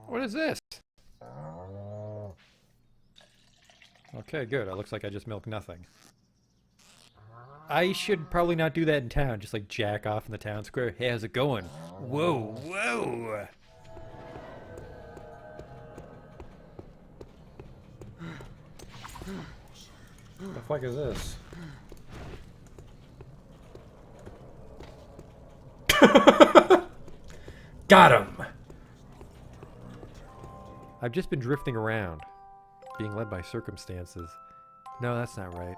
What is this? Okay, good. It looks like I just milked nothing. I should probably not do that in town. Just like jack off in the town square. Hey, how's it going? Whoa, whoa! What the fuck is this? Got him! I've just been drifting around, being led by circumstances. No, that's not right.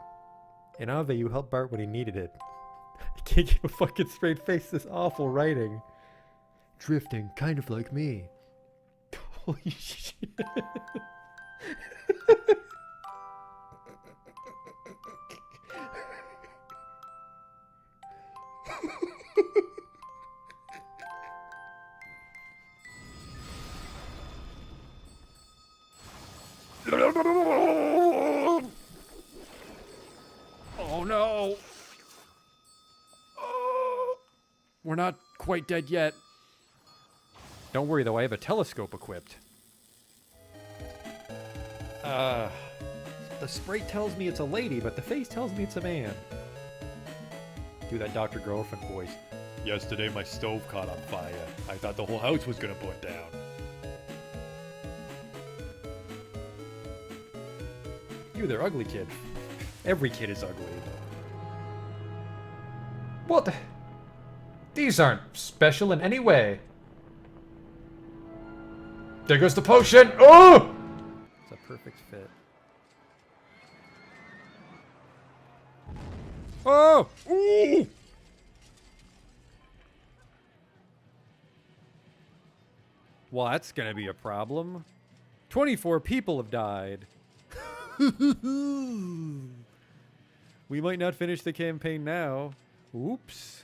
In Ave, you helped Bart when he needed it. I can't keep a fucking straight face, this awful writing. Drifting, kind of like me. Holy shit. Oh no! Oh, we're not quite dead yet. Don't worry though, I have a telescope equipped. The sprite tells me it's a lady, but the face tells me it's a man. Do that Dr. Girlfriend voice. Yesterday my stove caught on fire. I thought the whole house was gonna burn down. You there, ugly kid. Every kid is ugly. What? These aren't special in any way. There goes the potion! Oh! It's a perfect fit. Oh! Ooh! Well, that's gonna be a problem. 24 people have died. We might not finish the campaign now. Oops.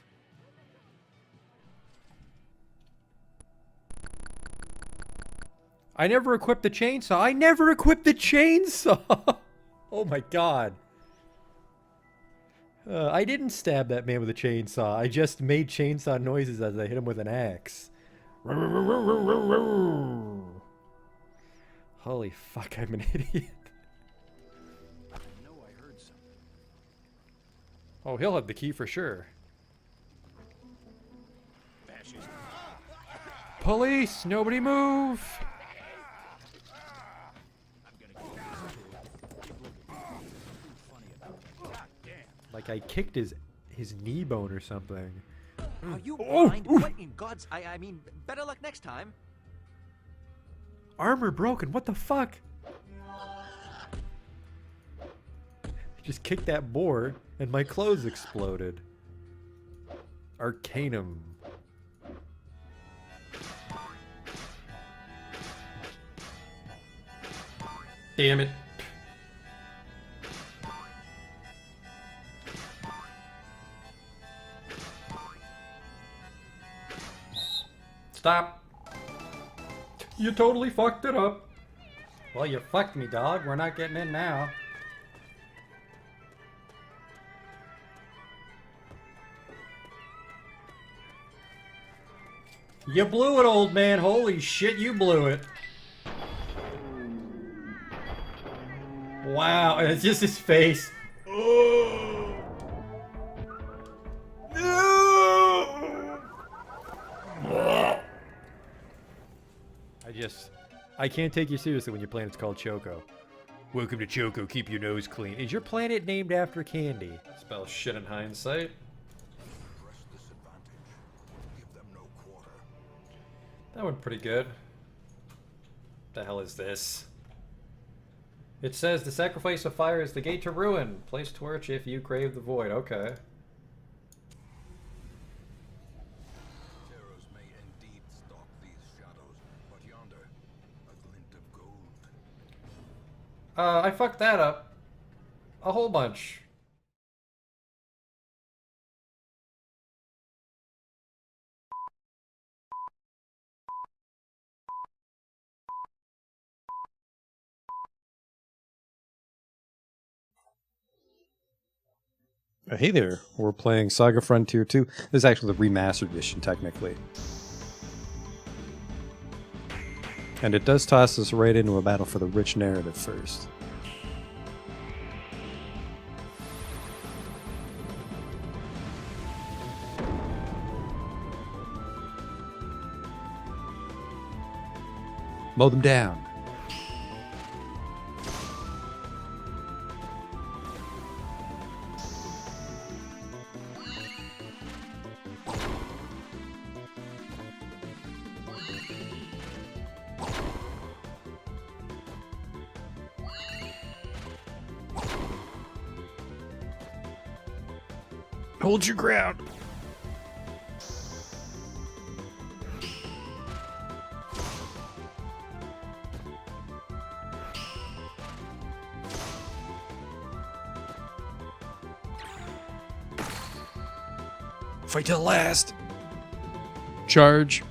I never equipped the chainsaw. I never equipped the chainsaw! Oh my god. I didn't stab that man with a chainsaw. I just made chainsaw noises as I hit him with an axe. Holy fuck, I'm an idiot. Oh, he'll have the key for sure. Police! Nobody move! Like I kicked his knee bone or something. Are you blind? What in God's... I mean, better luck next time. Armor broken, what the fuck? Just kicked that boar and my clothes exploded. Arcanum. Damn it. Stop. You totally fucked it up. Well, you fucked me, dog. We're not getting in now. You blew it, old man. Holy shit, you blew it. Wow, and it's just his face. Oh. No. I can't take you seriously when your planet's called Choco. Welcome to Choco, keep your nose clean. Is your planet named after candy? Spell shit in hindsight. That went pretty good. The hell is this? It says the sacrifice of fire is the gate to ruin. Place torch if you crave the void. Okay. Terrors may indeed stalk these shadows, but yonder, a glint of gold. I fucked that up. A whole bunch. Hey there, we're playing SaGa Frontier 2. This is actually the remastered edition, technically. And it does toss us right into a battle for the rich narrative first. Mow them down. Hold your ground. Fight to the last. Charge.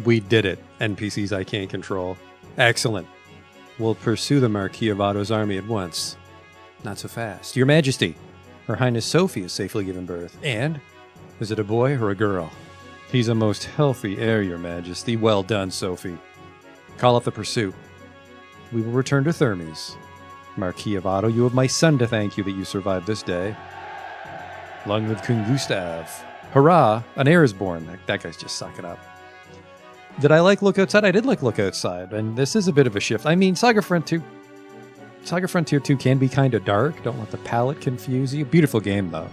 We did it. NPCs I can't control. Excellent. We'll pursue the Marquis of Otto's army at once. Not so fast. Your Majesty, Her Highness Sophie has safely given birth. And is it a boy or a girl? He's a most healthy heir, Your Majesty. Well done, Sophie. Call off the pursuit. We will return to Thermes. Marquis of Otto, you have my son to thank you that you survived this day. Long live King Gustave. Hurrah! An heir is born. That guy's just sucking up. Did I like Look Outside? I did like Look Outside, and this is a bit of a shift. I mean, SaGa Frontier 2 can be kind of dark. Don't let the palette confuse you. Beautiful game, though.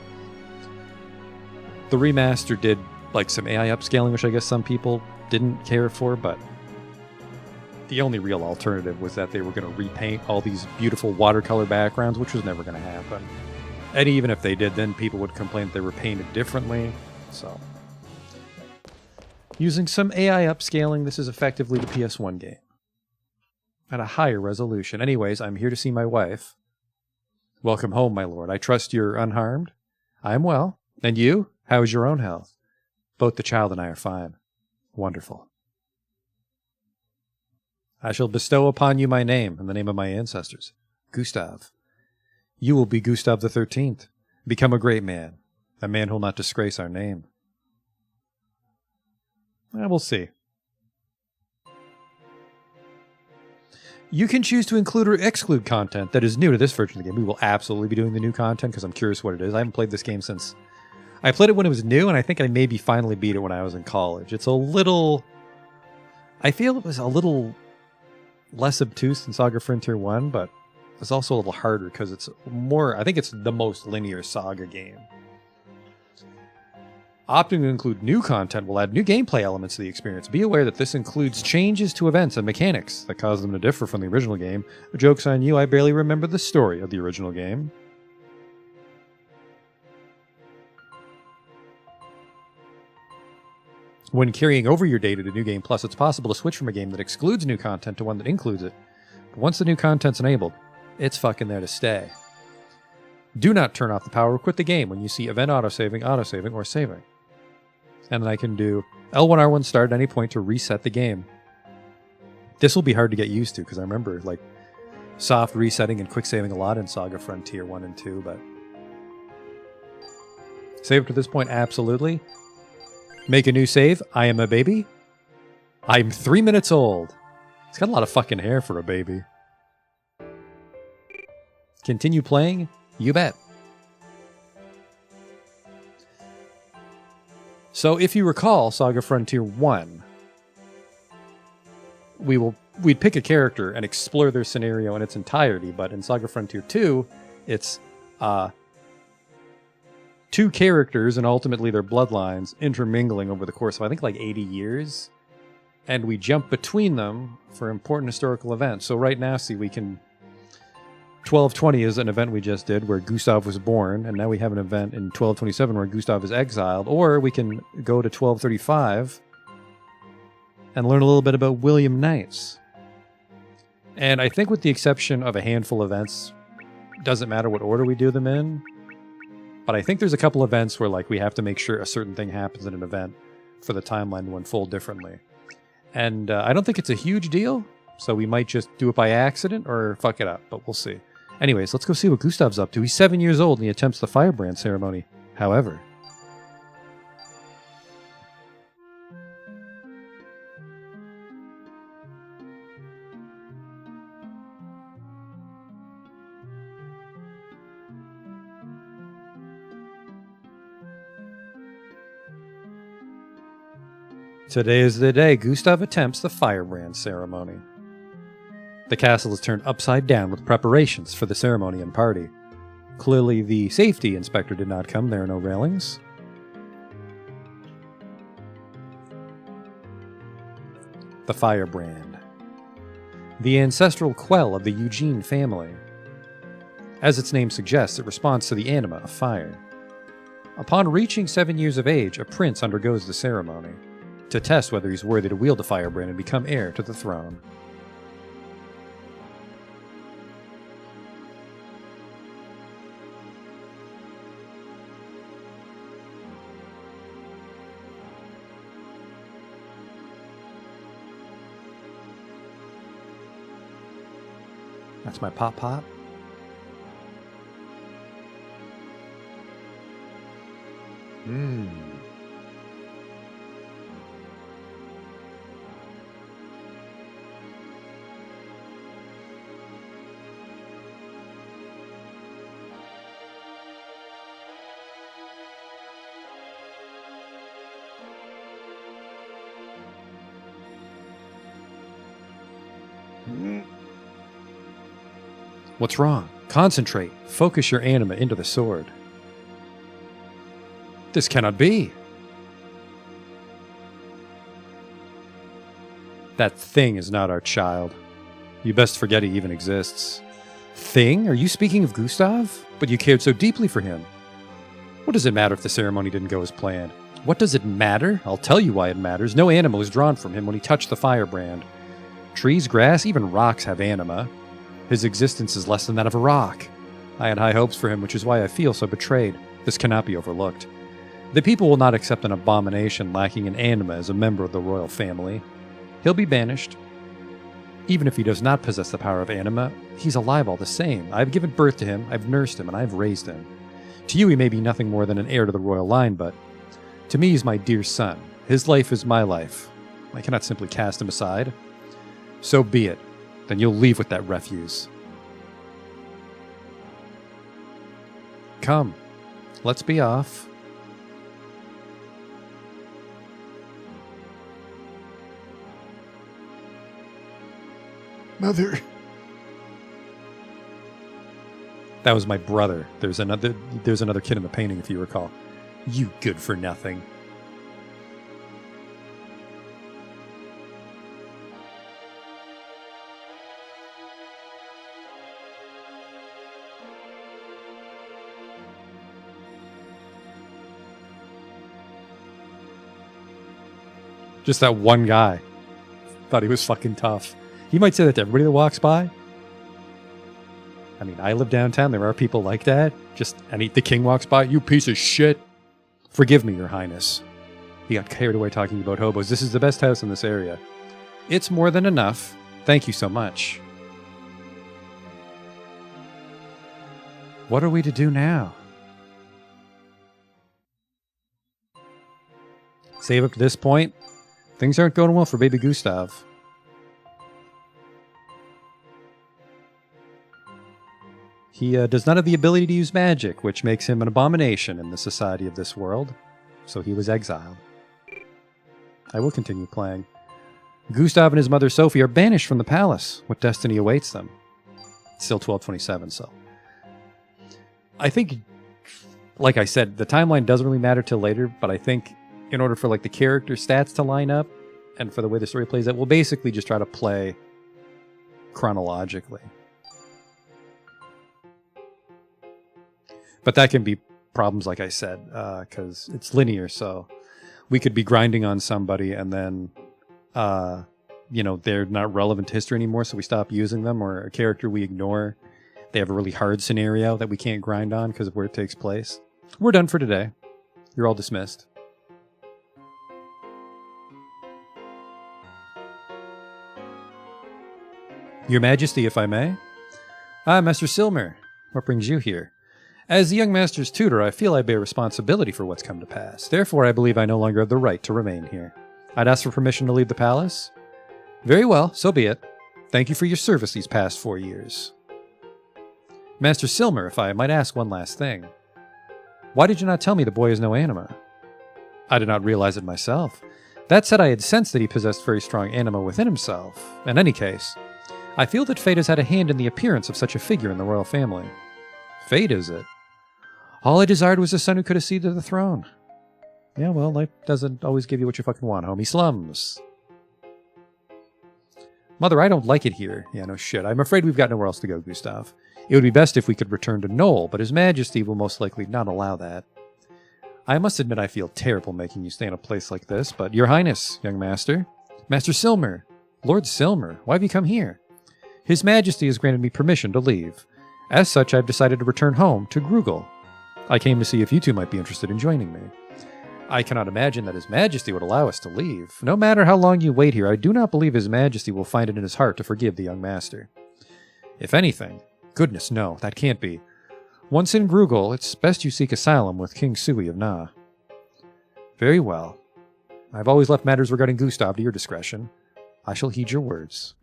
The remaster did like some AI upscaling, which I guess some people didn't care for, but the only real alternative was that they were going to repaint all these beautiful watercolor backgrounds, which was never going to happen. And even if they did, then people would complain that they were painted differently. So, using some AI upscaling, this is effectively the PS1 game at a higher resolution. Anyways, I'm here to see my wife. Welcome home, my lord. I trust you're unharmed. I am well. And you? How is your own health? Both the child and I are fine. Wonderful. I shall bestow upon you my name and the name of my ancestors. Gustave. You will be Gustave the 13th. Become a great man. A man who will not disgrace our name. We'll see. You can choose to include or exclude content that is new to this version of the game. We will absolutely be doing the new content because I'm curious what it is. I haven't played this game since... I played it when it was new, and I think I maybe finally beat it when I was in college. It's a little... I feel it was a little less obtuse than SaGa Frontier 1, but it's also a little harder because it's more... I think it's the most linear SaGa game. Opting to include new content will add new gameplay elements to the experience. Be aware that this includes changes to events and mechanics that cause them to differ from the original game. Joke's on you, I barely remember the story of the original game. When carrying over your data to New Game Plus, it's possible to switch from a game that excludes new content to one that includes it. But once the new content's enabled, it's fucking there to stay. Do not turn off the power or quit the game when you see event autosaving, or saving. And then I can do L1R1 start at any point to reset the game. This will be hard to get used to because I remember like soft resetting and quick saving a lot in SaGa Frontier 1 and 2, but save up to this point, absolutely. Make a new save. I am a baby. I'm 3 minutes old. It's got a lot of fucking hair for a baby. Continue playing? You bet. So if you recall SaGa Frontier 1, we'd pick a character and explore their scenario in its entirety, but in SaGa Frontier 2, it's two characters and ultimately their bloodlines intermingling over the course of, I think, like 80 years. And we jump between them for important historical events. So right now, see, we can... 1220 is an event we just did where Gustave was born, and now we have an event in 1227 where Gustave is exiled. Or we can go to 1235 and learn a little bit about William Knights. And I think with the exception of a handful of events, doesn't matter what order we do them in, but I think there's a couple events where like we have to make sure a certain thing happens in an event for the timeline to unfold differently. And I don't think it's a huge deal, so we might just do it by accident or fuck it up, but we'll see. Anyways, let's go see what Gustave's up to. He's 7 years old and he attempts the firebrand ceremony. However, today is the day Gustave attempts the firebrand ceremony. The castle is turned upside down with preparations for the ceremony and party. Clearly, the safety inspector did not come. There are no railings. The firebrand. The ancestral quell of the Eugene family. As its name suggests, it responds to the anima of fire. Upon reaching 7 years of age, a prince undergoes the ceremony to test whether he's worthy to wield a firebrand and become heir to the throne. That's my pop-pop. What's wrong? Concentrate. Focus your anima into the sword. This cannot be. That thing is not our child. You best forget he even exists. Thing? Are you speaking of Gustave? But you cared so deeply for him. What does it matter if the ceremony didn't go as planned? What does it matter? I'll tell you why it matters. No anima was drawn from him when he touched the firebrand. Trees, grass, even rocks have anima. His existence is less than that of a rock. I had high hopes for him, which is why I feel so betrayed. This cannot be overlooked. The people will not accept an abomination lacking an anima as a member of the royal family. He'll be banished. Even if he does not possess the power of anima, he's alive all the same. I've given birth to him, I've nursed him, and I've raised him. To you he may be nothing more than an heir to the royal line, but to me he's my dear son. His life is my life. I cannot simply cast him aside. So be it. Then you'll leave with that refuse. Come, let's be off. Mother. That was my brother. There's another kid in the painting, if you recall. You good for nothing. Just that one guy. Thought he was fucking tough. He might say that to everybody that walks by. I mean, I live downtown. There are people like that. The king walks by. You piece of shit. Forgive me, your highness. He got carried away talking about hobos. This is the best house in this area. It's more than enough. Thank you so much. What are we to do now? Save up to this point. Things aren't going well for baby Gustave. He does not have the ability to use magic, which makes him an abomination in the society of this world. So he was exiled. I will continue playing. Gustave and his mother Sophie are banished from the palace. What destiny awaits them? It's still 1227, so. I think, like I said, the timeline doesn't really matter till later, but I think in order for the character stats to line up and for the way the story plays out, we'll basically just try to play chronologically. But that can be problems, like I said, because it's linear, so we could be grinding on somebody and then, they're not relevant to history anymore, so we stop using them, or a character we ignore. They have a really hard scenario that we can't grind on because of where it takes place. We're done for today. You're all dismissed. Your Majesty, if I may, Ah, Master Silmer. What brings you here? As the young master's tutor, I feel I bear responsibility for what's come to pass. Therefore, I believe I no longer have the right to remain here. I'd ask for permission to leave the palace? Very well, so be it. Thank you for your service these past 4 years. Master Silmer, if I might ask one last thing. Why did you not tell me the boy has no anima? I did not realize it myself. That said, I had sensed that he possessed very strong anima within himself. In any case, I feel that fate has had a hand in the appearance of such a figure in the royal family. Fate, is it? All I desired was a son who could accede to the throne. Yeah, well, life doesn't always give you what you fucking want, homie. Slums. Mother, I don't like it here. Yeah, no shit. I'm afraid we've got nowhere else to go, Gustave. It would be best if we could return to Knoll, but His Majesty will most likely not allow that. I must admit I feel terrible making you stay in a place like this, but Your Highness, young master. Master Silmer. Lord Silmer, why have you come here? His Majesty has granted me permission to leave. As such, I've decided to return home to Grugal. I came to see if you two might be interested in joining me. I cannot imagine that His Majesty would allow us to leave. No matter how long you wait here, I do not believe His Majesty will find it in his heart to forgive the young master. If anything, goodness no, that can't be. Once in Grugal, it's best you seek asylum with King Sui of Na. Very well. I've always left matters regarding Gustave to your discretion. I shall heed your words.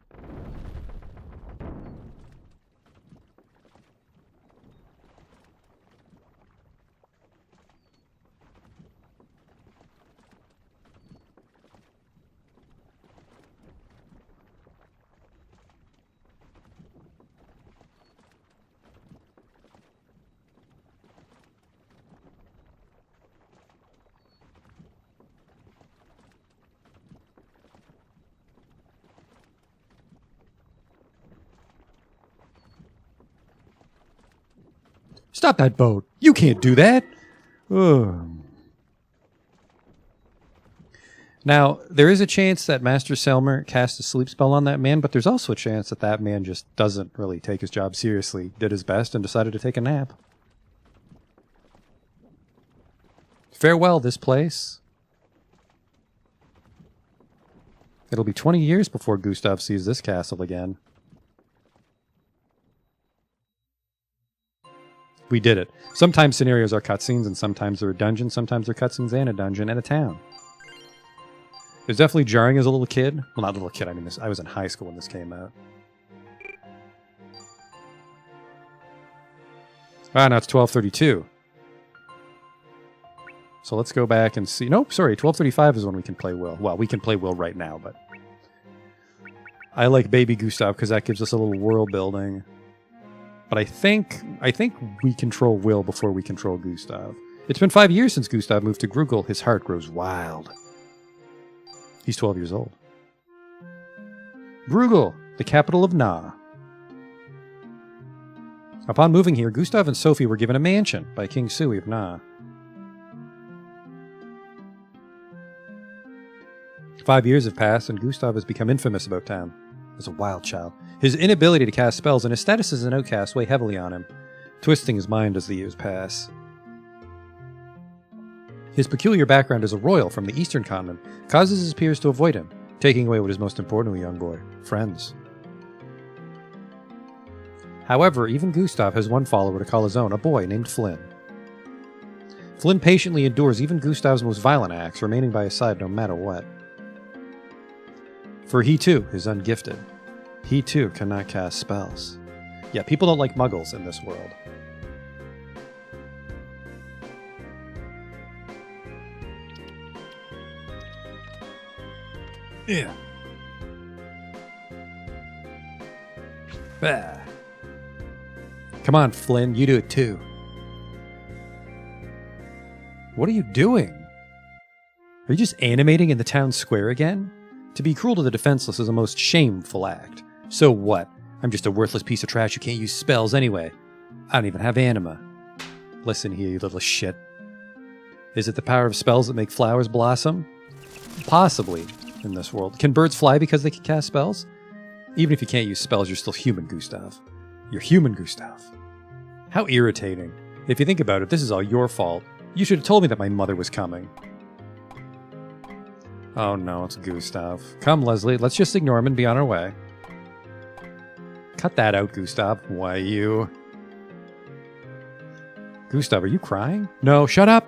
Stop that boat! You can't do that! Ugh. Now, there is a chance that Master Selmer cast a sleep spell on that man, but there's also a chance that that man just doesn't really take his job seriously, did his best, and decided to take a nap. Farewell, this place. It'll be 20 years before Gustave sees this castle again. We did it. Sometimes scenarios are cutscenes, and sometimes they're a dungeon. Sometimes they're cutscenes and a dungeon and a town. It was definitely jarring as a little kid. Well, not a little kid. I mean, I was in high school when this came out. Ah, now it's 12:32. So let's go back and see. Nope, sorry. 12:35 is when we can play Will. Well, we can play Will right now, but I like Baby Gustave because that gives us a little world building. But I think we control Will before we control Gustave. It's been 5 years since Gustave moved to Grugal. His heart grows wild. He's 12 years old. Grugal, the capital of Na. Upon moving here, Gustave and Sophie were given a mansion by King Sui of Na. 5 years have passed, and Gustave has become infamous about town as a wild child. His inability to cast spells and his status as an outcast weigh heavily on him, twisting his mind as the years pass. His peculiar background as a royal from the eastern continent causes his peers to avoid him, taking away what is most important to a young boy: friends. However, even Gustave has one follower to call his own, a boy named Flynn. Flynn patiently endures even Gustave's most violent acts, remaining by his side no matter what. For he too is ungifted. He too cannot cast spells. Yeah, people don't like muggles in this world. Yeah. Ah. Come on, Flynn, you do it too. What are you doing? Are you just animating in the town square again? To be cruel to the defenseless is a most shameful act. So what? I'm just a worthless piece of trash who can't use spells anyway. I don't even have anima. Listen here, you little shit. Is it the power of spells that make flowers blossom? Possibly, in this world. Can birds fly because they can cast spells? Even if you can't use spells, you're still human, Gustave. You're human, Gustave. How irritating. If you think about it, this is all your fault. You should have told me that my mother was coming. Oh no, it's Gustave. Come, Leslie, let's just ignore him and be on our way. Cut that out, Gustave. Why you? Gustave, are you crying? No, shut up!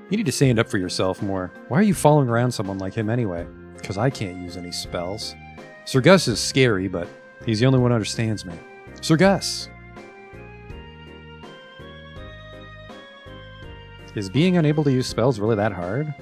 You need to stand up for yourself more. Why are you following around someone like him anyway? Because I can't use any spells. Sir Gus is scary, but he's the only one who understands me. Sir Gus! Is being unable to use spells really that hard?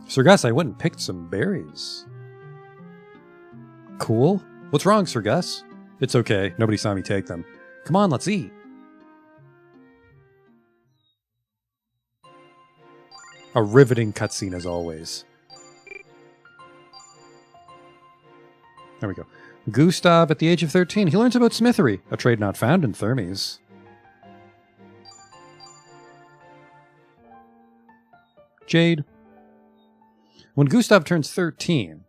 Sir Gus, I went and picked some berries. Cool. What's wrong, Sir Gus? It's okay. Nobody saw me take them. Come on, let's eat. A riveting cutscene as always. There we go. Gustave, at the age of 13, he learns about smithery, a trade not found in Thermes. Jade. When Gustave turns 13,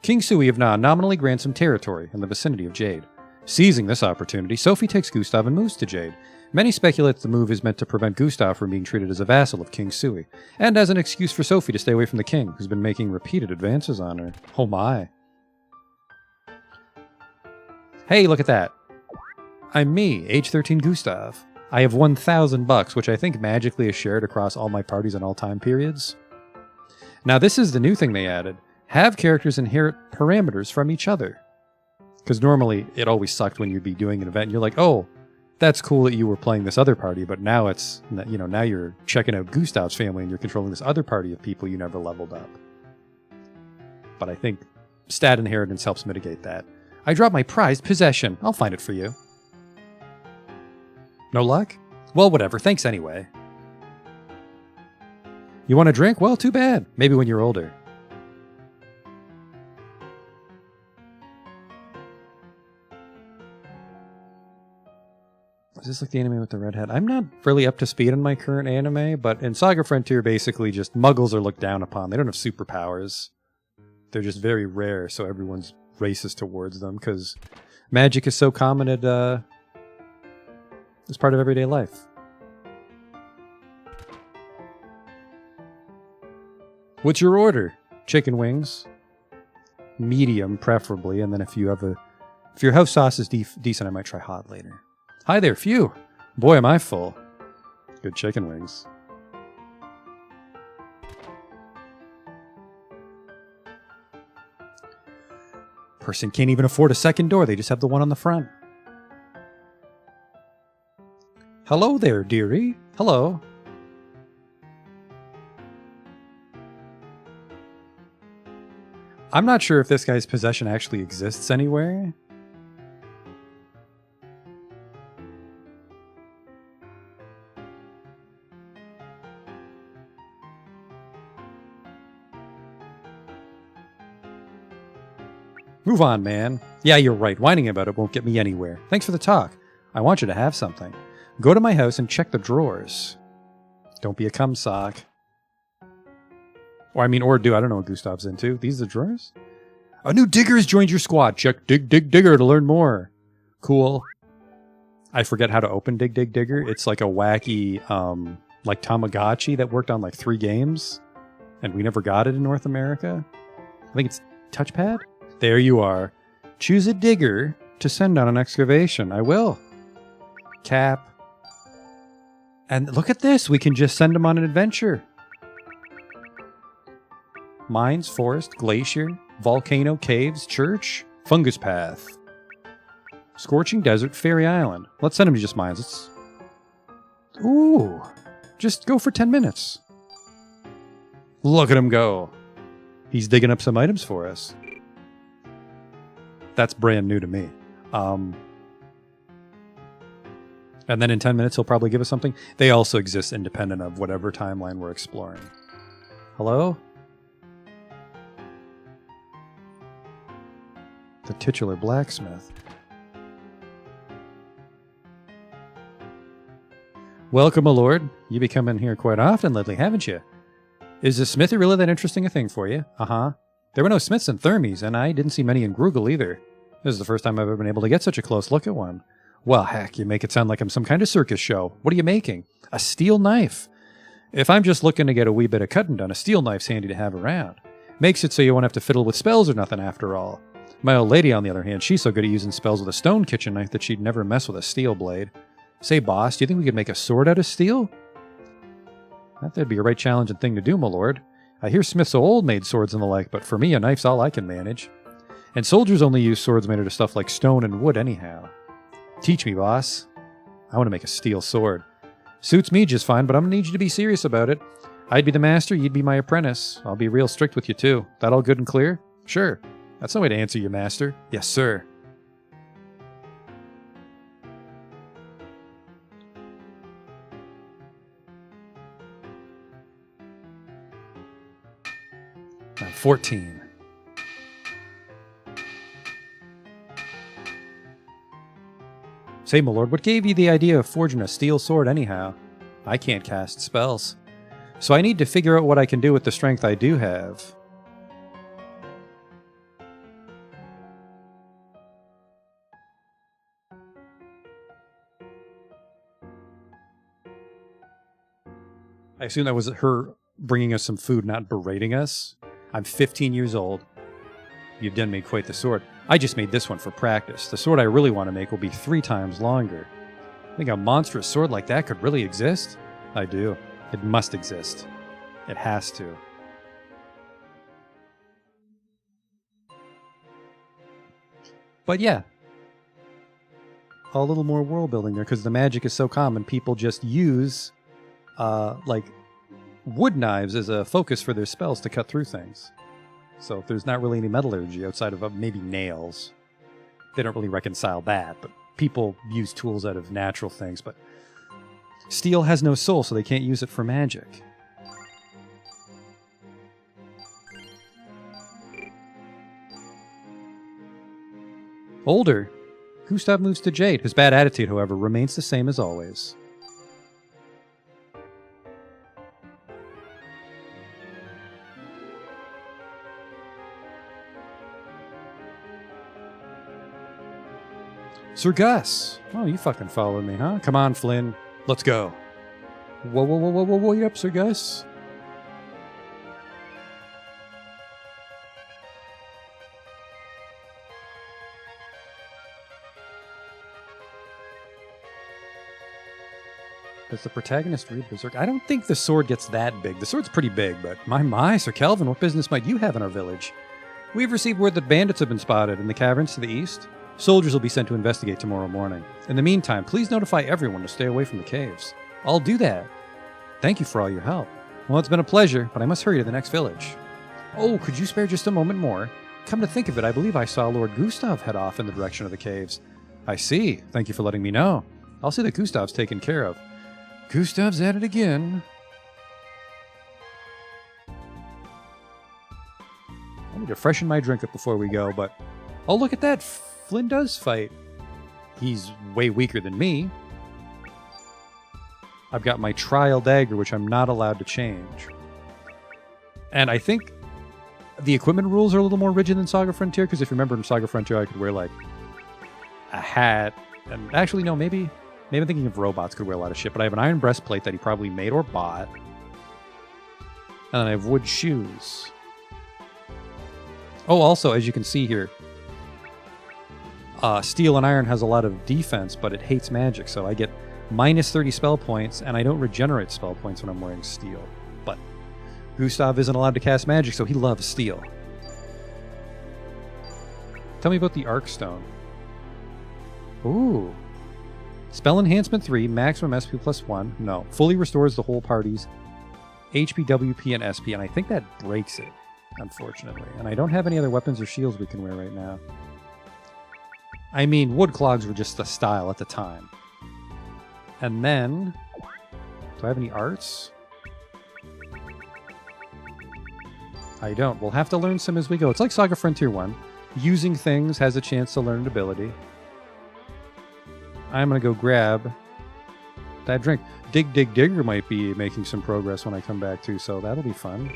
King Sui of Na nominally grants him territory in the vicinity of Jade. Seizing this opportunity, Sophie takes Gustave and moves to Jade. Many speculate the move is meant to prevent Gustave from being treated as a vassal of King Sui, and as an excuse for Sophie to stay away from the king, who's been making repeated advances on her. Oh my. Hey, look at that. I'm me, age 13 Gustave. I have 1,000 bucks, which I think magically is shared across all my parties and all time periods. Now this is the new thing they added. Have characters inherit parameters from each other. Because normally it always sucked when you'd be doing an event and you're like, oh, that's cool that you were playing this other party, but now it's, you know, now you're checking out Gustave's family and you're controlling this other party of people you never leveled up. But I think stat inheritance helps mitigate that. I dropped my prized possession. I'll find it for you. No luck? Well, whatever. Thanks anyway. You want a drink? Well, too bad. Maybe when you're older. Is this like the anime with the red head? I'm not really up to speed on my current anime, but in SaGa Frontier, basically just muggles are looked down upon. They don't have superpowers. They're just very rare, so everyone's racist towards them, because magic is so common at, it's part of everyday life. What's your order? Chicken wings. Medium, preferably, and then if your house sauce is decent, I might try hot later. Hi there, phew. Boy, am I full. Good chicken wings. Person can't even afford a second door, they just have the one on the front. Hello there, dearie. Hello. I'm not sure if this guy's possession actually exists anywhere. Move on, man. Yeah, you're right. Whining about it won't get me anywhere. Thanks for the talk. I want you to have something. Go to my house and check the drawers. Don't be a cum sock. Or I don't know what Gustave's into. These are the drawers? A new digger has joined your squad. Check digger to learn more. Cool. I forget how to open digger. It's like a wacky, like Tamagotchi that worked on like 3 games. And we never got it in North America. I think it's touchpad? There you are. Choose a digger to send on an excavation. I will. Cap. And look at this. We can just send them on an adventure. Mines, forest, glacier, volcano, caves, church, fungus path. Scorching desert, fairy island. Let's send him to just mines. Ooh. Just go for 10 minutes. Look at him go. He's digging up some items for us. That's brand new to me. And then in 10 minutes, he'll probably give us something. They also exist independent of whatever timeline we're exploring. Hello? The titular blacksmith. Welcome, my lord. You be coming here quite often lately, haven't you? Is the smithy really that interesting a thing for you? Uh-huh. There were no smiths in Thermes, and I didn't see many in Grugal either. This is the first time I've ever been able to get such a close look at one. Well, heck, you make it sound like I'm some kind of circus show. What are you making? A steel knife. If I'm just looking to get a wee bit of cutting done, a steel knife's handy to have around. Makes it so you won't have to fiddle with spells or nothing after all. My old lady, on the other hand, she's so good at using spells with a stone kitchen knife that she'd never mess with a steel blade. Say, boss, do you think we could make a sword out of steel? That'd be a right challenging thing to do, my lord. I hear smiths of old made swords and the like, but for me, a knife's all I can manage. And soldiers only use swords made out of stuff like stone and wood anyhow. Teach me, boss. I want to make a steel sword. Suits me just fine, but I'm gonna need you to be serious about it. I'd be the master, you'd be my apprentice. I'll be real strict with you too. That all good and clear? Sure. That's no way to answer you, master. Yes, sir. I'm 14. Say, my lord, what gave you the idea of forging a steel sword anyhow? I can't cast spells. So I need to figure out what I can do with the strength I do have. I assume that was her bringing us some food, not berating us. I'm 15 years old. You've done made quite the sword. I just made this one for practice. The sword I really want to make will be 3 times longer. Think a monstrous sword like that could really exist? I do. It must exist. It has to. But yeah. A little more world building there, because the magic is so common. People just use like wood knives as a focus for their spells to cut through things. So there's not really any metallurgy outside of maybe nails. They don't really reconcile that, but people use tools out of natural things. But steel has no soul, so they can't use it for magic. Older. Gustave moves to Jade. His bad attitude, however, remains the same as always. Sir Gus! Oh, you fucking followed me, huh? Come on, Flynn. Let's go. Whoa, whoa, whoa, whoa, whoa, whoa, up, Sir Gus? Does the protagonist read Berserk? I don't think the sword gets that big. The sword's pretty big, but my, Sir Kelvin, what business might you have in our village? We've received word that bandits have been spotted in the caverns to the east. Soldiers will be sent to investigate tomorrow morning. In the meantime, please notify everyone to stay away from the caves. I'll do that. Thank you for all your help. Well, it's been a pleasure, but I must hurry to the next village. Oh, could you spare just a moment more? Come to think of it, I believe I saw Lord Gustave head off in the direction of the caves. I see. Thank you for letting me know. I'll see that Gustave's taken care of. Gustave's at it again. I need to freshen my drink up before we go, but... Oh, look at that! Flynn does fight. He's way weaker than me. I've got my trial dagger, which I'm not allowed to change. And I think the equipment rules are a little more rigid than SaGa Frontier, because if you remember in SaGa Frontier, I could wear, like, a hat. And actually, no, maybe I'm thinking of robots could wear a lot of shit, but I have an iron breastplate that he probably made or bought. And then I have wood shoes. Oh, also, as you can see here, steel and iron has a lot of defense, but it hates magic, so I get minus 30 spell points, and I don't regenerate spell points when I'm wearing steel. But Gustave isn't allowed to cast magic, so he loves steel. Tell me about the Arc Stone. Ooh. Spell Enhancement 3, maximum SP plus 1. No. Fully restores the whole party's HP, WP, and SP, and I think that breaks it, unfortunately. And I don't have any other weapons or shields we can wear right now. I mean, wood clogs were just the style at the time. And then... Do I have any arts? I don't. We'll have to learn some as we go. It's like SaGa Frontier 1. Using things has a chance to learn an ability. I'm going to go grab that drink. Dig Dig Digger might be making some progress when I come back too, so that'll be fun.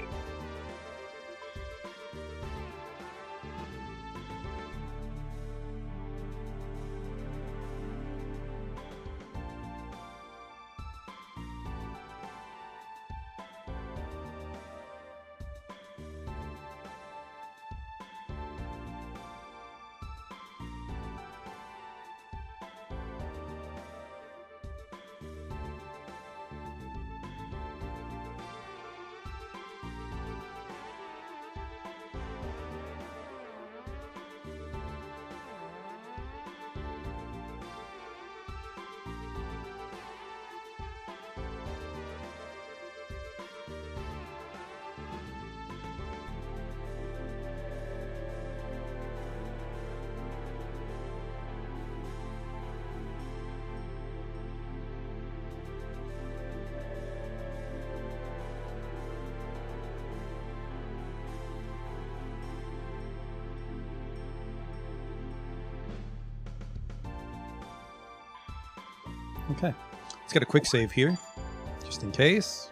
Okay. Let's get a quick save here, just in case.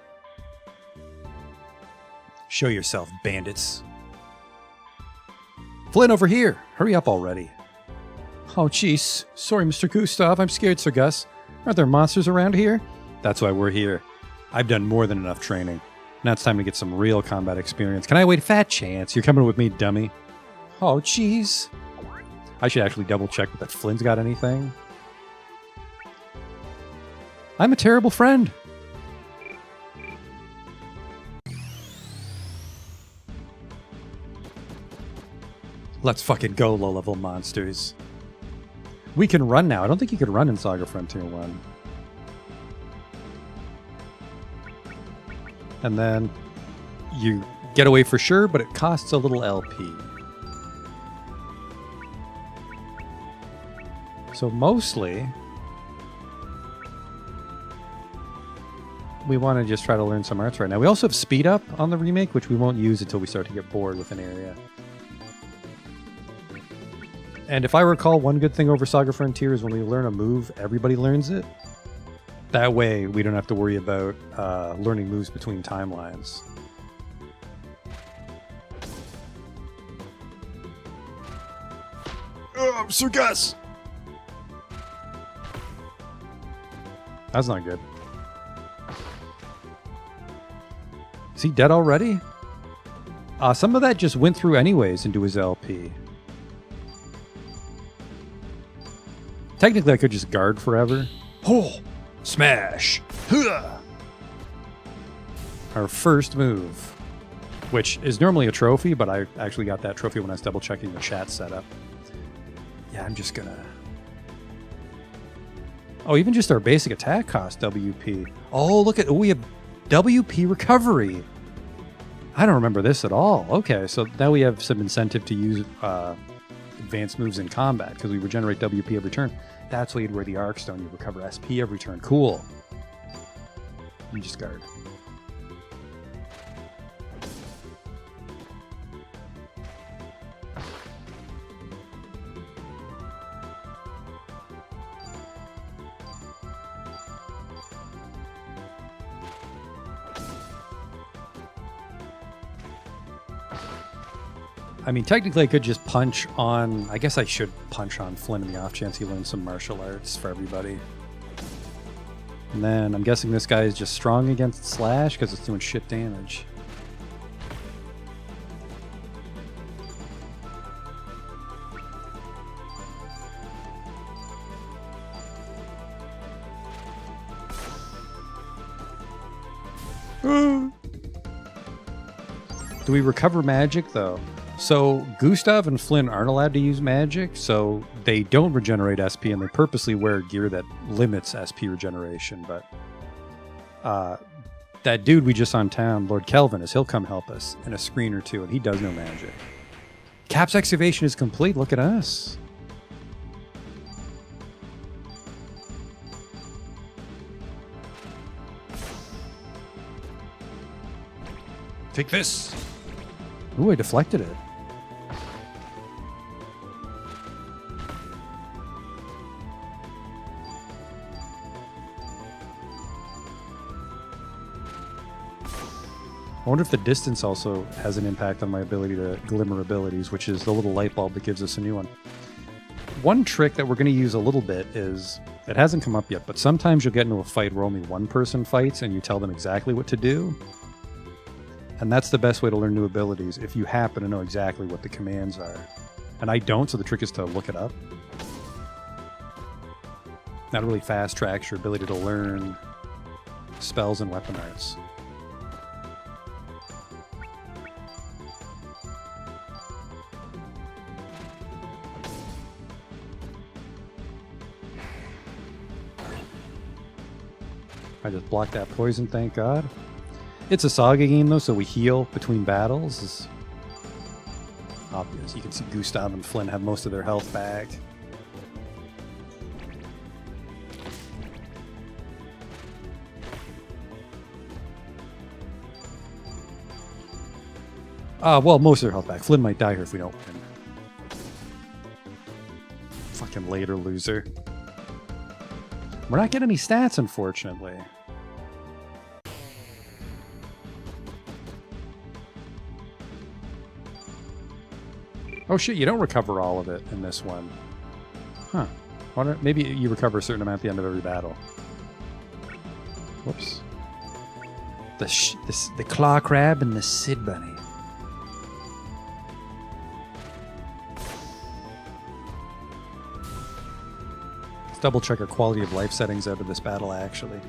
Show yourself, bandits. Flynn, over here! Hurry up already. Oh, jeez. Sorry, Mr. Gustave. I'm scared, Sir Gus. Aren't there monsters around here? That's why we're here. I've done more than enough training. Now it's time to get some real combat experience. Can I wait? Fat chance. You're coming with me, dummy. Oh, jeez. I should actually double check that Flynn's got anything. I'm a terrible friend. Let's fucking go, low-level monsters. We can run now. I don't think you could run in SaGa Frontier 1. And then you get away for sure, but it costs a little LP. So mostly, we want to just try to learn some arts right now. We also have speed up on the remake, which we won't use until we start to get bored with an area. And if I recall, one good thing over SaGa Frontier is when we learn a move, everybody learns it. That way, we don't have to worry about learning moves between timelines. Oh, Sir Gus! That's not good. Is he dead already? Some of that just went through anyways into his LP. Technically, I could just guard forever. Oh! Smash! Huh! Our first move, which is normally a trophy, but I actually got that trophy when I was double checking the chat setup. Yeah, I'm just gonna... Oh, even just our basic attack cost WP. Oh, look at... Oh, we have WP recovery. I don't remember this at all. Okay, so now we have some incentive to use advanced moves in combat because we regenerate WP every turn. That's why you'd wear the Arc Stone. You recover SP every turn. Cool. You just guard. I mean, technically I could just punch on... I guess I should punch on Flynn in the off chance he learns some martial arts for everybody. And then I'm guessing this guy is just strong against Slash because it's doing shit damage. Do we recover magic, though? So, Gustave and Flynn aren't allowed to use magic, so they don't regenerate SP, and they purposely wear gear that limits SP regeneration, but... that dude we just on town, Lord Kelvin, he'll come help us in a screen or two, and he does no magic. Cap's excavation is complete, look at us. Take this! Ooh, I deflected it. I wonder if the distance also has an impact on my ability to glimmer abilities, which is the little light bulb that gives us a new one. One trick that we're going to use a little bit is, it hasn't come up yet, but sometimes you'll get into a fight where only one person fights and you tell them exactly what to do. And that's the best way to learn new abilities, if you happen to know exactly what the commands are. And I don't, so the trick is to look it up. That really fast tracks your ability to learn spells and weapon arts. I just blocked that poison, thank God. It's a SaGa game, though, so we heal between battles. It's obvious. You can see Gustave and Flynn have most of their health back. Well, most of their health back. Flynn might die here if we don't win. Fucking later, loser. We're not getting any stats, unfortunately. Oh shit, you don't recover all of it in this one. Huh. Maybe you recover a certain amount at the end of every battle. Whoops. The claw crab and the Sid bunny. Let's double check our quality of life settings out of this battle, actually.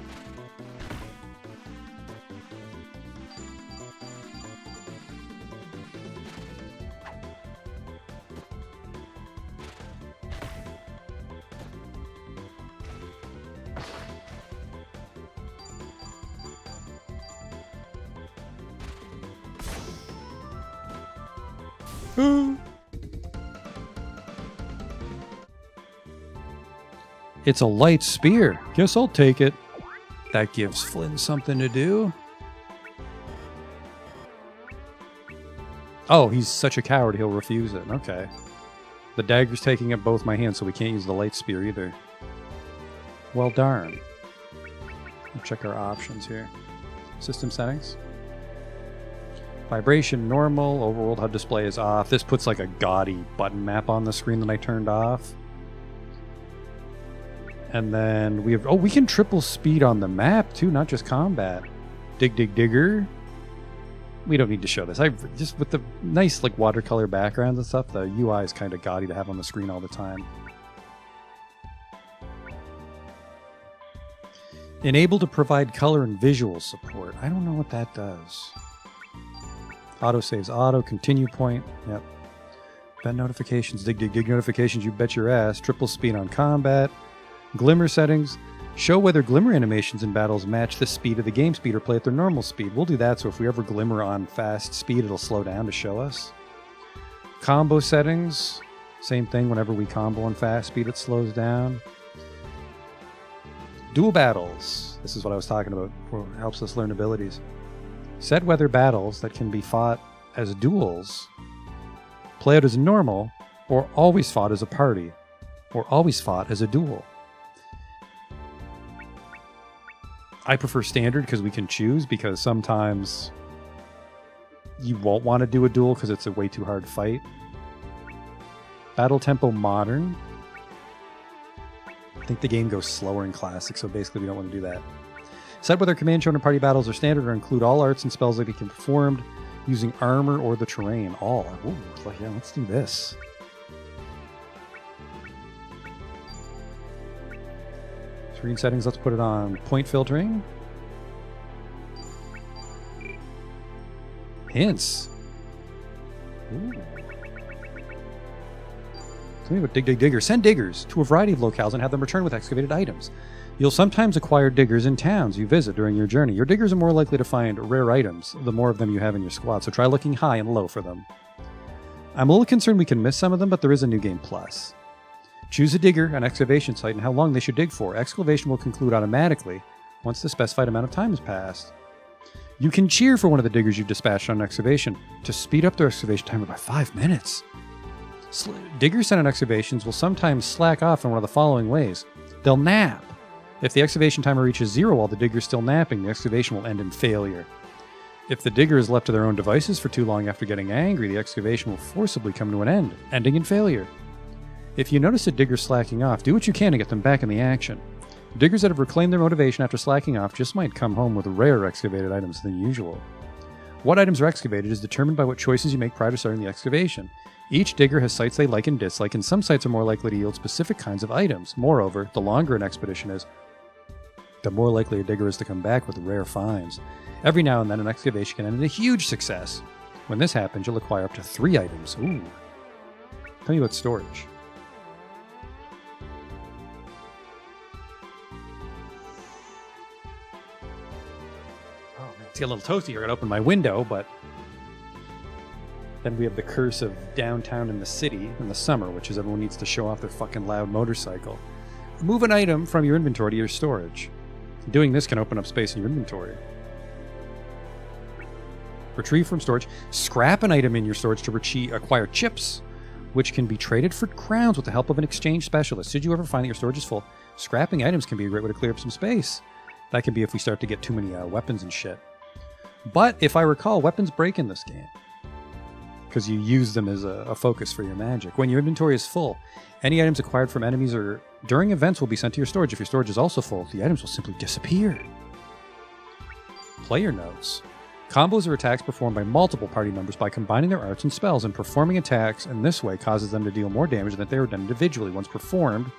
It's a light spear. Guess I'll take it. That gives Flynn something to do. Oh, he's such a coward, he'll refuse it. Okay. The dagger's taking up both my hands, so we can't use the light spear either. Well, darn. We'll check our options here. System settings. Vibration normal. Overworld HUD display is off. This puts like a gaudy button map on the screen that I turned off. And then we have... Oh, we can triple speed on the map too, not just combat. Dig, dig, digger. We don't need to show this. I just with the nice like watercolor backgrounds and stuff, the UI is kind of gaudy to have on the screen all the time. Enable to provide color and visual support. I don't know what that does. Auto saves auto, continue point. Yep. Event notifications, dig, dig, dig notifications, you bet your ass. Triple speed on combat. Glimmer settings. Show whether glimmer animations in battles match the speed of the game speed or play at their normal speed. We'll do that, so if we ever glimmer on fast speed, it'll slow down to show us. Combo settings. Same thing, whenever we combo on fast speed, it slows down. Dual battles. This is what I was talking about. It helps us learn abilities. Set whether battles that can be fought as duels play out as normal, or always fought as a party, or always fought as a duel. I prefer standard because we can choose, because sometimes you won't want to do a duel because it's a way too hard fight. Battle tempo modern. I think the game goes slower in classic, so basically we don't want to do that. Set whether command shown in party battles are standard or include all arts and spells that can be performed using armor or the terrain. All. Ooh, yeah, let's do this. Screen settings, let's put it on point filtering. Hints. Ooh. Tell me about Dig Dig Digger. Send diggers to a variety of locales and have them return with excavated items. You'll sometimes acquire diggers in towns you visit during your journey. Your diggers are more likely to find rare items the more of them you have in your squad, so try looking high and low for them. I'm a little concerned we can miss some of them, but there is a new game plus. Choose a digger, an excavation site, and how long they should dig for. Excavation will conclude automatically once the specified amount of time has passed. You can cheer for one of the diggers you've dispatched on an excavation to speed up their excavation timer by 5 minutes. Diggers sent on excavations will sometimes slack off in one of the following ways. They'll nap. If the excavation timer reaches 0 while the digger is still napping, the excavation will end in failure. If the digger is left to their own devices for too long after getting angry, the excavation will forcibly come to an end, ending in failure. If you notice a digger slacking off, do what you can to get them back in the action. Diggers that have reclaimed their motivation after slacking off just might come home with rarer excavated items than usual. What items are excavated is determined by what choices you make prior to starting the excavation. Each digger has sites they like and dislike, and some sites are more likely to yield specific kinds of items. Moreover, the longer an expedition is, the more likely a digger is to come back with rare finds. Every now and then, an excavation can end in a huge success. When this happens, you'll acquire up to 3 items. Ooh. Tell me about storage. Oh man, it's getting a little toasty here. I gotta open my window, but then we have the curse of downtown in the city in the summer, which is everyone needs to show off their fucking loud motorcycle. Remove an item from your inventory to your storage. Doing this can open up space in your inventory. Retrieve from storage. Scrap an item in your storage to acquire chips, which can be traded for crowns with the help of an exchange specialist. Did you ever find that your storage is full? Scrapping items can be a great way to clear up some space. That can be if we start to get too many weapons and shit. But if I recall, weapons break in this game, because you use them as a focus for your magic. When your inventory is full, any items acquired from enemies or during events will be sent to your storage. If your storage is also full, the items will simply disappear. Player notes. Combos are attacks performed by multiple party members by combining their arts and spells, and performing attacks in this way causes them to deal more damage than if they were done individually. Once performed,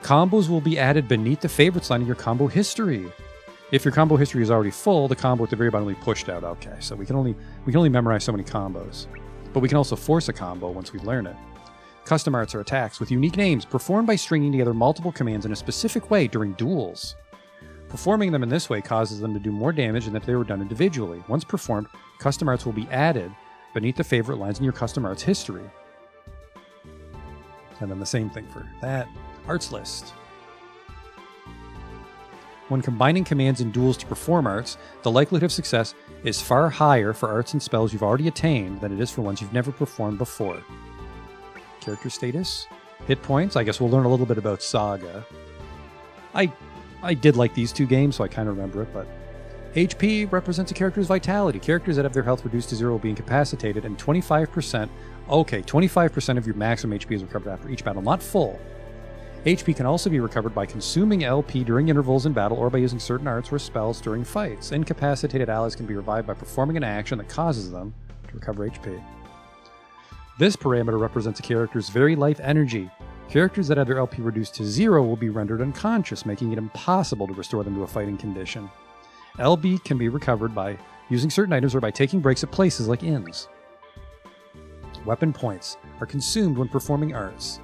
combos will be added beneath the favorites line of your combo history. If your combo history is already full, the combo at the very bottom will be pushed out. Okay, so we can only memorize so many combos. But we can also force a combo once we learn it. Custom arts are attacks with unique names performed by stringing together multiple commands in a specific way during duels. Performing them in this way causes them to do more damage than if they were done individually. Once performed, custom arts will be added beneath the favorite lines in your custom arts history. And then the same thing for that. Arts list. When combining commands in duels to perform arts, the likelihood of success is far higher for arts and spells you've already attained than it is for ones you've never performed before. Character status. Hit points. I guess we'll learn a little bit about SaGa. I did like these two games, so I kind of remember it, but HP represents a character's vitality. Characters that have their health reduced to 0 will be incapacitated, and 25% of your maximum HP is recovered after each battle, not full. HP can also be recovered by consuming LP during intervals in battle or by using certain arts or spells during fights. Incapacitated allies can be revived by performing an action that causes them to recover HP. This parameter represents a character's very life energy. Characters that have their LP reduced to 0 will be rendered unconscious, making it impossible to restore them to a fighting condition. LB can be recovered by using certain items or by taking breaks at places like inns. Weapon points are consumed when performing arts.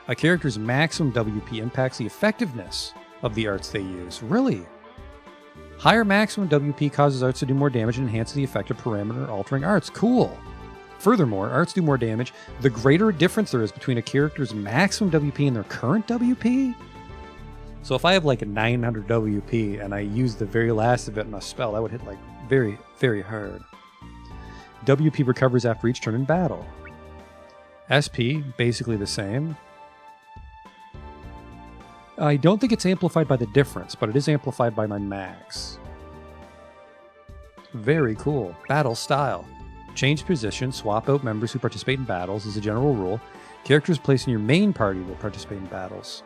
A character's maximum WP impacts the effectiveness of the arts they use. Really? Higher maximum WP causes arts to do more damage and enhances the effect of parameter-altering arts. Cool! Furthermore, arts do more damage the greater a difference there is between a character's maximum WP and their current WP. So if I have like a 900 WP and I use the very last of it in a spell, that would hit like very, very hard. WP recovers after each turn in battle. SP, basically the same. I don't think it's amplified by the difference, but it is amplified by my max. Very cool. Battle style. Change position, swap out members who participate in battles is a general rule. Characters placed in your main party will participate in battles.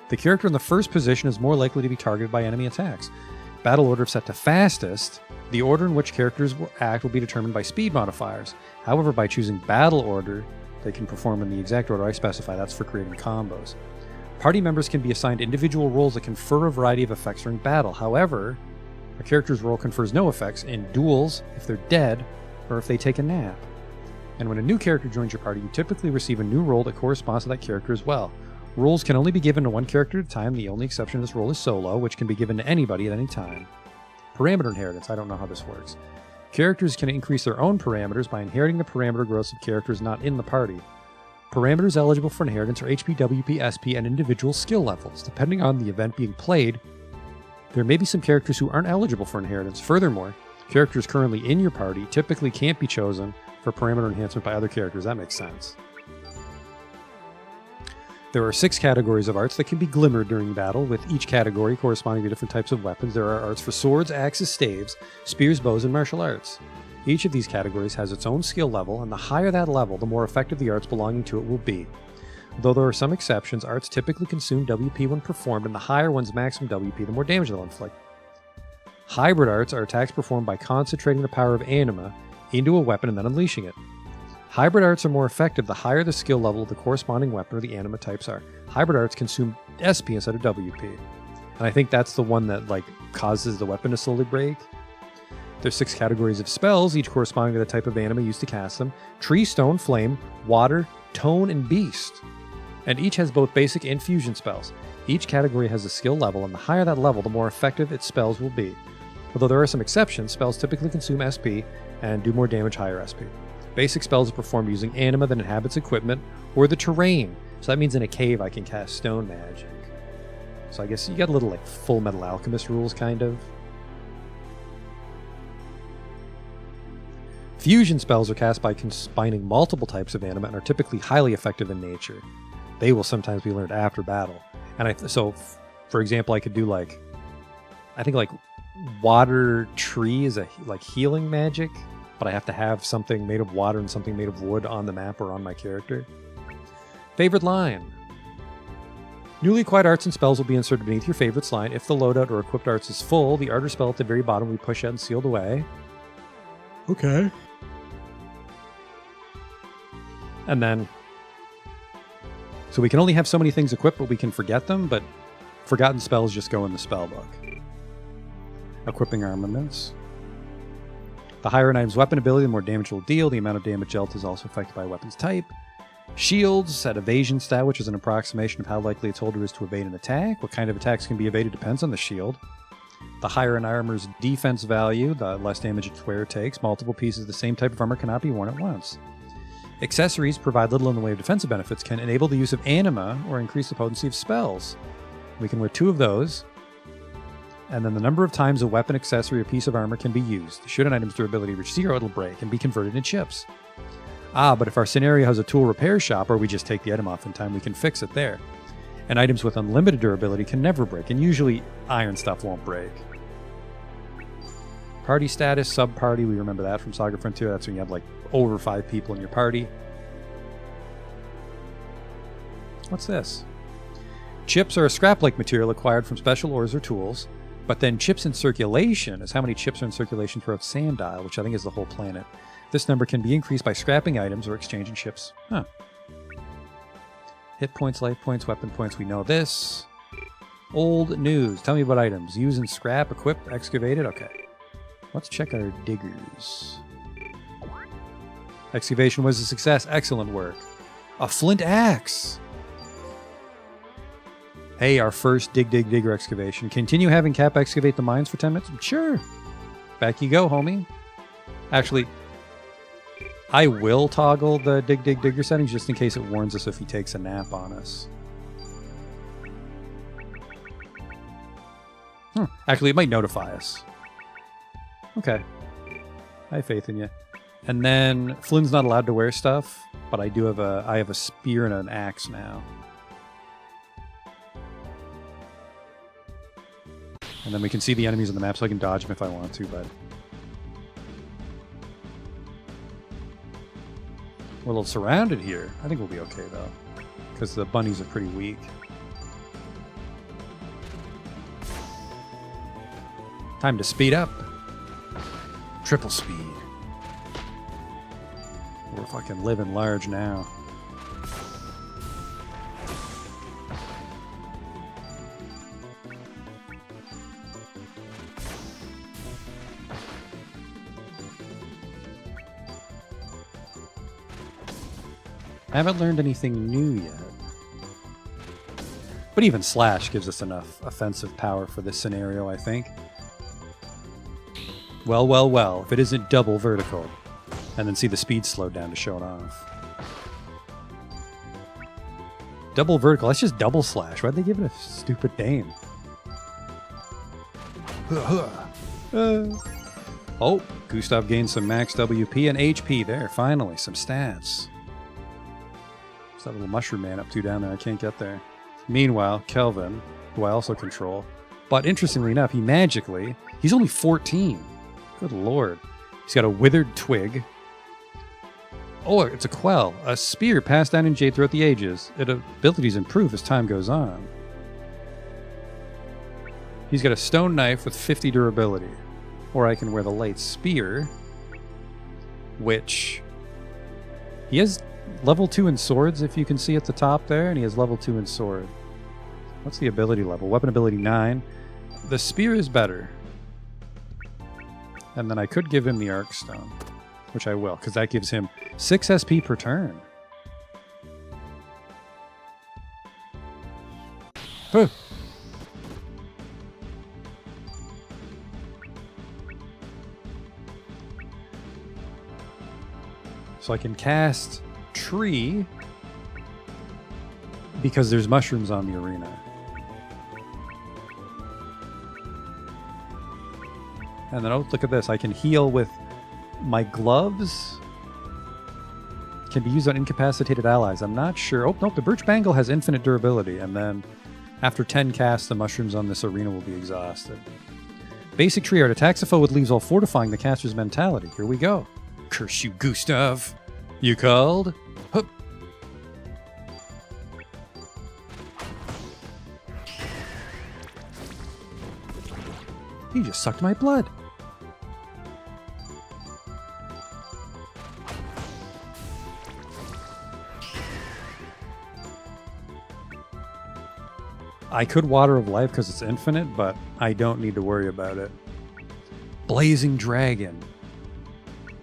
The character in the first position is more likely to be targeted by enemy attacks. Battle order set to fastest. The order in which characters will act will be determined by speed modifiers. However, by choosing battle order, they can perform in the exact order I specify. That's for creating combos. Party members can be assigned individual roles that confer a variety of effects during battle. However, a character's role confers no effects in duels if they're dead or if they take a nap. And when a new character joins your party, you typically receive a new role that corresponds to that character as well. Roles can only be given to one character at a time. The only exception to this role is solo, which can be given to anybody at any time. Parameter inheritance. I don't know how this works. Characters can increase their own parameters by inheriting the parameter growths of characters not in the party. Parameters eligible for inheritance are HP, WP, SP, and individual skill levels. Depending on the event being played, there may be some characters who aren't eligible for inheritance. Furthermore, characters currently in your party typically can't be chosen for parameter enhancement by other characters. That makes sense. There are 6 categories of arts that can be glimmered during battle, with each category corresponding to different types of weapons. There are arts for swords, axes, staves, spears, bows, and martial arts. Each of these categories has its own skill level, and the higher that level, the more effective the arts belonging to it will be. Though there are some exceptions, arts typically consume WP when performed, and the higher one's maximum WP, the more damage they'll inflict. Hybrid arts are attacks performed by concentrating the power of anima into a weapon and then unleashing it. Hybrid arts are more effective the higher the skill level of the corresponding weapon or the anima types are. Hybrid arts consume SP instead of WP. And I think that's the one that causes the weapon to slowly break. There's 6 categories of spells, each corresponding to the type of anima used to cast them. Tree, stone, flame, water, tone, and beast. And each has both basic and fusion spells. Each category has a skill level, and the higher that level, the more effective its spells will be. Although there are some exceptions, spells typically consume SP and do more damage higher SP. Basic spells are performed using anima that inhabits equipment or the terrain. So that means in a cave I can cast stone magic. So I guess you got a little Full Metal Alchemist rules, kind of. Fusion spells are cast by combining multiple types of anima and are typically highly effective in nature. They will sometimes be learned after battle. And for example, I could do I think water tree is a healing magic, but I have to have something made of water and something made of wood on the map or on my character. Favorite line. Newly acquired arts and spells will be inserted beneath your favorites line. If the loadout or equipped arts is full, the art or spell at the very bottom will be pushed out and sealed away. Okay. And then, so we can only have so many things equipped, but we can forget them, but forgotten spells just go in the spell book. Equipping armaments. The higher an item's weapon ability, the more damage it will deal. The amount of damage dealt is also affected by a weapon's type. Shields at evasion stat, which is an approximation of how likely its holder is to evade an attack. What kind of attacks can be evaded depends on the shield. The higher an armor's defense value, the less damage its wearer takes. Multiple pieces of the same type of armor cannot be worn at once. Accessories provide little in the way of defensive benefits, can enable the use of anima or increase the potency of spells. We can wear 2 of those. And then the number of times a weapon, accessory, or piece of armor can be used. Should an item's durability reach 0, it'll break and be converted into chips. But if our scenario has a tool repair shop, or we just take the item off in time, we can fix it there. And items with unlimited durability can never break, and usually iron stuff won't break. Party status, sub-party, we remember that from SaGa Frontier. That's when you have over 5 people in your party. What's this? Chips are a scrap-like material acquired from special ores or tools, but then chips in circulation is how many chips are in circulation throughout Sandile, which I think is the whole planet. This number can be increased by scrapping items or exchanging chips. Huh. Hit points, life points, weapon points, we know this. Old news. Tell me about items. Use and scrap, equipped, excavated. Okay. Let's check our diggers. Excavation was a success. Excellent work. A flint axe. Hey, our first digger excavation. Continue having Cap excavate the mines for 10 minutes? Sure. Back you go, homie. Actually, I will toggle the digger settings just in case it warns us if he takes a nap on us. Actually, it might notify us. Okay. I have faith in you. And then Flynn's not allowed to wear stuff, but I do have a spear and an axe now. And then we can see the enemies on the map, so I can dodge them if I want to, but we're a little surrounded here. I think we'll be okay, though, because the bunnies are pretty weak. Time to speed up. Triple speed. We're fucking living large now. I haven't learned anything new yet. But even Slash gives us enough offensive power for this scenario, I think. Well, if it isn't double vertical. And then see the speed slowed down to show it off. Double vertical, that's just double slash. Why'd they give it a stupid name? Oh, Gustave gained some max WP and HP there. Finally, some stats. What's that little mushroom man up to down there? I can't get there. Meanwhile, Kelvin, who I also control, but interestingly enough, he's only 14. Good lord. He's got a withered twig. Oh, it's a quell. A spear passed down in Jade throughout the ages. Its abilities improve as time goes on. He's got a stone knife with 50 durability. Or I can wear the light spear, which he has level 2 in swords, if you can see at the top there, and he has level 2 in sword. What's the ability level? Weapon ability 9. The spear is better. And then I could give him the arc stone, which I will, because that gives him 6 SP per turn. Huh. So I can cast Tree because there's mushrooms on the arena. And then, oh, look at this. I can heal with my gloves Can be used on incapacitated allies. I'm not sure. Oh, nope. The Birch Bangle has infinite durability. And then after 10 casts, the mushrooms on this arena will be exhausted. Basic tree art attacks a foe with leaves while fortifying the caster's mentality. Here we go. Curse you, Gustave. You called? Hup. He just sucked my blood. I could Water of Life because it's infinite, but I don't need to worry about it. Blazing Dragon.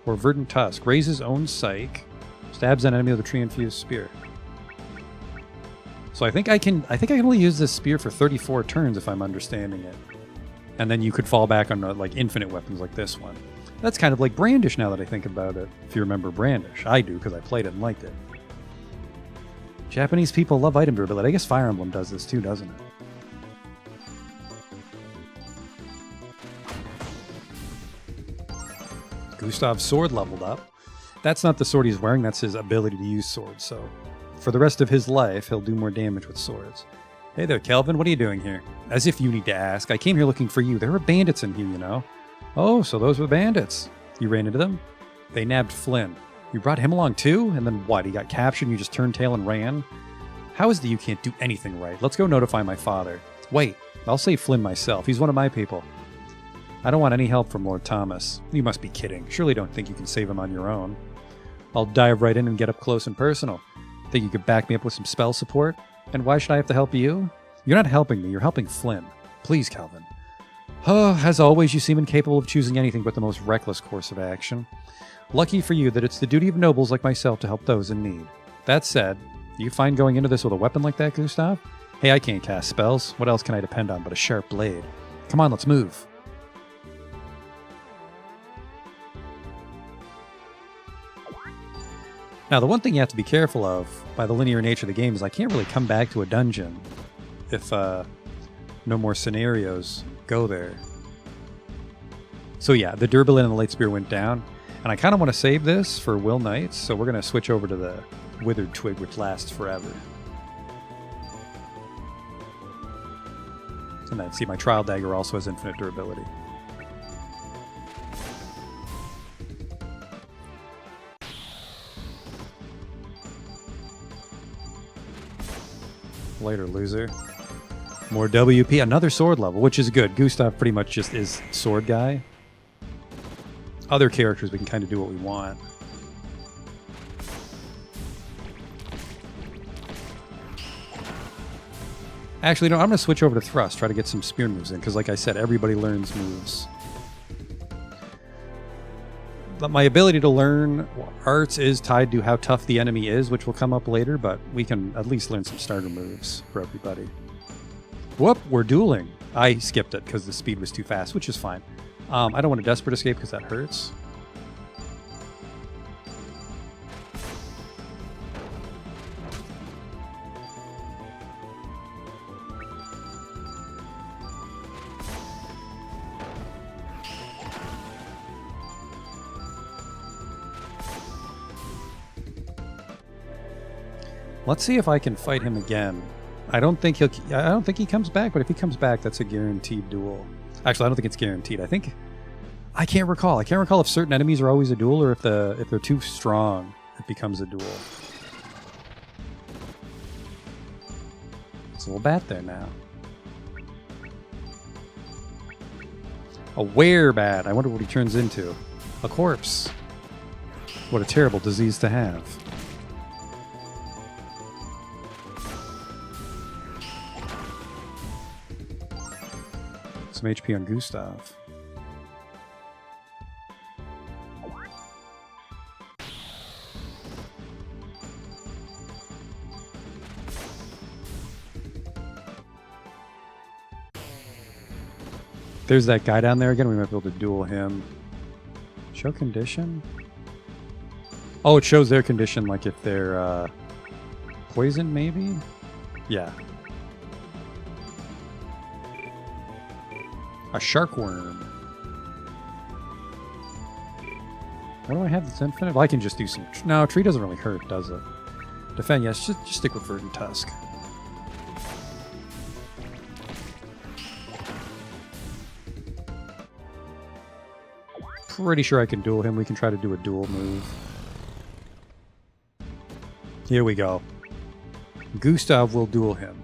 Or Verdant Tusk. Raises own psych. Stabs an enemy with a tree-infused spear. So I think I can only use this spear for 34 turns if I'm understanding it. And then you could fall back on like infinite weapons like this one. That's kind of like Brandish now that I think about it. If you remember Brandish. I do because I played it and liked it. Japanese people love item durability. I guess Fire Emblem does this too, doesn't it? Gustave's sword leveled up. That's not the sword he's wearing, that's his ability to use swords. So for the rest of his life, he'll do more damage with swords. Hey there, Kelvin, what are you doing here? As if you need to ask. I came here looking for you. There were bandits in here, you know. Oh, so those were bandits. You ran into them? They nabbed Flynn. You brought him along too? And then what? He got captured and you just turned tail and ran? How is it that you can't do anything right? Let's go notify my father. Wait, I'll save Flynn myself. He's one of my people. I don't want any help from Lord Thomas. You must be kidding. Surely don't think you can save him on your own. I'll dive right in and get up close and personal. Think you could back me up with some spell support? And why should I have to help you? You're not helping me, you're helping Flynn. Please, Calvin. As always, you seem incapable of choosing anything but the most reckless course of action. Lucky for you that it's the duty of nobles like myself to help those in need. That said, you find going into this with a weapon like that, Gustave? Hey, I can't cast spells. What else can I depend on but a sharp blade? Come on, let's move. Now, the one thing you have to be careful of by the linear nature of the game is I can't really come back to a dungeon if no more scenarios go there. So yeah, the durability and the light spear went down, and I kind of want to save this for Will Knights, so we're going to switch over to the Withered Twig, which lasts forever. And then see, my Trial Dagger also has infinite durability. Later, loser. More WP, another sword level, which is good. Gustave pretty much just is sword guy. Other characters, we can kind of do what we want. Actually, no, I'm going to switch over to Thrust, try to get some spear moves in, because like I said, everybody learns moves. But my ability to learn arts is tied to how tough the enemy is, which will come up later, but we can at least learn some starter moves for everybody. Whoop, we're dueling. I skipped it because the speed was too fast, which is fine. I don't want a Desperate Escape because that hurts. Let's see if I can fight him again. I don't think he comes back, but if he comes back, that's a guaranteed duel. Actually, I don't think it's guaranteed. I can't recall. I can't recall if certain enemies are always a duel or if they're too strong, it becomes a duel. It's a little bat there now. A werebat. I wonder what he turns into. A corpse. What a terrible disease to have. Some HP on Gustave. There's that guy down there again. We might be able to duel him. Show condition? Oh, it shows their condition, like if they're poisoned, maybe? Yeah. A shark worm. What do I have that's infinite? Well, I can just do some... No, tree doesn't really hurt, does it? Defend, yes. Just stick with Verdant Tusk. Pretty sure I can duel him. We can try to do a duel move. Here we go. Gustave will duel him.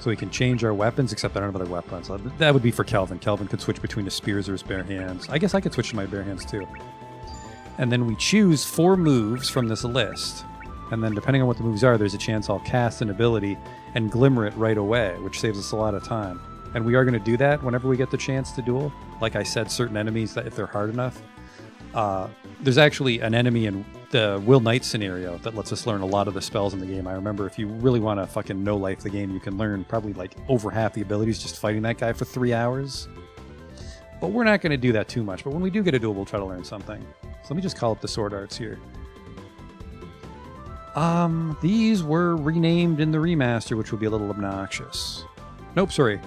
So we can change our weapons, except I don't have other weapons. That would be for Kelvin. Kelvin could switch between his spears or his bare hands. I guess I could switch to my bare hands too. And then we choose 4 moves from this list. And then depending on what the moves are, there's a chance I'll cast an ability and glimmer it right away, which saves us a lot of time. And we are going to do that whenever we get the chance to duel. Like I said, certain enemies, that if they're hard enough. There's actually an enemy in the Will Knight scenario that lets us learn a lot of the spells in the game. I remember if you really want to fucking no-life the game, you can learn probably like over half the abilities just fighting that guy for 3 hours. But we're not going to do that too much. But when we do get a duel, we'll try to learn something. So let me just call up the sword arts here. These were renamed in the remaster, which will be a little obnoxious. Nope, sorry.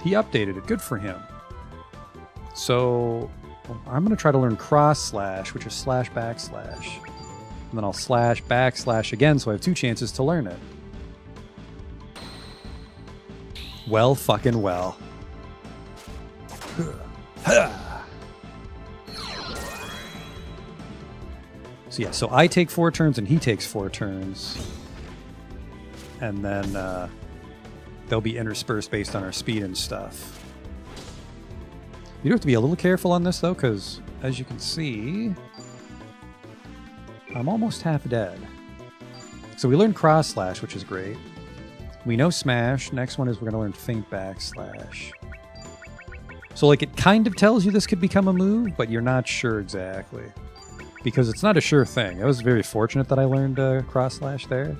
He updated it. Good for him. So I'm going to try to learn cross slash, which is slash backslash. And then I'll slash backslash again, so I have 2 chances to learn it. Well fucking well. So yeah, so I take 4 turns and he takes 4 turns. And then they'll be interspersed based on our speed and stuff. You do have to be a little careful on this, though, because, as you can see, I'm almost half dead. So we learned cross slash, which is great. We know smash. Next one is we're going to learn feint backslash. So, like, it kind of tells you this could become a move, but you're not sure exactly. Because it's not a sure thing. I was very fortunate that I learned cross slash there.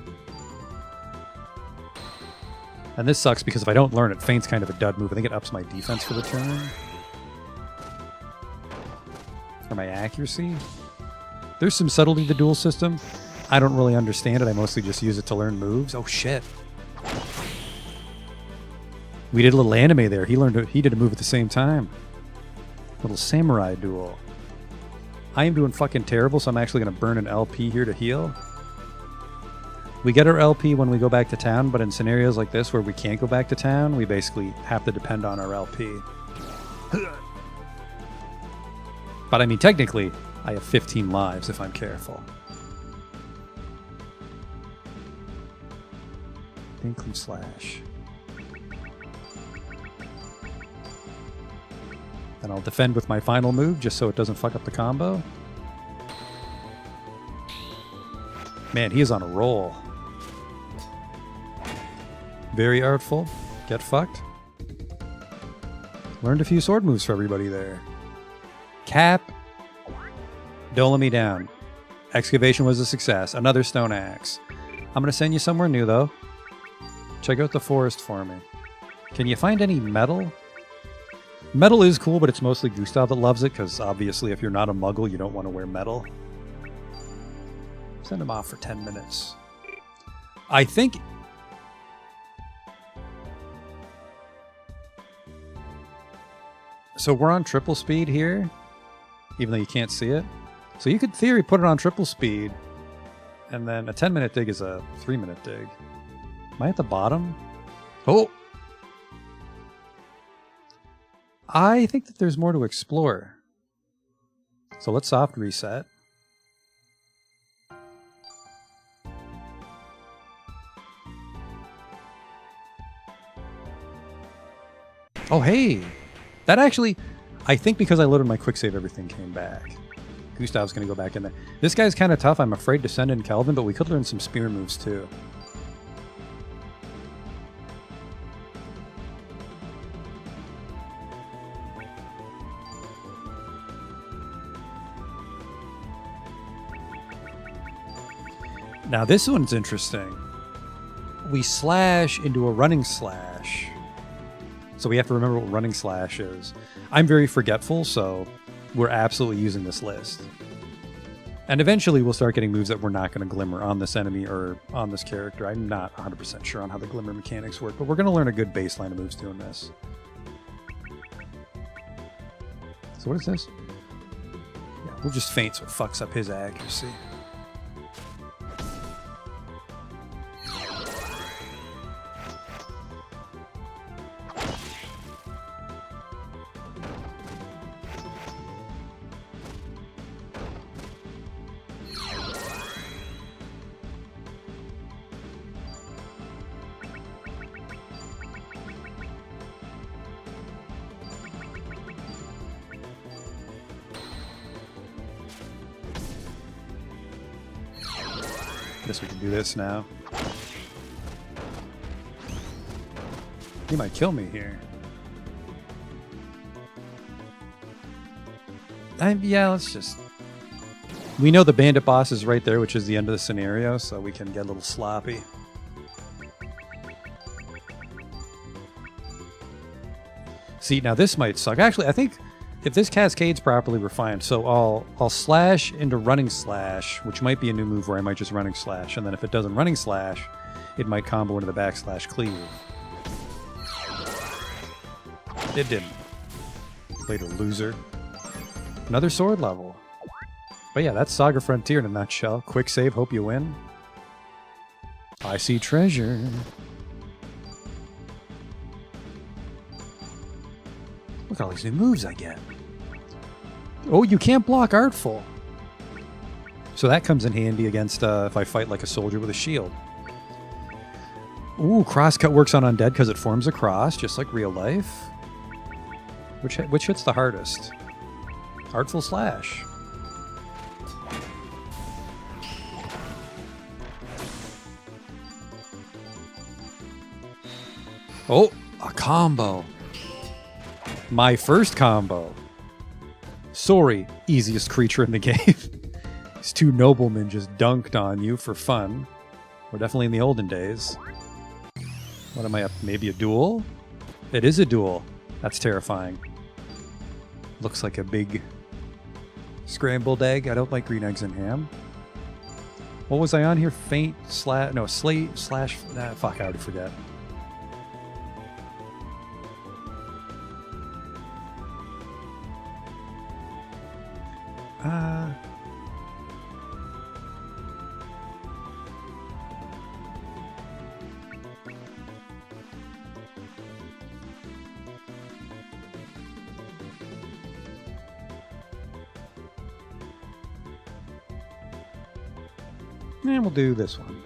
And this sucks because if I don't learn it, feint's kind of a dud move. I think it ups my defense for the turn. Or my accuracy. There's some subtlety to the duel system. I don't really understand it. I mostly just use it to learn moves. Oh shit. We did a little anime there. He did a move at the same time. Little samurai duel. I am doing fucking terrible, so I'm actually going to burn an LP here to heal. We get our LP when we go back to town, but in scenarios like this where we can't go back to town, we basically have to depend on our LP. But I mean, technically, I have 15 lives if I'm careful. Include slash. And I'll defend with my final move just so it doesn't fuck up the combo. Man, he is on a roll. Very artful. Get fucked. Learned a few sword moves for everybody there. Cap. Don't let me down. Excavation was a success. Another stone axe. I'm going to send you somewhere new, though. Check out the forest for me. Can you find any metal? Metal is cool, but it's mostly Gustave that loves it, because obviously if you're not a muggle, you don't want to wear metal. Send him off for 10 minutes. I think... So we're on triple speed here, even though you can't see it. So you could, in theory, put it on triple speed, and then a 10-minute dig is a 3-minute dig. Am I at the bottom? Oh! I think that there's more to explore. So let's soft reset. Oh, hey! That actually, I think because I loaded my quick save, everything came back. Gustave's going to go back in there. This guy's kind of tough. I'm afraid to send in Kelvin, but we could learn some spear moves too. Now this one's interesting. We slash into a running slash. So we have to remember what running slash is. I'm very forgetful, so we're absolutely using this list. And eventually we'll start getting moves that we're not going to glimmer on this enemy or on this character. I'm not 100% sure on how the glimmer mechanics work, but we're going to learn a good baseline of moves doing this. So So what is this? Yeah, we'll just feint so it fucks up his accuracy. Guess we can do this now. He might kill me here. Yeah, let's just... We know the bandit boss is right there, which is the end of the scenario, so we can get a little sloppy. See, now this might suck. Actually, I think if this cascades properly, we're fine. So I'll slash into running slash, which might be a new move where I might just running slash, and then if it doesn't running slash, it might combo into the backslash cleave. It didn't. Later, loser. Another sword level. But yeah, that's SaGa Frontier in a nutshell. Quick save, hope you win. I see treasure. Look at all these new moves I get. Oh, you can't block Artful. So that comes in handy against if I fight like a soldier with a shield. Ooh, crosscut works on undead because it forms a cross, just like real life. Which hits the hardest? Artful Slash. Oh, a combo. My first combo. Sorry, easiest creature in the game. These two noblemen just dunked on you for fun. We're definitely in the olden days. What am I up? Maybe a duel? It is a duel. That's terrifying. Looks like a big scrambled egg. I don't like green eggs and ham. What was I on here? Feint slash... No, slate slash... Nah, fuck, I already forget. And we'll do this one.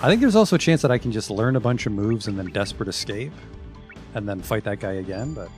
I think there's also a chance that I can just learn a bunch of moves and then desperate escape and then fight that guy again, but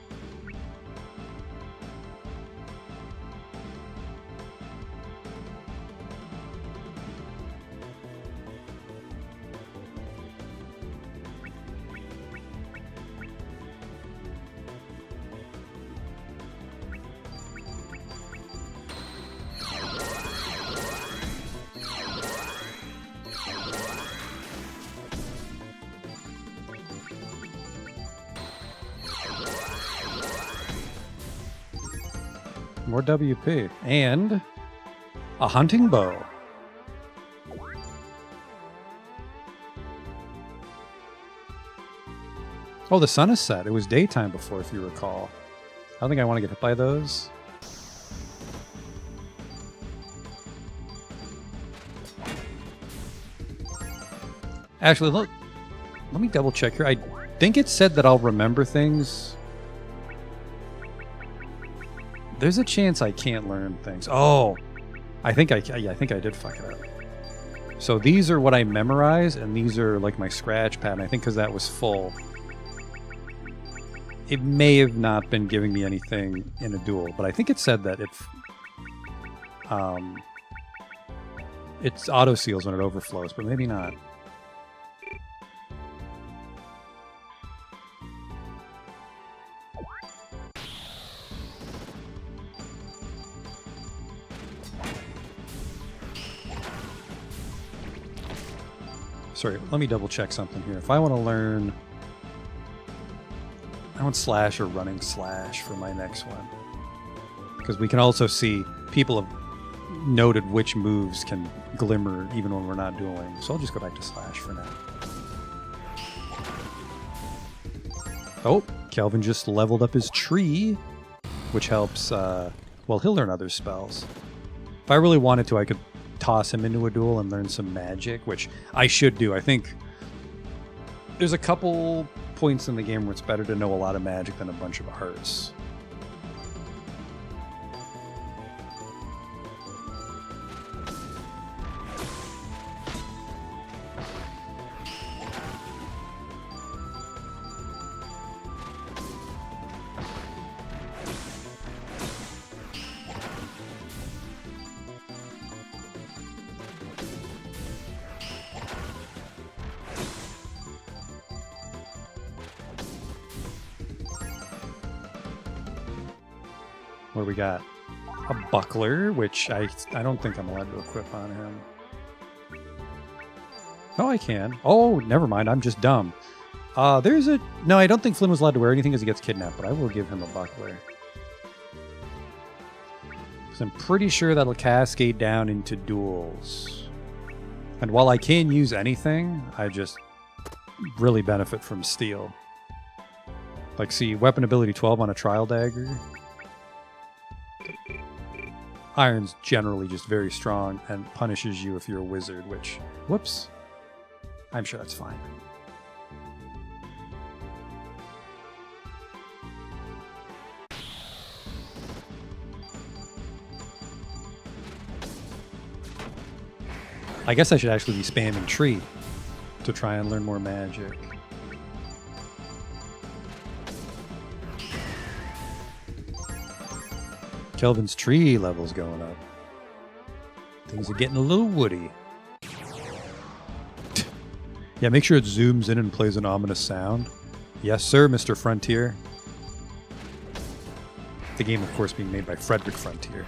more WP. And a hunting bow. Oh, the sun is set. It was daytime before, if you recall. I don't think I want to get hit by those. Actually, look. Let me double check here. I think it said that I'll remember things. There's a chance I can't learn things. Oh, I think I did fuck it up. So these are what I memorize, and these are like my scratch pad. And I think because that was full, it may have not been giving me anything in a duel. But I think it said that it's auto seals when it overflows, but maybe not. sorry, let me double check something here. If I want to learn... I want slash or running slash for my next one. Because we can also see people have noted which moves can glimmer even when we're not dueling. So I'll just go back to slash for now. Oh, Kelvin just leveled up his tree, which helps, well, he'll learn other spells. If I really wanted to, I could toss him into a duel and learn some magic, which I should do. I think there's a couple points in the game where it's better to know a lot of magic than a bunch of arts. What do we got? A buckler, which I don't think I'm allowed to equip on him. Oh, I can. Oh, never mind. I'm just dumb. There's a... No, I don't think Flynn was allowed to wear anything as he gets kidnapped, but I will give him a buckler. Because I'm pretty sure that'll cascade down into duels. And while I can use anything, I just really benefit from steel. Like, see, weapon ability 12 on a trial dagger. Iron's generally just very strong and punishes you if you're a wizard, which, whoops, I'm sure that's fine. I guess I should actually be spamming tree to try and learn more magic. Kelvin's tree level's going up. Things are getting a little woody. Yeah, make sure it zooms in and plays an ominous sound. Yes, sir, Mr. Frontier. The game, of course, being made by Frederick Frontier.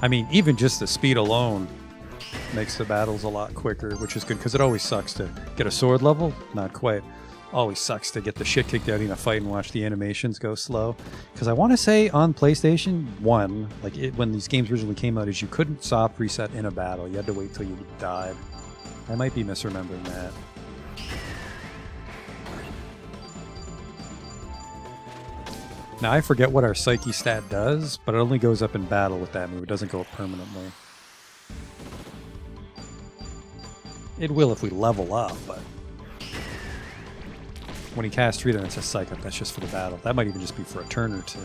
I mean, even just the speed alone makes the battles a lot quicker, which is good, because it always sucks to get a sword level. Not quite. Always sucks to get the shit kicked out in a fight and watch the animations go slow. Because I want to say on PlayStation 1, like when these games originally came out, is you couldn't soft reset in a battle. You had to wait till you died. I might be misremembering that. Now, I forget what our Psyche stat does, but it only goes up in battle with that move. It doesn't go up permanently. It will if we level up, but... when he casts 3, then it says Psych Up. That's just for the battle. That might even just be for a turn or two.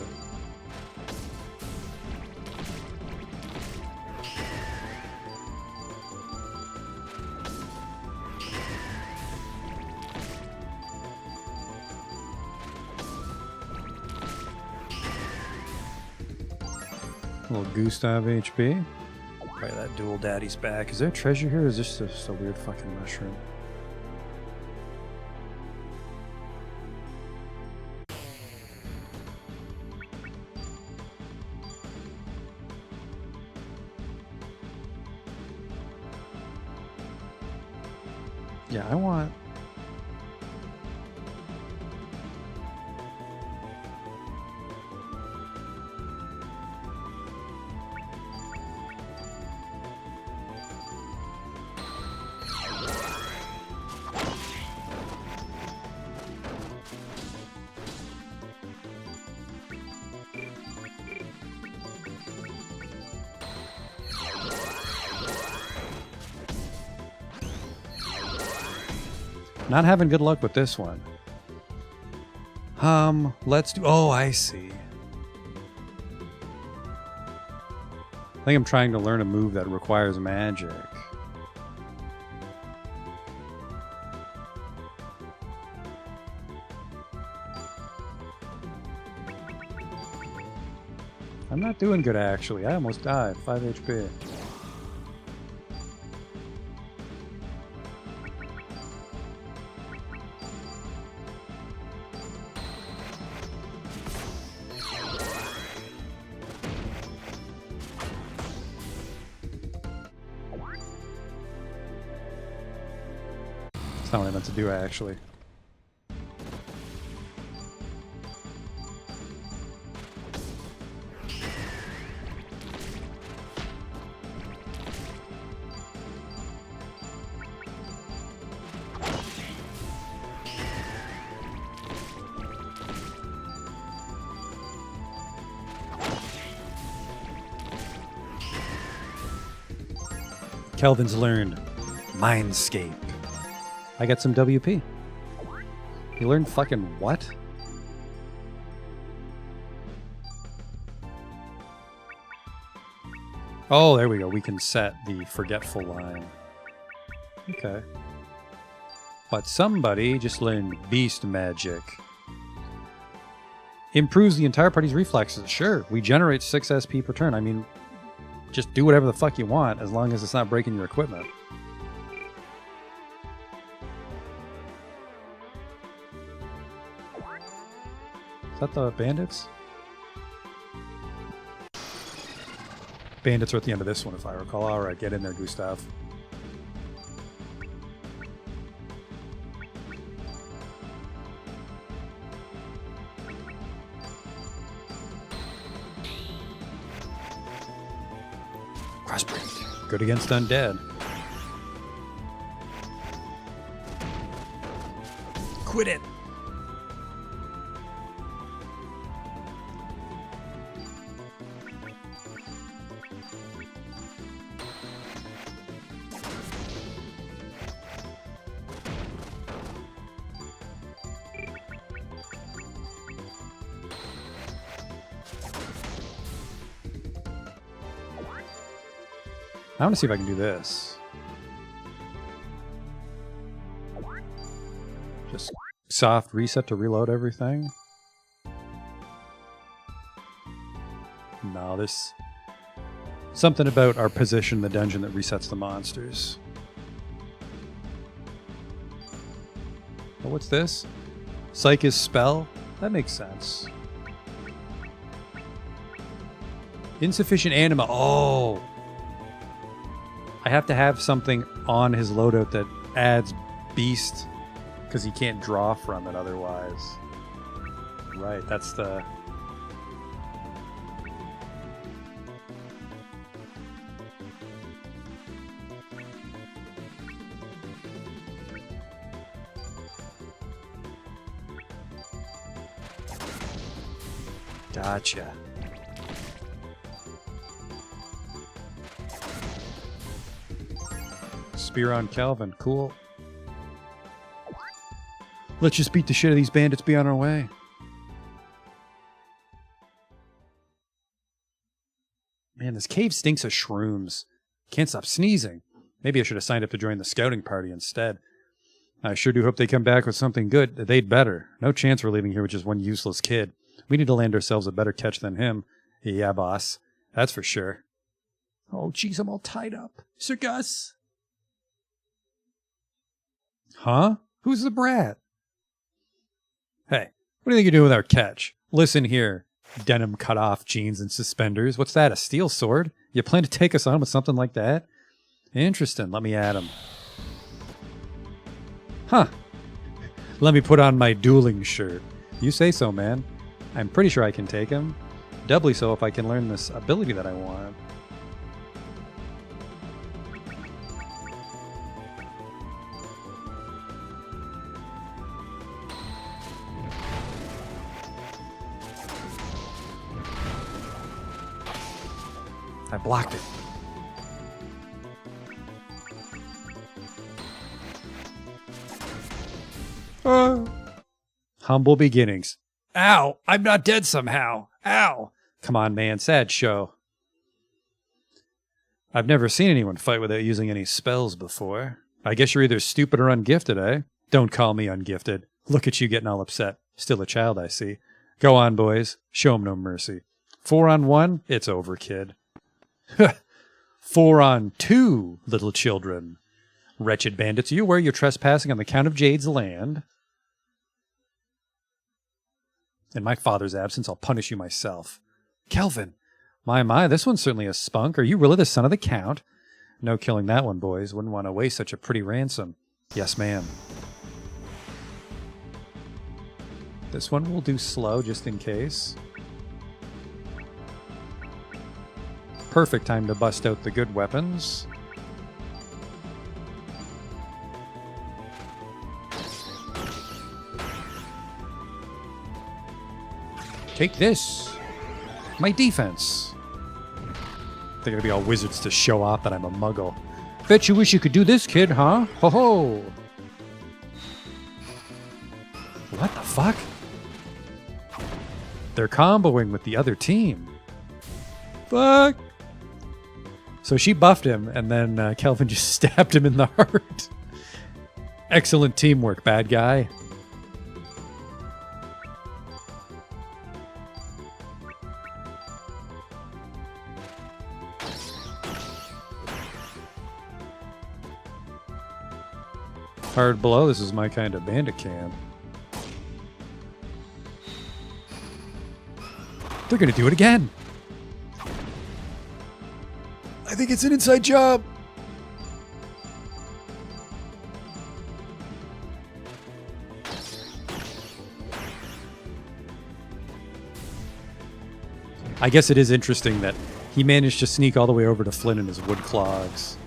A little Gustave HP. Right, that dual daddy's back. Is there treasure here, or is this just a weird fucking mushroom? Yeah, I want... Not having good luck with this one. Let's do... Oh, I see. I think I'm trying to learn a move that requires magic. I'm not doing good, actually. I almost died. 5 HP. That's not what I meant to do, actually. Kelvin's learned Mindscape. I got some WP. You learned fucking what? Oh, there we go. We can set the forgetful line. Okay. But somebody just learned beast magic. Improves the entire party's reflexes. Sure, we generate 6 SP per turn. I mean, just do whatever the fuck you want as long as it's not breaking your equipment. Is that the bandits? Bandits are at the end of this one, if I recall. Alright, get in there, Gustave. Crossbreed. Good against undead. Quit it! I want to see if I can do this. Just soft reset to reload everything. No, this... Something about our position in the dungeon that resets the monsters. Oh, what's this? Psych's spell? That makes sense. Insufficient anima. Oh! I have to have something on his loadout that adds beast, because he can't draw from it otherwise. Right, that's the... Gotcha. Spear on Calvin. Cool. Let's just beat the shit out of these bandits, be on our way. Man, this cave stinks of shrooms. Can't stop sneezing. Maybe I should have signed up to join the scouting party instead. I sure do hope they come back with something good. They'd better. No chance we're leaving here with just one useless kid. We need to land ourselves a better catch than him. Yeah, boss. That's for sure. Oh, jeez, I'm all tied up. Sir Gus? Huh? Who's the brat? Hey, what do you think you're doing with our catch? Listen here, denim cut-off jeans and suspenders. What's that, a steel sword? You plan to take us on with something like that? Interesting. Let me at him. Huh. Let me put on my dueling shirt. You say so, man. I'm pretty sure I can take him. Doubly so if I can learn this ability that I want. I blocked it. Humble beginnings. Ow! I'm not dead somehow. Ow! Come on, man. Sad show. I've never seen anyone fight without using any spells before. I guess you're either stupid or ungifted, eh? Don't call me ungifted. Look at you getting all upset. Still a child, I see. Go on, boys. Show 'em no mercy. 4 on 1? It's over, kid. 4 on 2, little children. Wretched bandits, are you aware you're trespassing on the Count of Jade's land? In my father's absence, I'll punish you myself. Kelvin! My, this one's certainly a spunk. Are you really the son of the Count? No killing that one, boys. Wouldn't want to waste such a pretty ransom. Yes, ma'am. This one we'll do slow just in case. Perfect time to bust out the good weapons. Take this! My defense! They're gonna be all wizards to show off that I'm a muggle. Bet you wish you could do this, kid, huh? Ho ho! What the fuck? They're comboing with the other team. Fuck! So she buffed him, and then Kelvin just stabbed him in the heart. Excellent teamwork, bad guy. Hard blow, this is my kind of bandit camp. They're gonna do it again! I think it's an inside job! I guess it is interesting that he managed to sneak all the way over to Flynn in his wood clogs.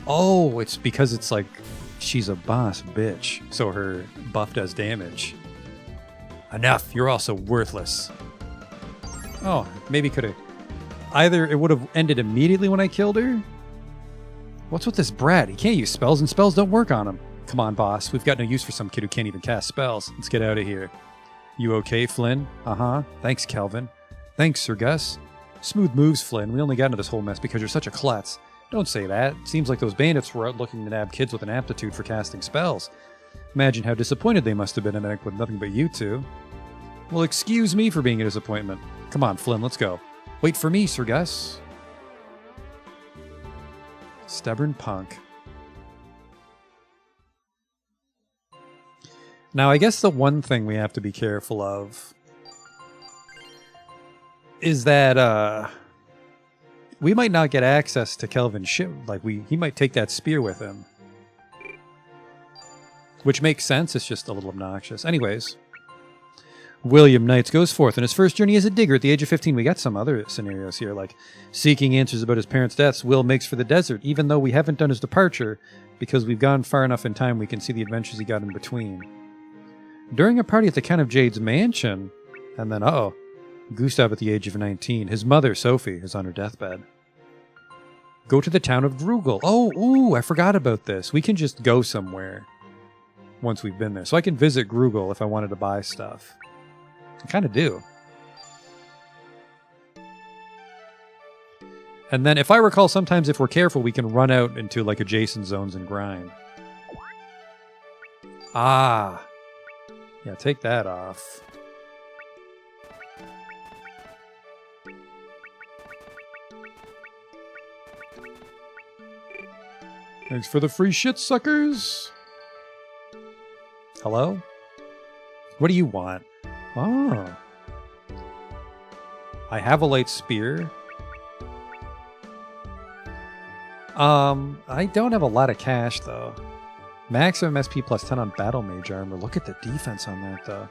Oh, it's because it's like she's a boss bitch, so her buff does damage. Enough, you're also worthless. Oh, maybe could have... Either it would have ended immediately when I killed her? What's with this brat? He can't use spells, and spells don't work on him. Come on, boss. We've got no use for some kid who can't even cast spells. Let's get out of here. You okay, Flynn? Uh-huh. Thanks, Kelvin. Thanks, Sir Gus. Smooth moves, Flynn. We only got into this whole mess because you're such a klutz. Don't say that. Seems like those bandits were out looking to nab kids with an aptitude for casting spells. Imagine how disappointed they must have been in a with nothing but you two. Well, excuse me for being a disappointment. Come on, Flynn, let's go. Wait for me, Sir Gus. Stubborn punk. Now, I guess the one thing we have to be careful of is that we might not get access to Kelvin's ship. Like, he might take that spear with him. Which makes sense, it's just a little obnoxious. Anyways, William Knights goes forth on his first journey as a digger at the age of 15. We got some other scenarios here, like seeking answers about his parents' deaths. Will makes for the desert, even though we haven't done his departure, because we've gone far enough in time we can see the adventures he got in between. During a party at the Count of Jade's mansion, and then, uh-oh, Gustave at the age of 19. His mother, Sophie, is on her deathbed. Go to the town of Grugal. Oh, ooh, I forgot about this. We can just go somewhere once we've been there. So I can visit Grugal if I wanted to buy stuff. I kind of do. And then, if I recall, sometimes if we're careful, we can run out into, like, adjacent zones and grind. Ah. Yeah, take that off. Thanks for the free shit, suckers! Hello? What do you want? Oh. I have a light spear. I don't have a lot of cash, though. Maximum SP plus 10 on Battle Mage armor. Look at the defense on that, though.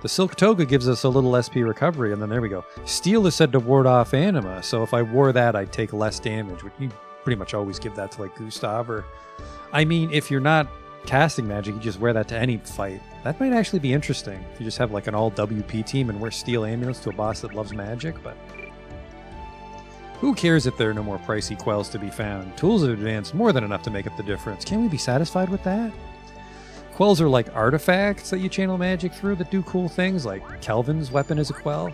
The Silk Toga gives us a little SP recovery, and then there we go. Steel is said to ward off anima, so if I wore that, I'd take less damage. You pretty much always give that to, like, Gustave, or... I mean, if you're not casting magic, you just wear that to any fight. That might actually be interesting. If you just have, like, an all-WP team and wear steel amulets to a boss that loves magic, but... Who cares if there are no more pricey quells to be found? Tools have advanced more than enough to make up the difference. Can we be satisfied with that? Quells are like artifacts that you channel magic through that do cool things, like Kelvin's weapon is a quell.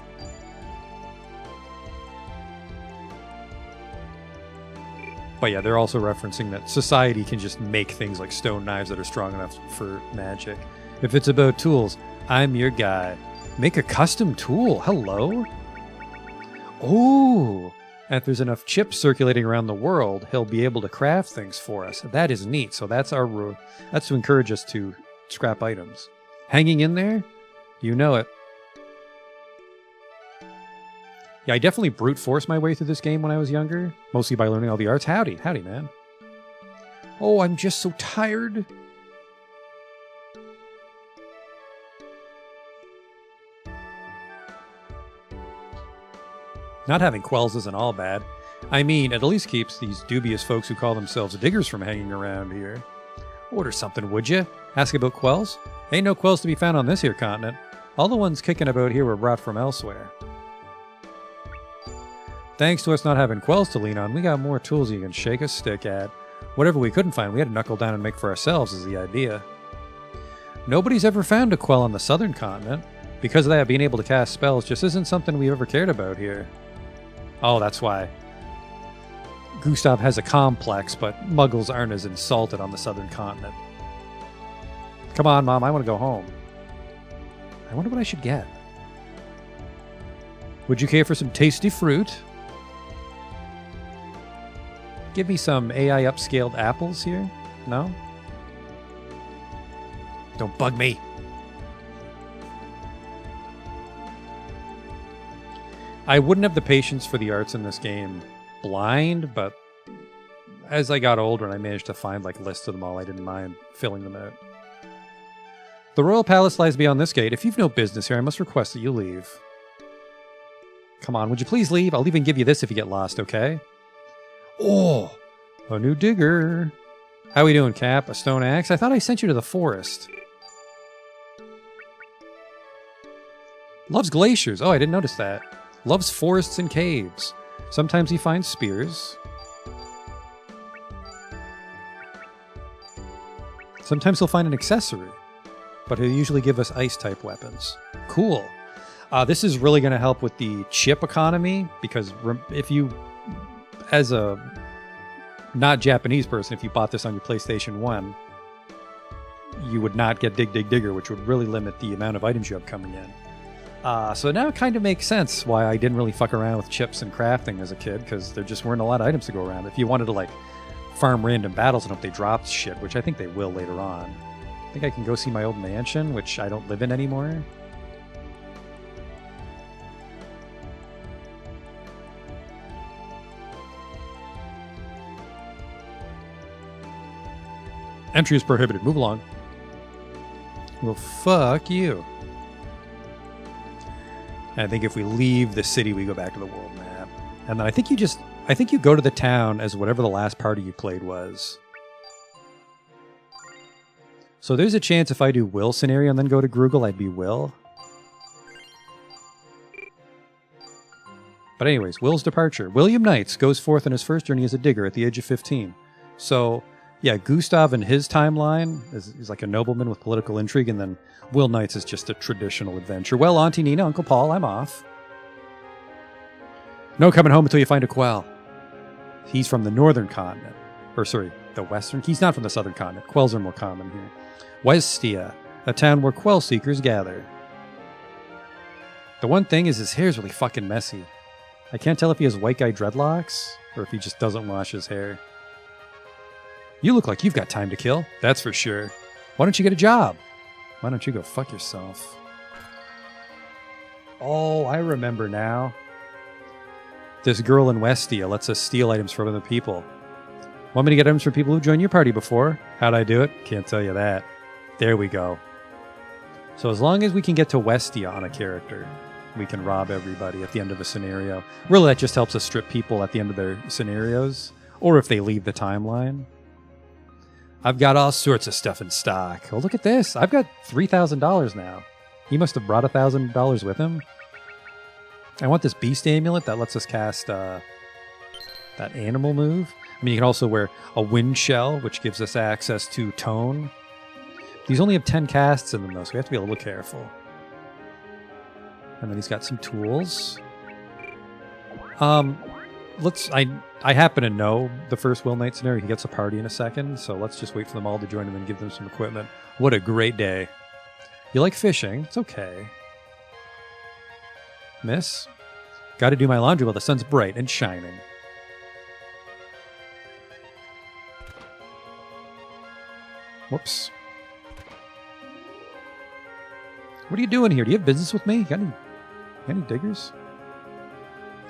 But yeah, they're also referencing that society can just make things like stone knives that are strong enough for magic. If it's about tools, I'm your guy. Make a custom tool. Hello? Oh! And if there's enough chips circulating around the world, he'll be able to craft things for us. That is neat. So that's that's to encourage us to scrap items. Hanging in there? You know it. Yeah, I definitely brute forced my way through this game when I was younger. Mostly by learning all the arts. Howdy, man. Oh, I'm just so tired. Not having quells isn't all bad. I mean, it at least keeps these dubious folks who call themselves diggers from hanging around here. Order something, would you? Ask about quells? Ain't no quells to be found on this here continent. All the ones kicking about here were brought from elsewhere. Thanks to us not having quells to lean on, we got more tools you can shake a stick at. Whatever we couldn't find, we had to knuckle down and make for ourselves is the idea. Nobody's ever found a quell on the southern continent. Because of that, being able to cast spells just isn't something we've ever cared about here. Oh, that's why. Gustave has a complex, but muggles aren't as insulted on the southern continent. Come on, Mom, I want to go home. I wonder what I should get. Would you care for some tasty fruit? Give me some AI upscaled apples here? No? Don't bug me. I wouldn't have the patience for the arts in this game blind, but as I got older and I managed to find like lists of them all, I didn't mind filling them out. The royal palace lies beyond this gate. If you've no business here, I must request that you leave. Come on, would you please leave? I'll even give you this if you get lost, okay? Oh, a new digger. How we doing, Cap? A stone axe? I thought I sent you to the forest. Loves glaciers. Oh, I didn't notice that. Loves forests and caves. Sometimes he finds spears. Sometimes he'll find an accessory. But he'll usually give us ice-type weapons. Cool. This is really going to help with the chip economy, because if you, as a not Japanese person, if you bought this on your PlayStation 1, you would not get Dig Dig Digger, which would really limit the amount of items you have coming in. So now it kind of makes sense why I didn't really fuck around with chips and crafting as a kid, because there just weren't a lot of items to go around. If you wanted to like farm random battles and hope they dropped shit, which I think they will later on. I think I can go see my old mansion, which I don't live in anymore. Entry is prohibited. Move along. Well, fuck you. And I think if we leave the city, we go back to the world map. And then I think you go to the town as whatever the last party you played was. So there's a chance if I do Will scenario and then go to Grugal, I'd be Will. But anyways, Will's departure. William Knights goes forth on his first journey as a digger at the age of 15. So, yeah, Gustave in his timeline is like a nobleman with political intrigue, and then Will Knights is just a traditional adventure. Well, Auntie Nina, Uncle Paul, I'm off. No coming home until you find a quell. He's from the northern continent. Or, sorry, the western. He's not from the southern continent. Quells are more common here. Westia, a town where quell seekers gather. The one thing is his hair's really fucking messy. I can't tell if he has white guy dreadlocks or if he just doesn't wash his hair. You look like you've got time to kill. That's for sure. Why don't you get a job? Why don't you go fuck yourself? Oh, I remember now. This girl in Westia lets us steal items from other people. Want me to get items from people who joined your party before? How'd I do it? Can't tell you that. There we go. So as long as we can get to Westia on a character, we can rob everybody at the end of a scenario. Really, that just helps us strip people at the end of their scenarios, or if they leave the timeline. I've got all sorts of stuff in stock. Oh, look at this. I've got $3,000 now. He must have brought $1,000 with him. I want this beast amulet that lets us cast that animal move. I mean, you can also wear a wind shell, which gives us access to tone. These only have 10 casts in them, though, so we have to be a little careful. And then he's got some tools. I happen to know the first Will Knight scenario. He gets a party in a second, so let's just wait for them all to join him and give them some equipment. What a great day. You like fishing? It's okay. Miss? Gotta do my laundry while the sun's bright and shining. Whoops. What are you doing here? Do you have business with me? Got any diggers?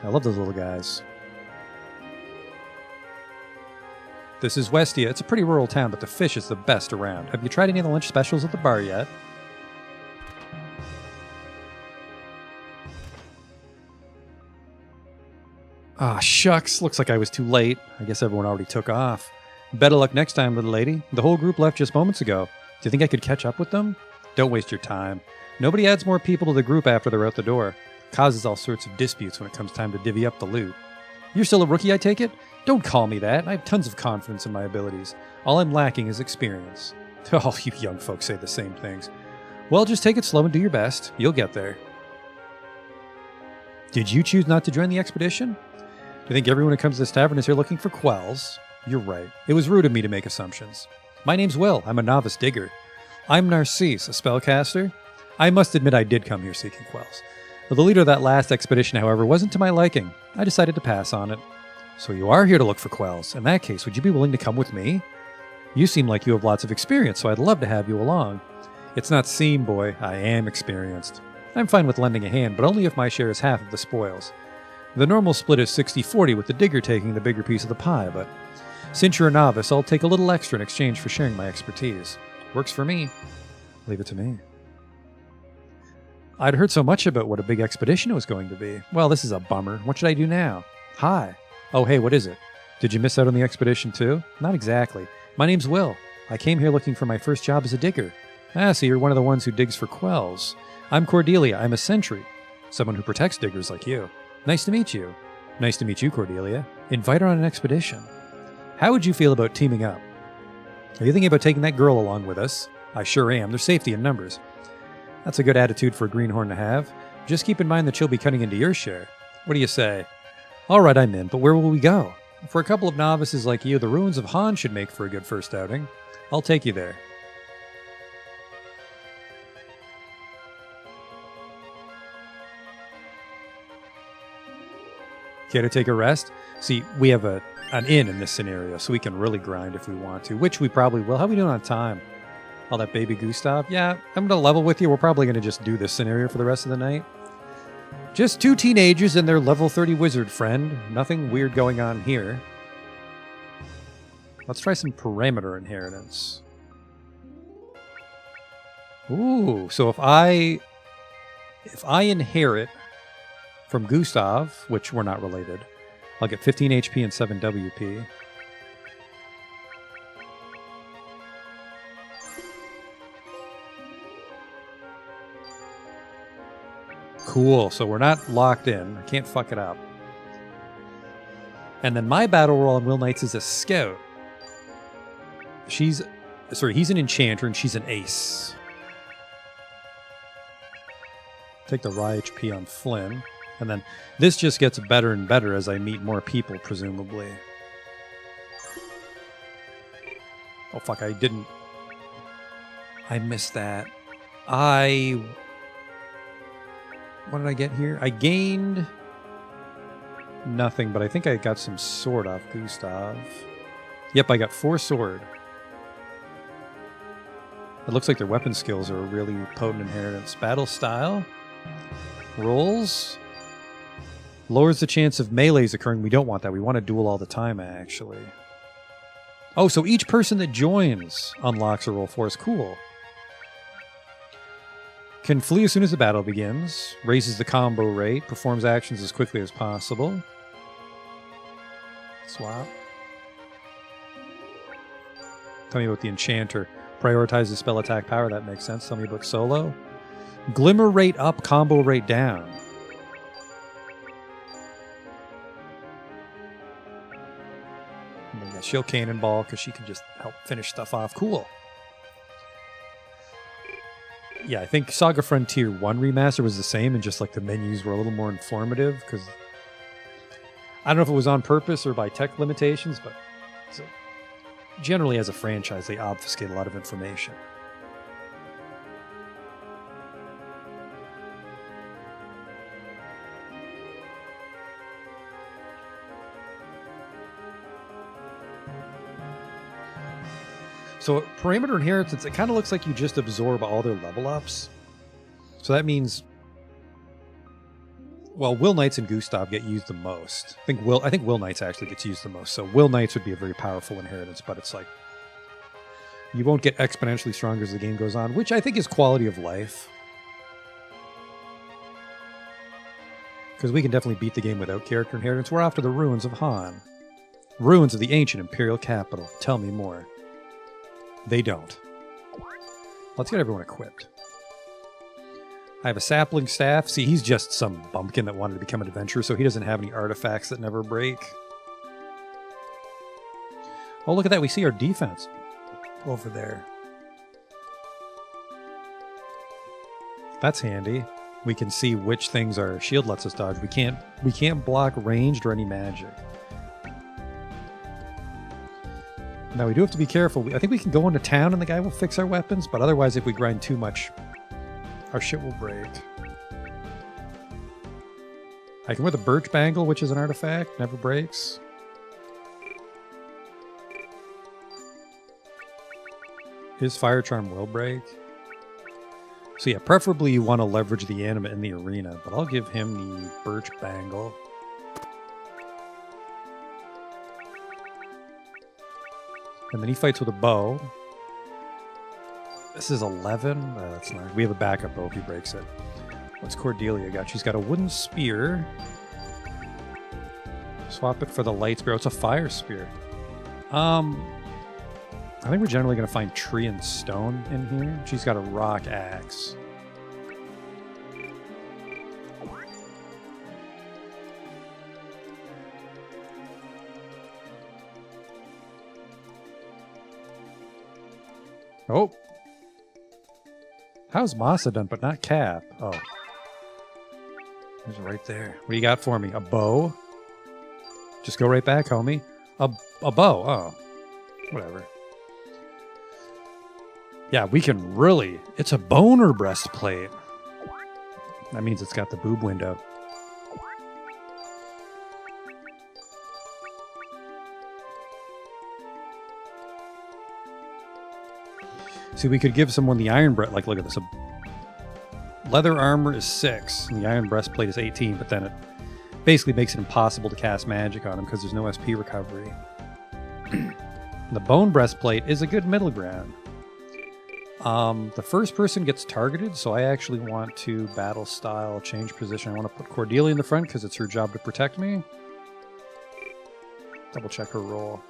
I love those little guys. This is Westia. It's a pretty rural town, but the fish is the best around. Have you tried any of the lunch specials at the bar yet? Ah, shucks. Looks like I was too late. I guess everyone already took off. Better luck next time, little lady. The whole group left just moments ago. Do you think I could catch up with them? Don't waste your time. Nobody adds more people to the group after they're out the door. Causes all sorts of disputes when it comes time to divvy up the loot. You're still a rookie, I take it? Don't call me that. I have tons of confidence in my abilities. All I'm lacking is experience. All you young folks say the same things. Well, just take it slow and do your best. You'll get there. Did you choose not to join the expedition? Do you think everyone who comes to this tavern is here looking for quells? You're right. It was rude of me to make assumptions. My name's Will. I'm a novice digger. I'm Narcisse, a spellcaster. I must admit I did come here seeking quells. The leader of that last expedition, however, wasn't to my liking. I decided to pass on it. So you are here to look for quells. In that case, would you be willing to come with me? You seem like you have lots of experience, so I'd love to have you along. It's not seem, boy. I am experienced. I'm fine with lending a hand, but only if my share is half of the spoils. The normal split is 60-40, with the digger taking the bigger piece of the pie, but since you're a novice, I'll take a little extra in exchange for sharing my expertise. Works for me. Leave it to me. I'd heard so much about what a big expedition it was going to be. Well, this is a bummer. What should I do now? Hi. Oh, hey, what is it? Did you miss out on the expedition too? Not exactly. My name's Will. I came here looking for my first job as a digger. Ah, so you're one of the ones who digs for quells. I'm Cordelia. I'm a sentry. Someone who protects diggers like you. Nice to meet you. Nice to meet you, Cordelia. Invite her on an expedition. How would you feel about teaming up? Are you thinking about taking that girl along with us? I sure am. There's safety in numbers. That's a good attitude for a greenhorn to have. Just keep in mind that she'll be cutting into your share. What do you say? All right, I'm in, but where will we go? For a couple of novices like you, the ruins of Han should make for a good first outing. I'll take you there. Care to take a rest? See, we have an inn in this scenario, so we can really grind if we want to, which we probably will. How are we doing on time? All that baby Gustave? Yeah, I'm going to level with you. We're probably going to just do this scenario for the rest of the night. Just two teenagers and their level 30 wizard friend. Nothing weird going on here. Let's try some parameter inheritance. Ooh, so if I inherit from Gustave, which we're not related, I'll get 15 HP and 7 WP. Cool, so we're not locked in. I can't fuck it up. And then my battle roll on Will Knights is a scout. He's an enchanter and she's an ace. Take the raw HP on Flynn. And then this just gets better and better as I meet more people, presumably. Oh, fuck, I missed that. What did I get here? I gained nothing, but I think I got some sword off Gustave. Yep, I got 4 sword. It looks like their weapon skills are a really potent inheritance. Battle style. Rolls. Lowers the chance of melees occurring. We don't want that. We want to duel all the time, actually. Oh, so each person that joins unlocks a roll for us. Cool. Can flee as soon as the battle begins. Raises the combo rate. Performs actions as quickly as possible. Swap. Tell me about the enchanter. Prioritizes spell attack power. That makes sense. Tell me about solo. Glimmer rate up, combo rate down. And then she'll cannonball because she can just help finish stuff off. Cool. Yeah, I think Saga Frontier 1 Remaster was the same, and just like the menus were a little more informative, because I don't know if it was on purpose or by tech limitations, but so generally as a franchise, they obfuscate a lot of information. So parameter inheritance, it kind of looks like you just absorb all their level ups. So that means, well, Will Knights and Gustave get used the most. I think Will Knights actually gets used the most. So Will Knights would be a very powerful inheritance, but it's like you won't get exponentially stronger as the game goes on, which I think is quality of life. Because we can definitely beat the game without character inheritance. We're after the ruins of Han. Ruins of the ancient imperial capital. Tell me more. They don't. Let's get everyone equipped. I have a sapling staff. See, he's just some bumpkin that wanted to become an adventurer, so he doesn't have any artifacts that never break. Oh, look at that. We see our defense over there. That's handy. We can see which things our shield lets us dodge. We can't block ranged or any magic. Now we do have to be careful. I think we can go into town and the guy will fix our weapons, but otherwise if we grind too much, our shit will break. I can wear the birch bangle, which is an artifact, never breaks. His fire charm will break. So yeah, preferably you want to leverage the animate in the arena, but I'll give him the birch bangle. And then he fights with a bow. This is 11. That's not. We have a backup bow if he breaks it. What's Cordelia got? She's got a wooden spear. Swap it for the light spear. Oh, it's a fire spear. I think we're generally going to find tree and stone in here. She's got a rock axe. Oh. How's Masa done, but not Cap? Oh. There's right there. What do you got for me? A bow? Just go right back, homie. A bow. Oh. Whatever. Yeah, we can really... It's a boner breastplate. That means it's got the boob window. See, we could give someone the iron breast. Like, look at this. Leather armor is 6, and the iron breastplate is 18, but then it basically makes it impossible to cast magic on him because there's no SP recovery. The bone breastplate is a good middle ground. The first person gets targeted, so I actually want to battle style, change position. I want to put Cordelia in the front because it's her job to protect me. Double check her roll.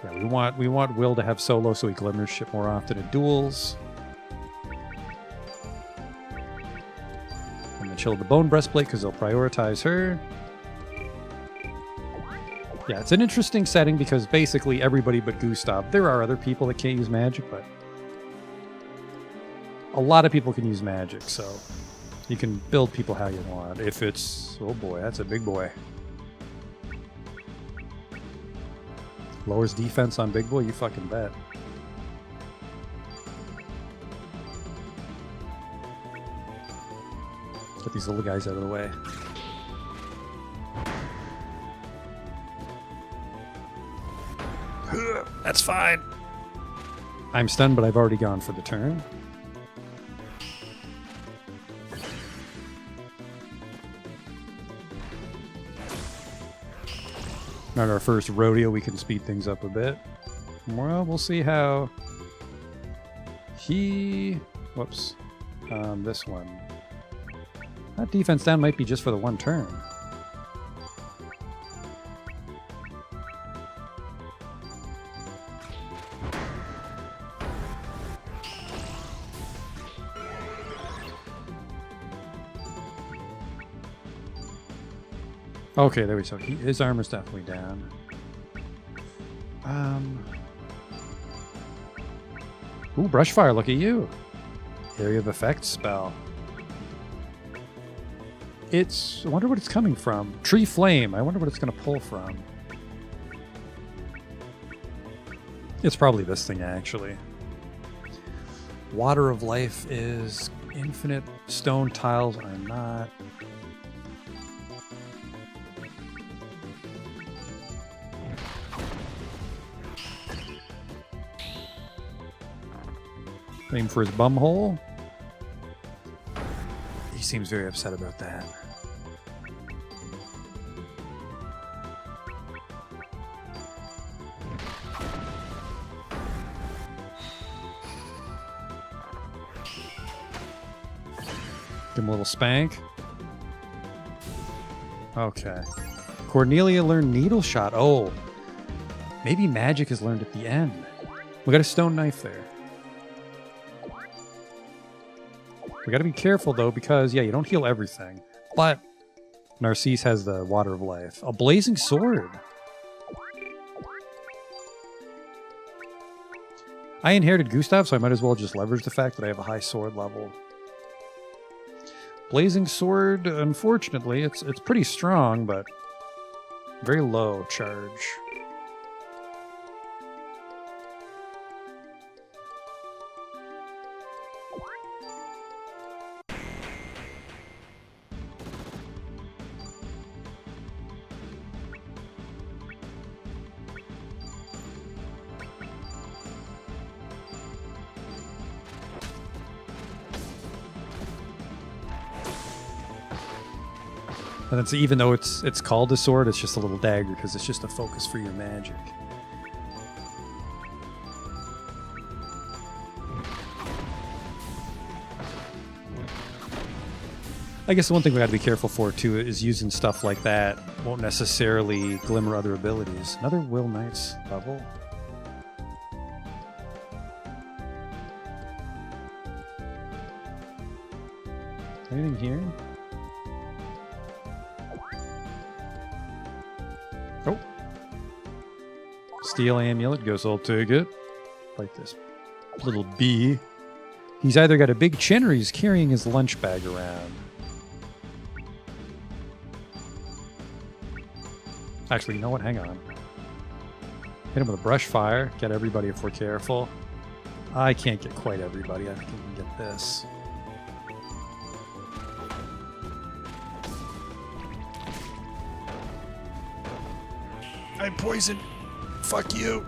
Yeah, we want Will to have solo so he glimmers shit more often in duels. I'm gonna chill the bone breastplate because they'll prioritize her. Yeah, it's an interesting setting because basically everybody but Gustave. There are other people that can't use magic, but a lot of people can use magic, so you can build people how you want. If it's... Oh boy, that's a big boy. Lowers defense on big boy, you fucking bet. Get these little guys out of the way. That's fine. I'm stunned, but I've already gone for the turn. Not our first rodeo, we can speed things up a bit. Well, we'll see how he... Whoops. This one. That defense down might be just for the one turn. Okay, there we go. His armor's definitely down. Ooh, Brushfire, look at you. Area of Effect spell. I wonder what it's coming from. Tree Flame, I wonder what it's going to pull from. It's probably this thing, actually. Water of Life is infinite. Stone tiles are not. Aim for his bum hole. He seems very upset about that. Give him a little spank. Okay. Cornelia learned needle shot. Oh. Maybe magic is learned at the end. We got a stone knife there. We gotta be careful though, because yeah, you don't heal everything. But Narcisse has the water of life. A blazing sword. I inherited Gustave, so I might as well just leverage the fact that I have a high sword level. Blazing sword, unfortunately, it's pretty strong, but very low charge. And then, so even though it's called a sword, it's just a little dagger because it's just a focus for your magic. I guess the one thing we got to be careful for too is using stuff like that won't necessarily glimmer other abilities. Another Will Knight's level. Anything here? Oh. Steel amulet, guess I'll take it. Like this little bee. He's either got a big chin or he's carrying his lunch bag around. Actually, you know what? Hang on. Hit him with a brush fire. Get everybody if we're careful. I can't get quite everybody. I think I can get this. I'm poisoned. Fuck you.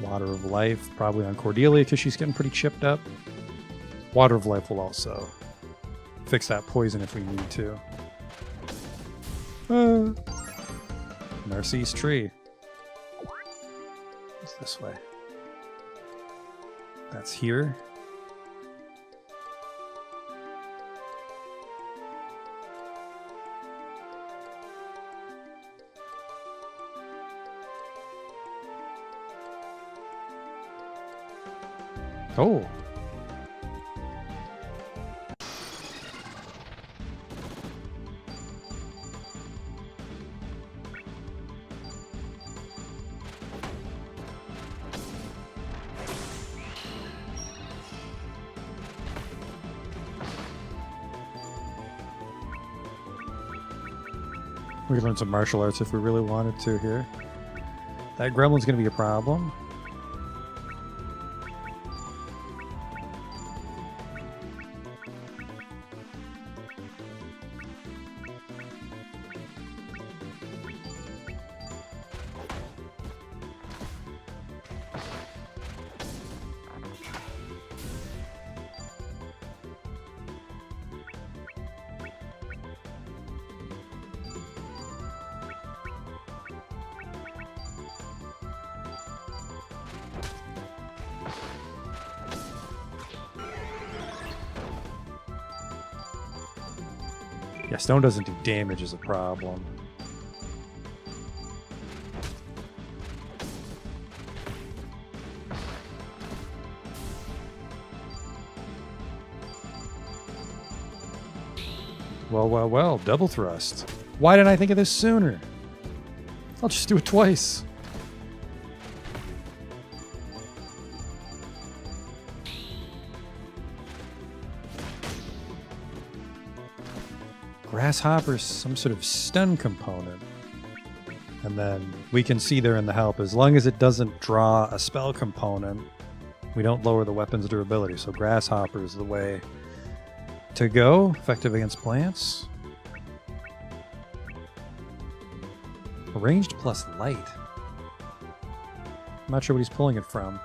Water of life, probably on Cordelia because she's getting pretty chipped up. Water of life will also fix that poison if we need to. Narcisse tree. It's this way. That's here. Oh. We could learn some martial arts if we really wanted to here. That gremlin's going to be a problem. Yeah, stone doesn't do damage is a problem. Well, well, well, double thrust. Why didn't I think of this sooner? I'll just do it twice. Grasshopper's some sort of stun component. And then we can see there in the help, as long as it doesn't draw a spell component, we don't lower the weapon's durability. So Grasshopper is the way to go. Effective against plants. Ranged plus light. I'm not sure what he's pulling it from.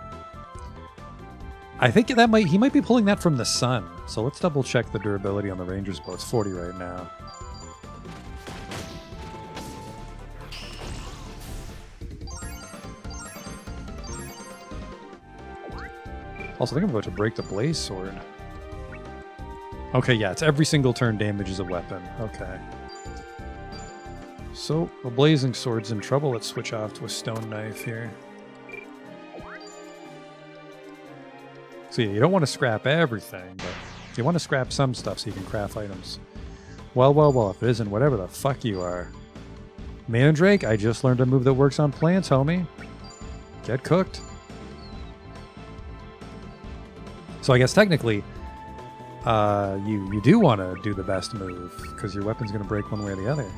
I think that he might be pulling that from the sun. So let's double check the durability on the Ranger's bow. It's 40 right now. Also, I think I'm about to break the blaze sword. Okay, yeah, it's every single turn damages a weapon. Okay. So, a blazing sword's in trouble. Let's switch off to a stone knife here. So yeah, you don't want to scrap everything, but you want to scrap some stuff so you can craft items. Well, well, well, if it isn't whatever the fuck you are. Mandrake, I just learned a move that works on plants, homie. Get cooked. So I guess technically, you do want to do the best move, because your weapon's going to break one way or the other.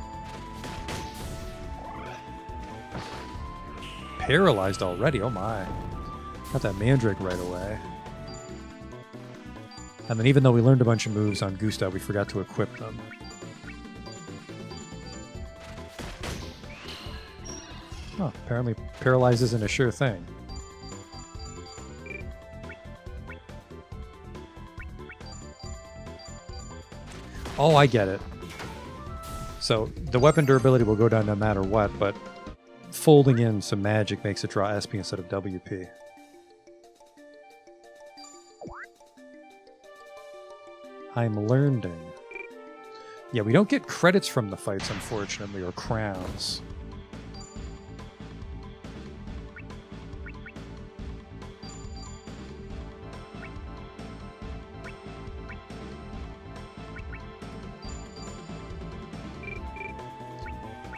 Paralyzed already, oh my. Got that Mandrake right away. And then even though we learned a bunch of moves on Gustave, we forgot to equip them. Oh, apparently paralyze isn't a sure thing. Oh, I get it. So the weapon durability will go down no matter what, but folding in some magic makes it draw SP instead of WP. I'm learning. Yeah, we don't get credits from the fights, unfortunately, or crowns.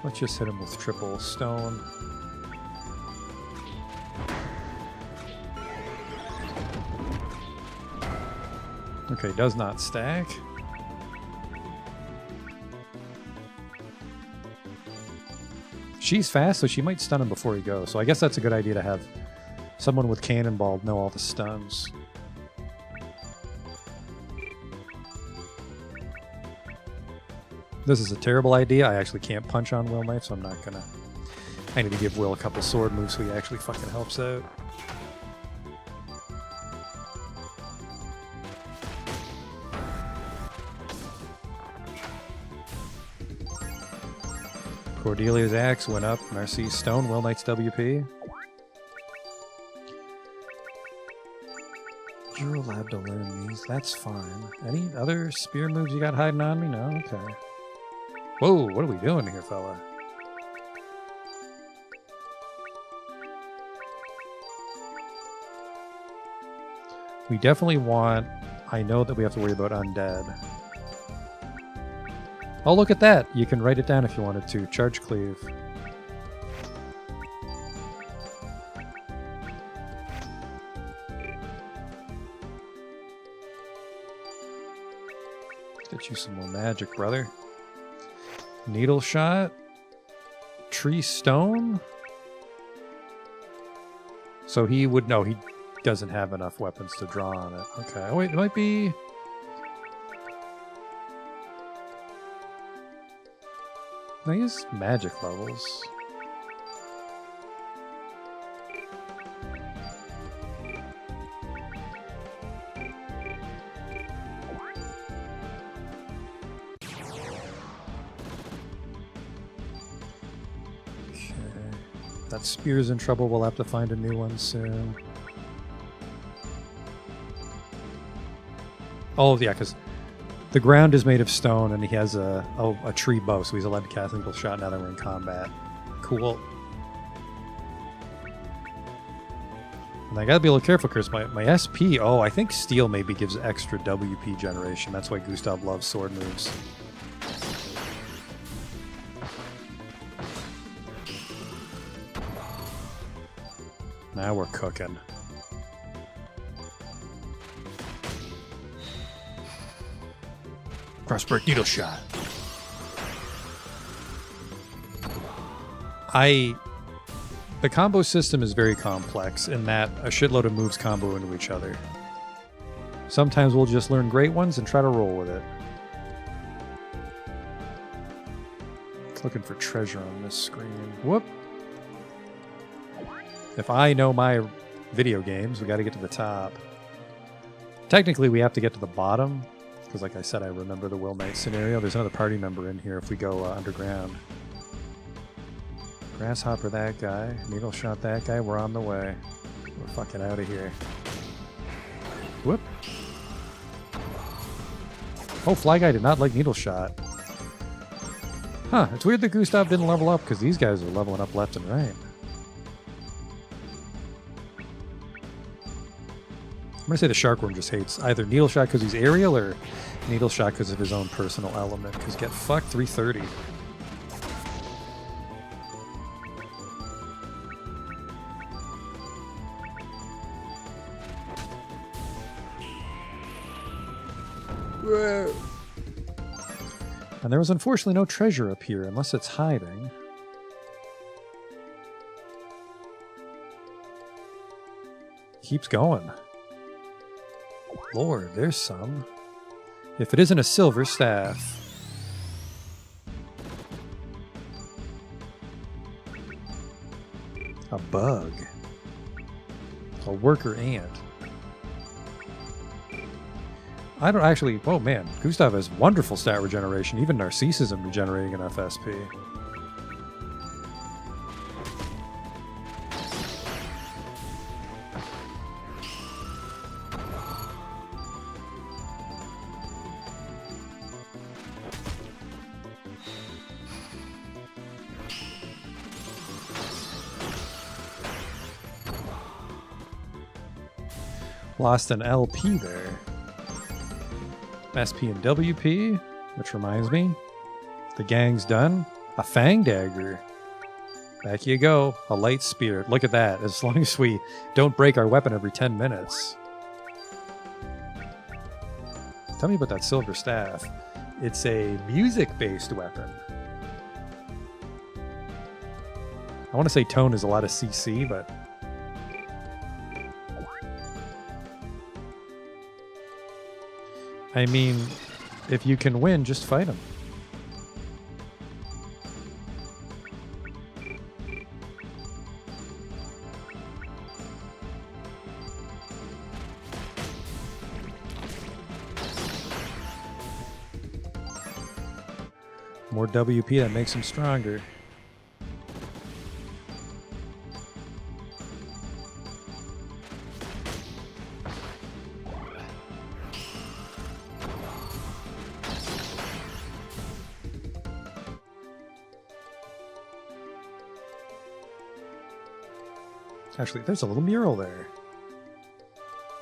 Let's just hit him with triple stone. Okay, does not stack. She's fast, so she might stun him before he goes. So I guess that's a good idea to have someone with cannonball know all the stuns. This is a terrible idea. I actually can't punch on Will Knight, so I'm not gonna... I need to give Will a couple sword moves so he actually fucking helps out. Cordelia's axe went up. Narcisse's stone. Will Knight's WP. You're allowed to learn these. That's fine. Any other spear moves you got hiding on me? No? Okay. Whoa, what are we doing here, fella? We definitely want... I know that we have to worry about undead. Oh, look at that! You can write it down if you wanted to. Charge cleave. Get you some more magic, brother. Needle shot. Tree stone. So he would... No, he doesn't have enough weapons to draw on it. Okay. Oh, wait, it might be... No, he has magic levels. Okay. That spear's in trouble. We'll have to find a new one soon. Oh, yeah, because the ground is made of stone, and he has a tree bow, so he's allowed to cast single shot now that we're in combat. Cool. And I gotta be a little careful, Chris. My SP, oh, I think steel maybe gives extra WP generation. That's why Gustave loves sword moves. Now we're cooking. Crossbreak needle shot. The combo system is very complex in that a shitload of moves combo into each other. Sometimes we'll just learn great ones and try to roll with it. Looking for treasure on this screen. Whoop. If I know my video games, we got to get to the top. Technically, we have to get to the bottom. Because like I said, I remember the Will Knight scenario. There's another party member in here if we go underground. Grasshopper that guy. Needle shot that guy. We're on the way. We're fucking out of here. Whoop. Oh, Fly Guy did not like Needle Shot. Huh, it's weird that Gustave didn't level up because these guys are leveling up left and right. I'm going to say the Sharkworm just hates either Needle Shot because he's aerial or Needle Shot because of his own personal element. Because get fucked 330. And there was unfortunately no treasure up here unless it's hiding. Keeps going. Lord, there's some. If it isn't a silver staff. A bug. A worker ant. I don't actually... Oh man, Gustave has wonderful stat regeneration. Even Narcisse isn't regenerating enough SP. Lost an LP there. SP and WP, which reminds me, the gang's done. A Fang Dagger. Back you go. A Light Spear. Look at that. As long as we don't break our weapon every 10 minutes. Tell me about that Silver Staff. It's a music-based weapon. I want to say tone is a lot of CC, but... I mean, if you can win, just fight him. More WP, that makes him stronger. Actually, there's a little mural there.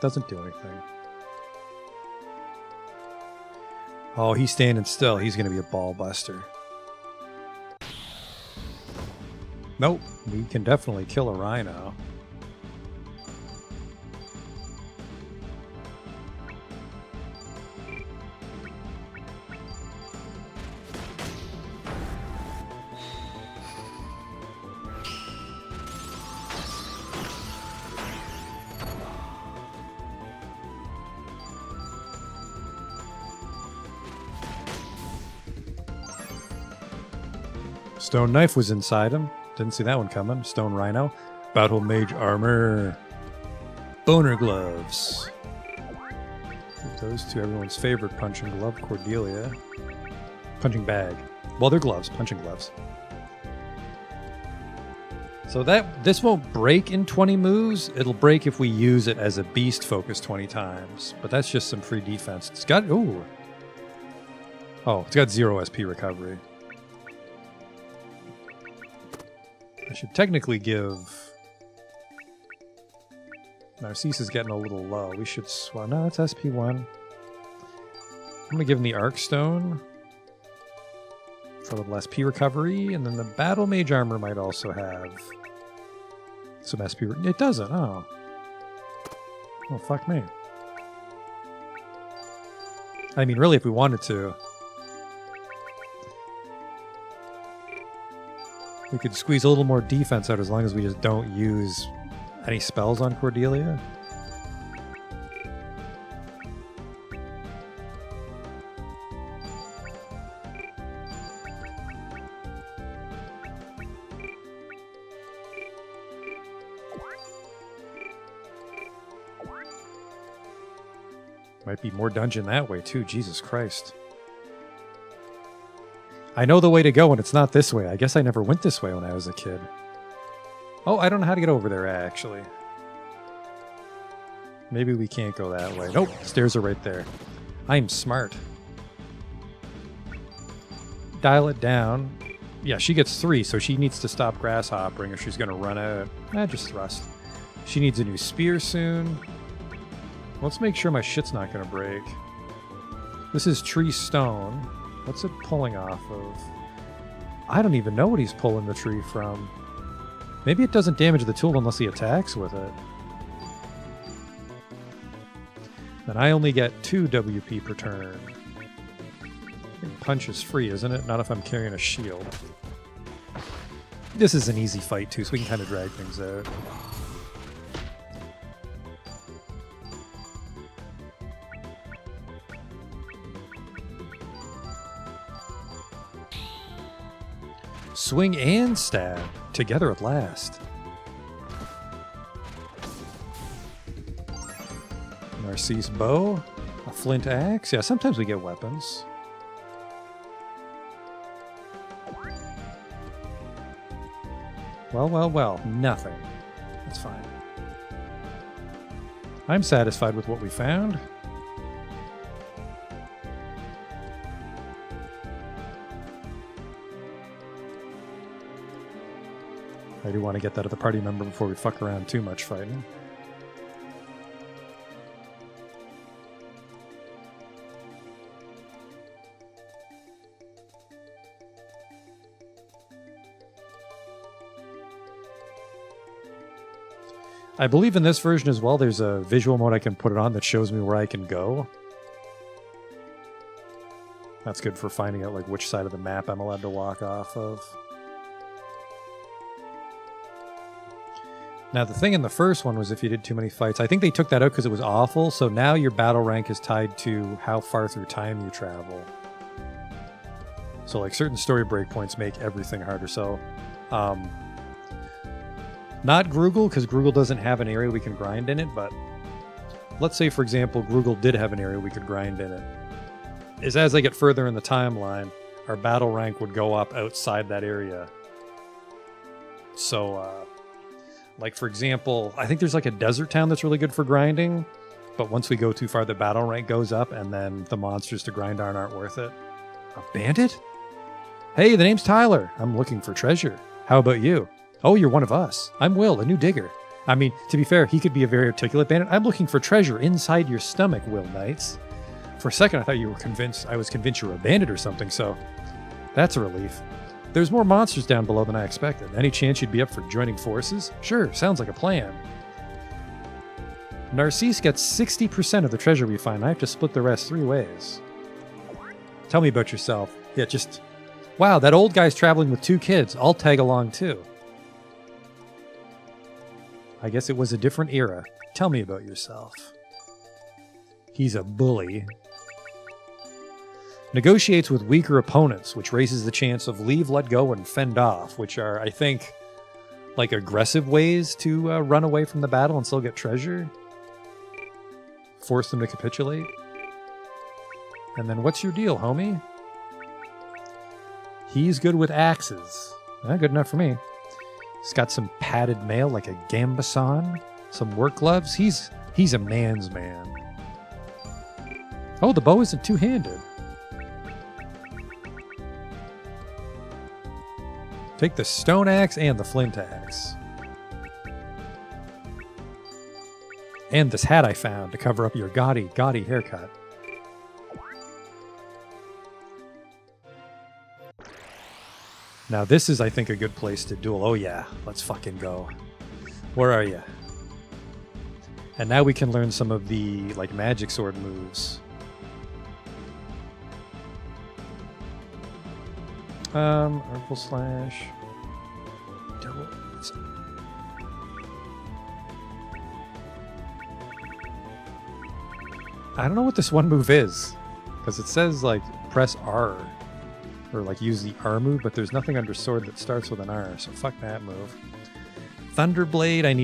Doesn't do anything. Oh, he's standing still. He's going to be a ball buster. Nope. We can definitely kill a rhino. Stone Knife was inside him. Didn't see that one coming. Stone Rhino. Battle Mage Armor. Boner Gloves. Those two, everyone's favorite punching glove. Cordelia. Punching bag. Well, they're gloves. Punching gloves. So this won't break in 20 moves. It'll break if we use it as a beast focus 20 times. But that's just some free defense. It's got... Ooh. Oh, it's got 0 SP recovery. I should technically give... Narcisse is getting a little low. We should... Well, no, it's SP1. I'm going to give him the Arc Stone for a little SP recovery, and then the Battle Mage Armor might also have some SP... It doesn't, oh. Oh, fuck me. I mean, really, if we wanted to... We could squeeze a little more defense out as long as we just don't use any spells on Cordelia. Might be more dungeon that way too, Jesus Christ. I know the way to go and it's not this way. I guess I never went this way when I was a kid. Oh, I don't know how to get over there, actually. Maybe we can't go that way. Nope, stairs are right there. I'm smart. Dial it down. Yeah, she gets 3, so she needs to stop grasshoppering or she's going to run out. Just thrust. She needs a new spear soon. Let's make sure my shit's not going to break. This is tree stone. What's it pulling off of? I don't even know what he's pulling the tree from. Maybe it doesn't damage the tool unless he attacks with it. Then I only get 2 WP per turn. I think punch is free, isn't it? Not if I'm carrying a shield. This is an easy fight too, so we can kind of drag things out. Swing and stab together at last. Narcisse bow, a flint axe. Yeah, sometimes we get weapons. Well, nothing. That's fine. I'm satisfied with what we found. I do want to get that other party member before we fuck around too much fighting. I believe in this version as well, there's a visual mode I can put it on that shows me where I can go. That's good for finding out like which side of the map I'm allowed to walk off of. Now the thing in the first one was if you did too many fights. I think they took that out because it was awful, so now your battle rank is tied to how far through time you travel. So like certain story breakpoints make everything harder, so... not Grugal, because Grugal doesn't have an area we can grind in it, but let's say, for example, Grugal did have an area we could grind in it. As I get further in the timeline, our battle rank would go up outside that area. So, like, for example, I think there's like a desert town that's really good for grinding, but once we go too far, the battle rank goes up, and then the monsters to grind aren't worth it. A bandit? Hey, the name's Tyler. I'm looking for treasure. How about you? Oh, you're one of us. I'm Will, a new digger. I mean, to be fair, he could be a very articulate bandit. I'm looking for treasure inside your stomach, Will Knights. For a second, I thought you were convinced. I was convinced you were a bandit or something, so that's a relief. There's more monsters down below than I expected. Any chance you'd be up for joining forces? Sure, sounds like a plan. Narcisse gets 60% of the treasure we find. I have to split the rest 3 ways. Tell me about yourself. Yeah, just... Wow, that old guy's traveling with 2 kids. I'll tag along too. I guess it was a different era. Tell me about yourself. He's a bully. Negotiates with weaker opponents, which raises the chance of leave, let go, and fend off, which are, I think, like aggressive ways to run away from the battle and still get treasure. Force them to capitulate. And then what's your deal, homie? He's good with axes. Good enough for me. He's got some padded mail like a gambeson, some work gloves. He's a man's man. Oh, the bow isn't two-handed. Take the stone axe and the flint axe. And this hat I found to cover up your gaudy haircut. Now this is, I think, a good place to duel. Oh yeah, let's fucking go. Where are you? And now we can learn some of the, like, magic sword moves. Artful slash. Double. I don't know what this one move is. Because it says, like, press R. Or like use the R move, but there's nothing under sword that starts with an R, so fuck that move. Thunderblade, I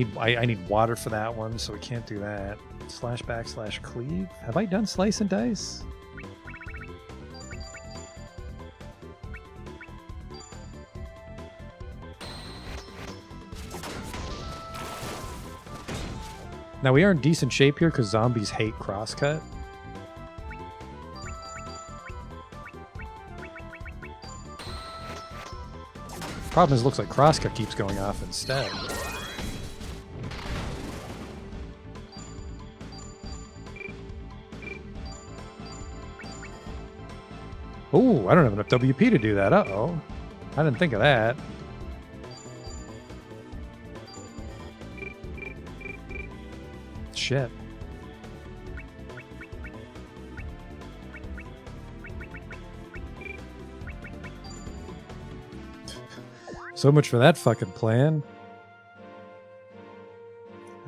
need water for that one, so we can't do that. Slash back slash cleave. Have I done slice and dice? Now we are in decent shape here because zombies hate crosscut. Problem is, it looks like crosscut keeps going off instead. Oh, I don't have enough WP to do that. Uh-oh. I didn't think of that. Shit. So much for that fucking plan.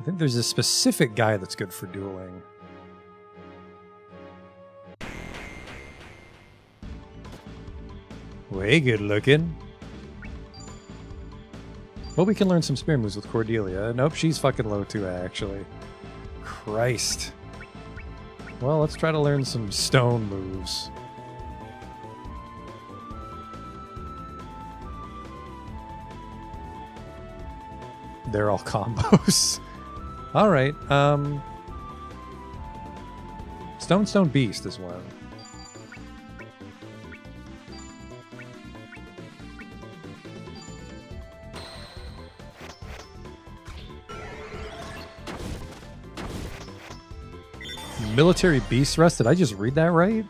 I think there's a specific guy that's good for dueling. Way good looking. Well, we can learn some spear moves with Cordelia. Nope, she's fucking low too, actually. Christ. Well, let's try to learn some stone moves. They're all combos. Alright, Stone Beast is one. Military Beast Rest? Did I just read that right?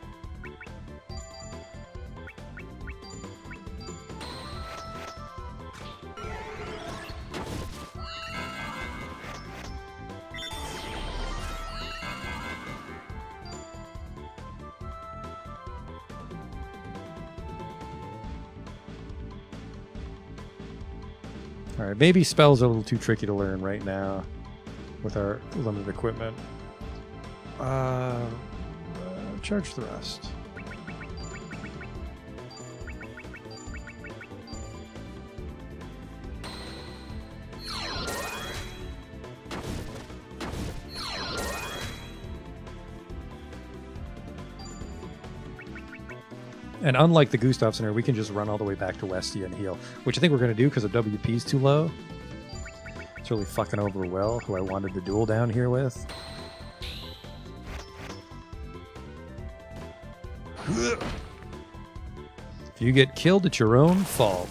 Alright, maybe spells are a little too tricky to learn right now with our limited equipment. Charge Thrust. And unlike the Gustave scenario, we can just run all the way back to Westia and heal, which I think we're going to do because the WP is too low. It's really fucking over Will, who I wanted to duel down here with. If you get killed, it's your own fault.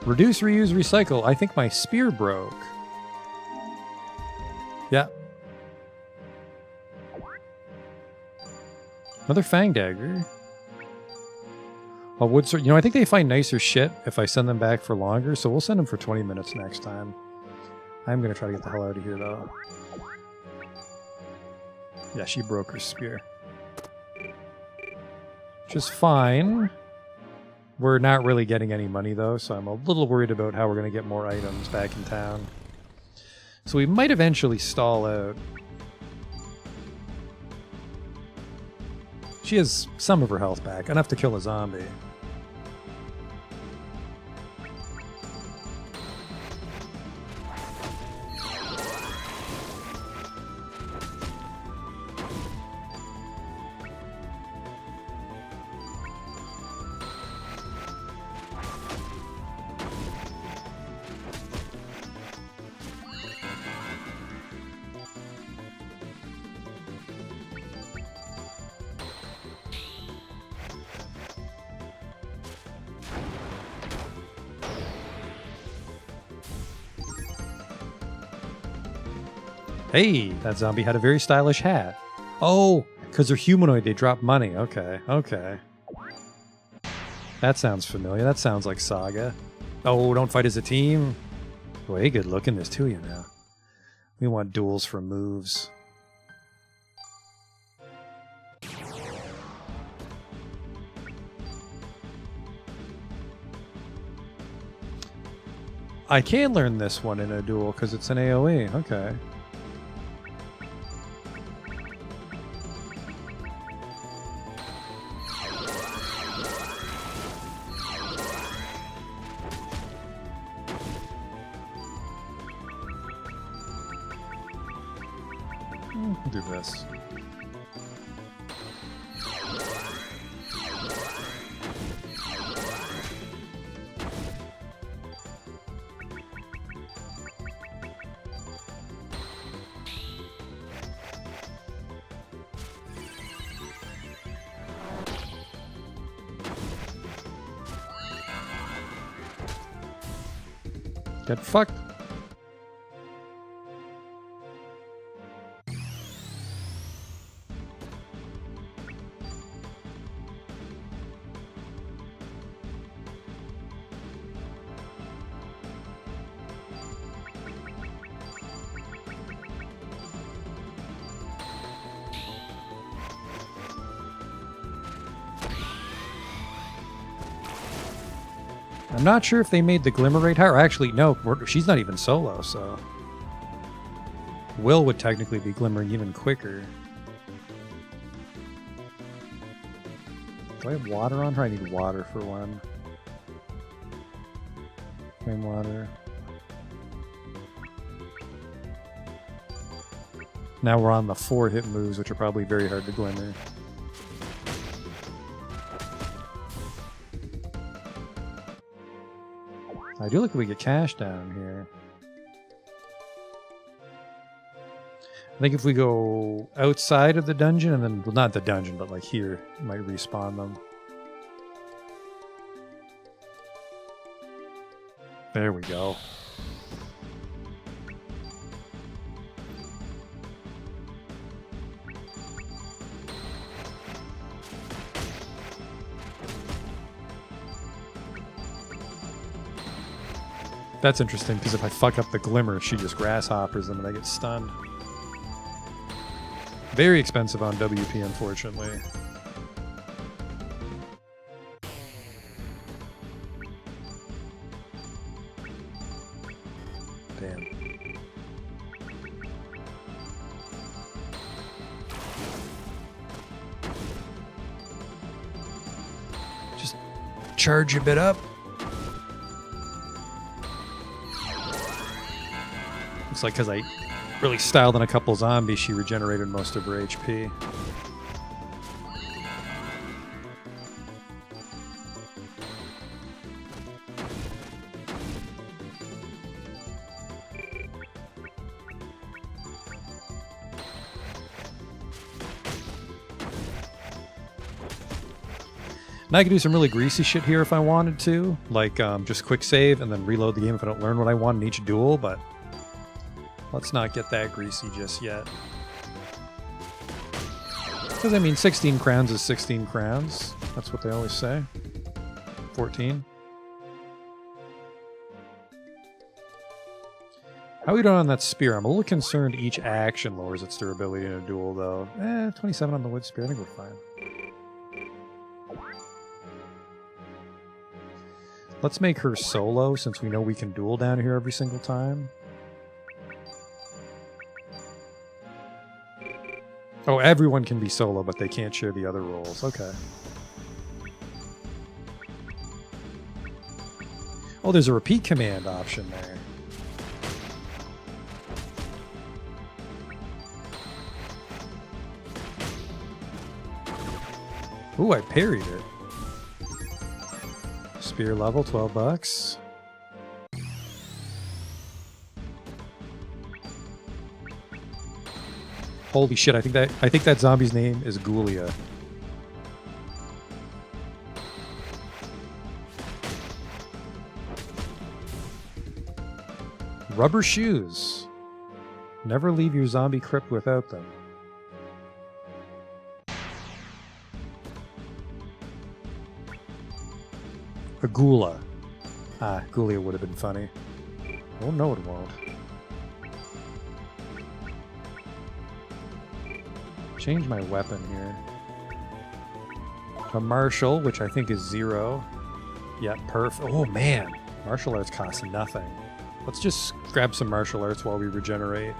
Reduce, reuse, recycle. I think my spear broke. Yeah. Another Fang Dagger. A wood sword. You know, I think they find nicer shit if I send them back for longer, so we'll send them for 20 minutes next time. I'm going to try to get the hell out of here, though. Yeah, she broke her spear. Which is fine. We're not really getting any money, though, so I'm a little worried about how we're going to get more items back in town. So we might eventually stall out. She has some of her health back, enough to kill a zombie. Hey, that zombie had a very stylish hat. Oh, because they're humanoid, they drop money. Okay, okay. That sounds familiar. That sounds like SaGa. Oh, don't fight as a team. Way good looking, there's two of you now. We want duels for moves. I can learn this one in a duel because it's an AoE. Okay. We'll do this. Get fucked. I'm not sure if they made the Glimmer rate higher. Actually, no, she's not even solo, so... Will would technically be glimmering even quicker. Do I have water on her? I need water for one. Flame water. Now we're on the 4-hit moves, which are probably very hard to glimmer. I do look like we get cash down here. I think if we go outside of the dungeon and then, well, not the dungeon, but like here, it might respawn them. There we go. That's interesting, because if I fuck up the Glimmer, she just grasshoppers them and I get stunned. Very expensive on WP, unfortunately. Damn. Just charge a bit up. It's like because I really styled on a couple zombies, she regenerated most of her HP. Now I can do some really greasy shit here if I wanted to, like just quick save and then reload the game if I don't learn what I want in each duel, but let's not get that greasy just yet. Because, I mean, 16 crowns is 16 crowns. That's what they always say. 14. How are we doing on that spear? I'm a little concerned each action lowers its durability in a duel, though. 27 on the wood spear. I think we're fine. Let's make her solo, since we know we can duel down here every single time. Oh, everyone can be solo, but they can't share the other roles. Okay. Oh, there's a repeat command option there. Ooh, I parried it. Spear level, 12 bucks. Holy shit, I think that zombie's name is Ghoulia. Rubber shoes. Never leave your zombie crypt without them. A Ghula. Ah, Ghoulia would have been funny. Oh no, it won't. Change my weapon here. A martial, which I think is 0. Yeah, perf. Oh man, martial arts cost nothing. Let's just grab some martial arts while we regenerate.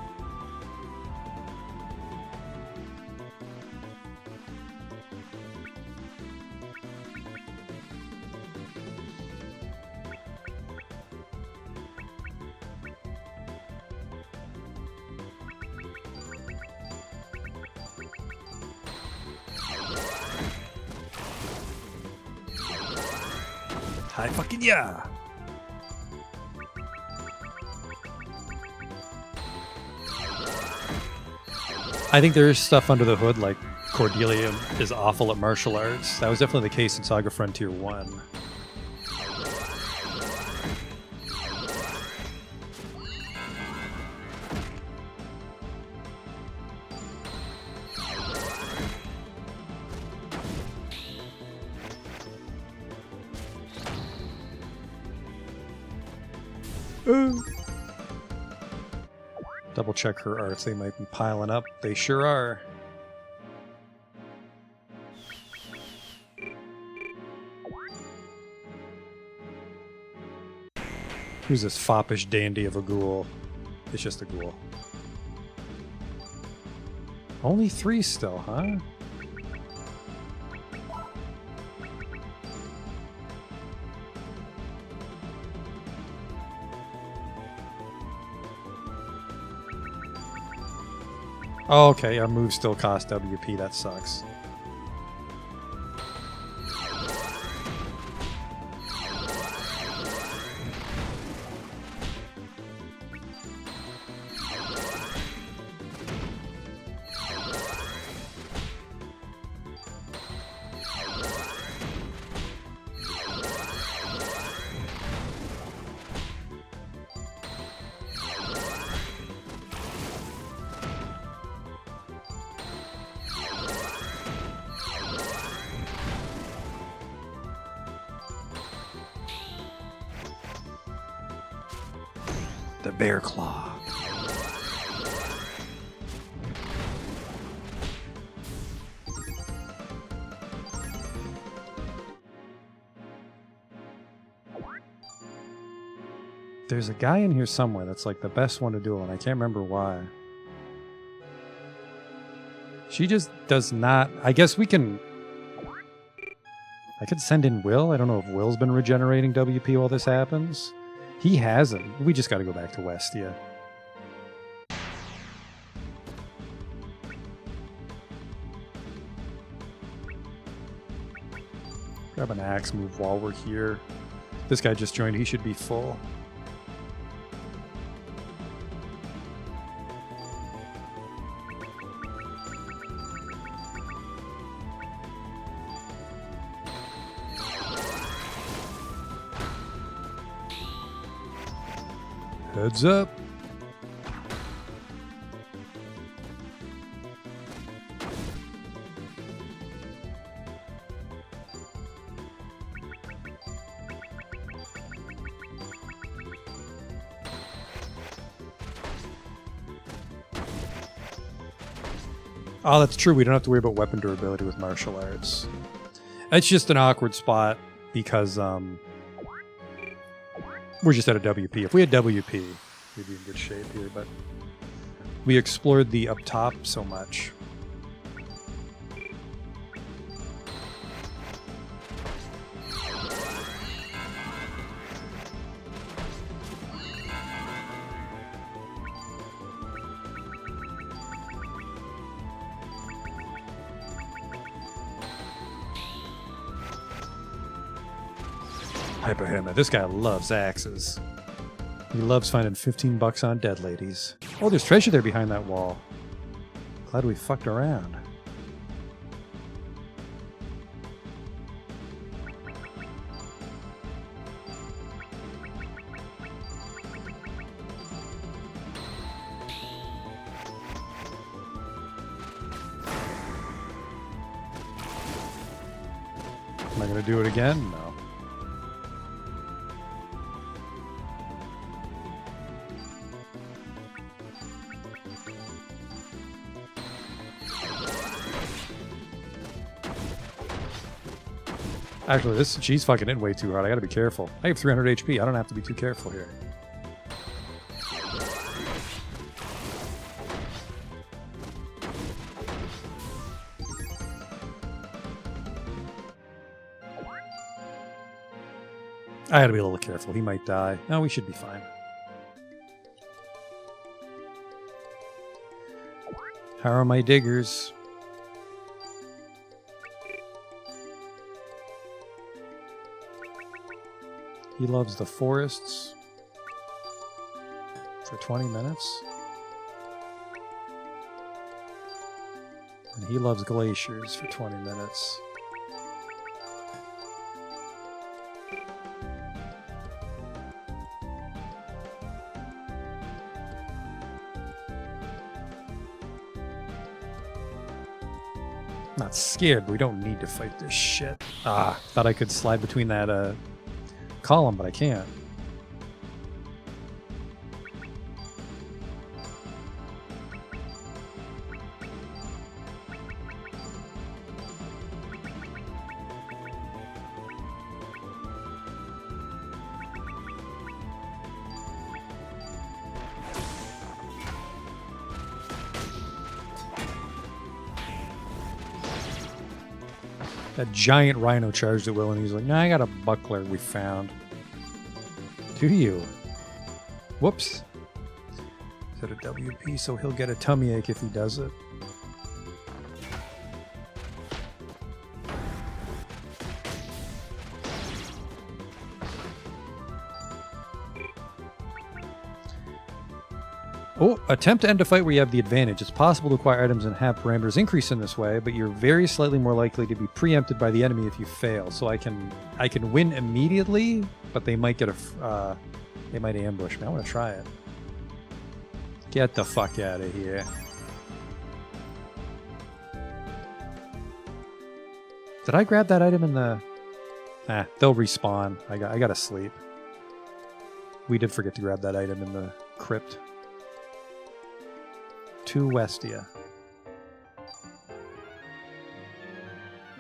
Hi fucking yeah! I think there is stuff under the hood, like Cordelia is awful at martial arts. That was definitely the case in Saga Frontier 1. Double check her arts. They might be piling up. They sure are. Who's this foppish dandy of a ghoul? It's just a ghoul. Only 3 still, huh? Oh, okay, our moves still cost WP, that sucks. The bear claw. There's a guy in here somewhere that's like the best one to duel, and I can't remember why. She just does not... I guess we can... I could send in Will. I don't know if Will's been regenerating WP while this happens. He hasn't. We just got to go back to Westia. Grab an axe move while we're here. This guy just joined. He should be full. Heads up. Oh, that's true. We don't have to worry about weapon durability with martial arts. It's just an awkward spot because we're just at a WP. If we had WP, we'd be in good shape here, but we explored the up top so much. Hyperhammer. This guy loves axes. He loves finding 15 bucks on dead ladies. Oh, there's treasure there behind that wall. Glad we fucked around. Am I gonna do it again? No. Actually, she's fucking in way too hard. I gotta be careful. I have 300 HP. I don't have to be too careful here. I gotta be a little careful. He might die. No, we should be fine. How are my diggers? He loves the forests for 20 minutes. And he loves glaciers for 20 minutes. Not scared, but we don't need to fight this shit. Ah, thought I could slide between that column, but I can't. That giant rhino charged at Will, and he's like, nah, I got a buckler we found. Do you? Whoops. Is that a WP? So he'll get a tummy ache if he does it. Oh, attempt to end a fight where you have the advantage. It's possible to acquire items and have parameters increase in this way, but you're very slightly more likely to be preempted by the enemy if you fail. So I can win immediately, but they might get they might ambush me. I want to try it. Get the fuck out of here. Did I grab that item in the... they'll respawn. I gotta sleep. We did forget to grab that item in the crypt. To Westia.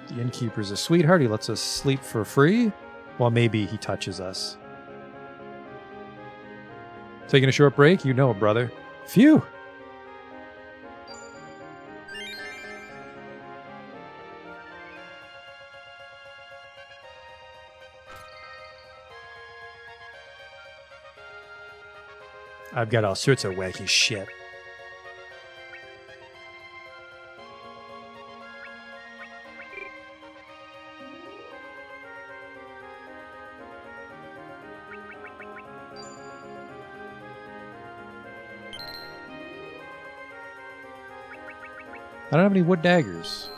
The innkeeper's a sweetheart. He lets us sleep for free. Well, maybe he touches us. Taking a short break? You know it, brother. Phew! I've got all sorts of wacky shit. I don't have any wood daggers.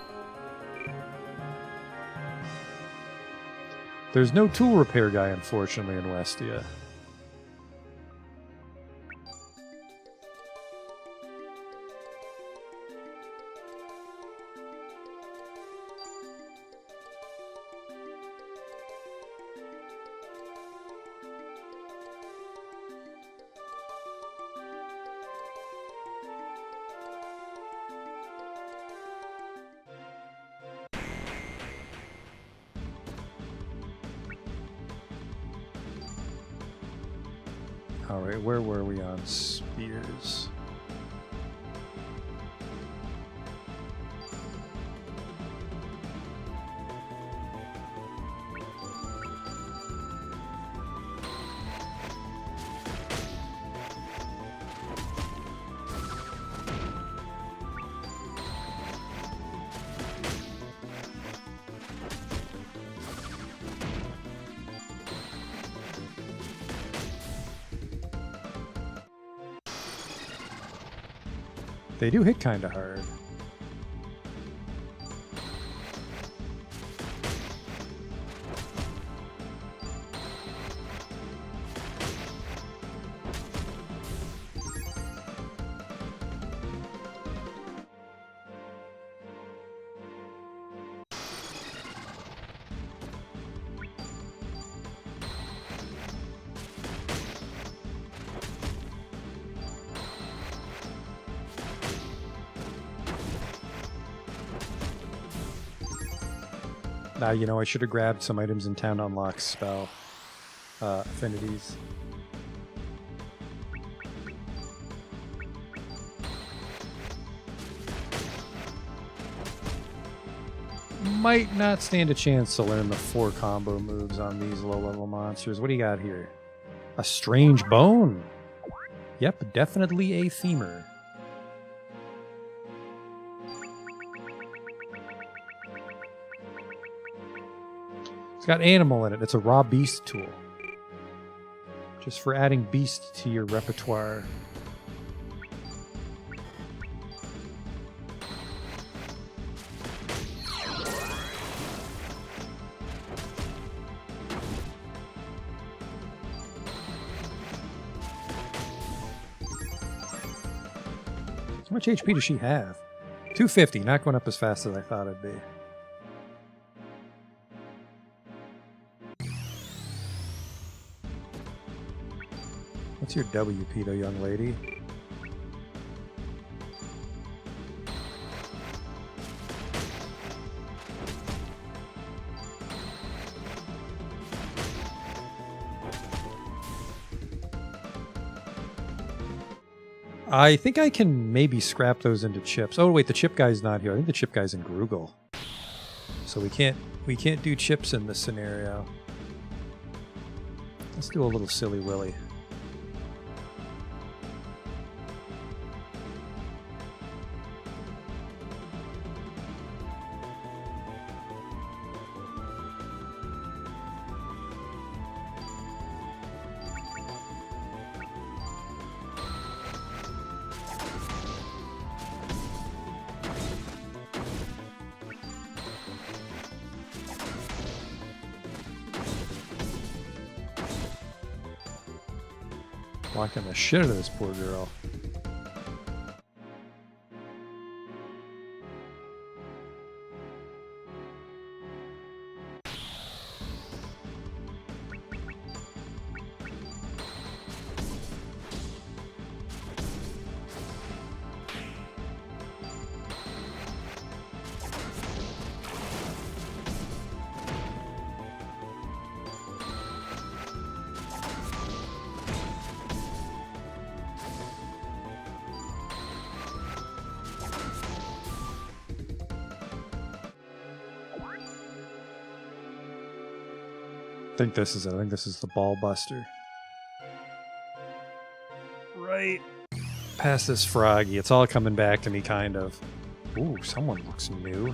There's no tool repair guy, unfortunately, in Westia. Alright, where were we on spears? They do hit kind of hard. Now, you know, I should have grabbed some items in town to unlock spell affinities. Might not stand a chance to learn the 4 combo moves on these low-level monsters. What do you got here? A strange bone. Yep, definitely a femur. It's got animal in it. It's a raw beast tool. Just for adding beast to your repertoire. How much HP does she have? 250, not going up as fast as I thought it'd be. What's your WP though, young lady? I think I can maybe scrap those into chips. Oh wait, the chip guy's not here. I think the chip guy's in Grugal. So we can't do chips in this scenario. Let's do a little silly willy. Blocking the shit out of this poor girl. I think this is it. I think this is the ball buster. Right. Past this froggy. It's all coming back to me, kind of. Ooh, someone looks new.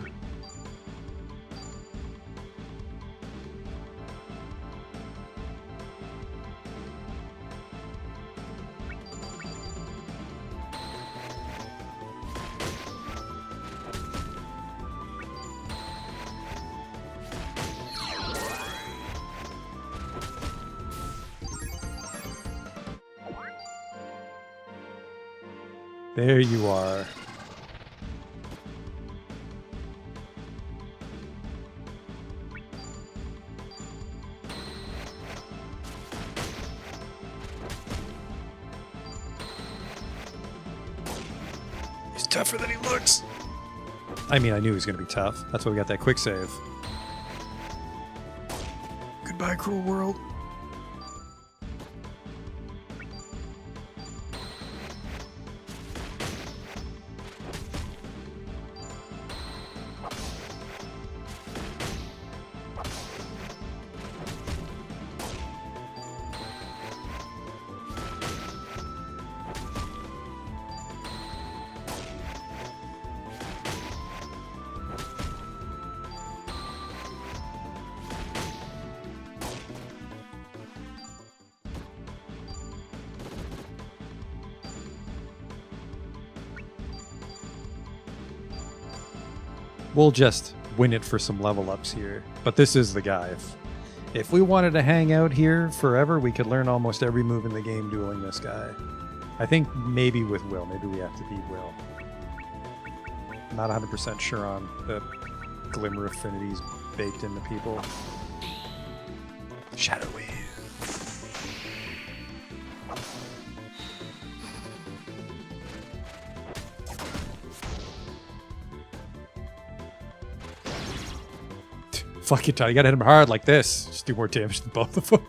There you are. He's tougher than he looks. I mean, I knew he was going to be tough. That's why we got that quick save. Goodbye, cruel world. We'll just win it for some level ups here. But this is the guy. If we wanted to hang out here forever, we could learn almost every move in the game dueling this guy. I think maybe with Will. Maybe we have to beat Will. Not 100% sure on the glimmer affinities baked into people. Shadow Wave. Fuck it, Todd. You gotta hit him hard like this. Just do more damage than both of them.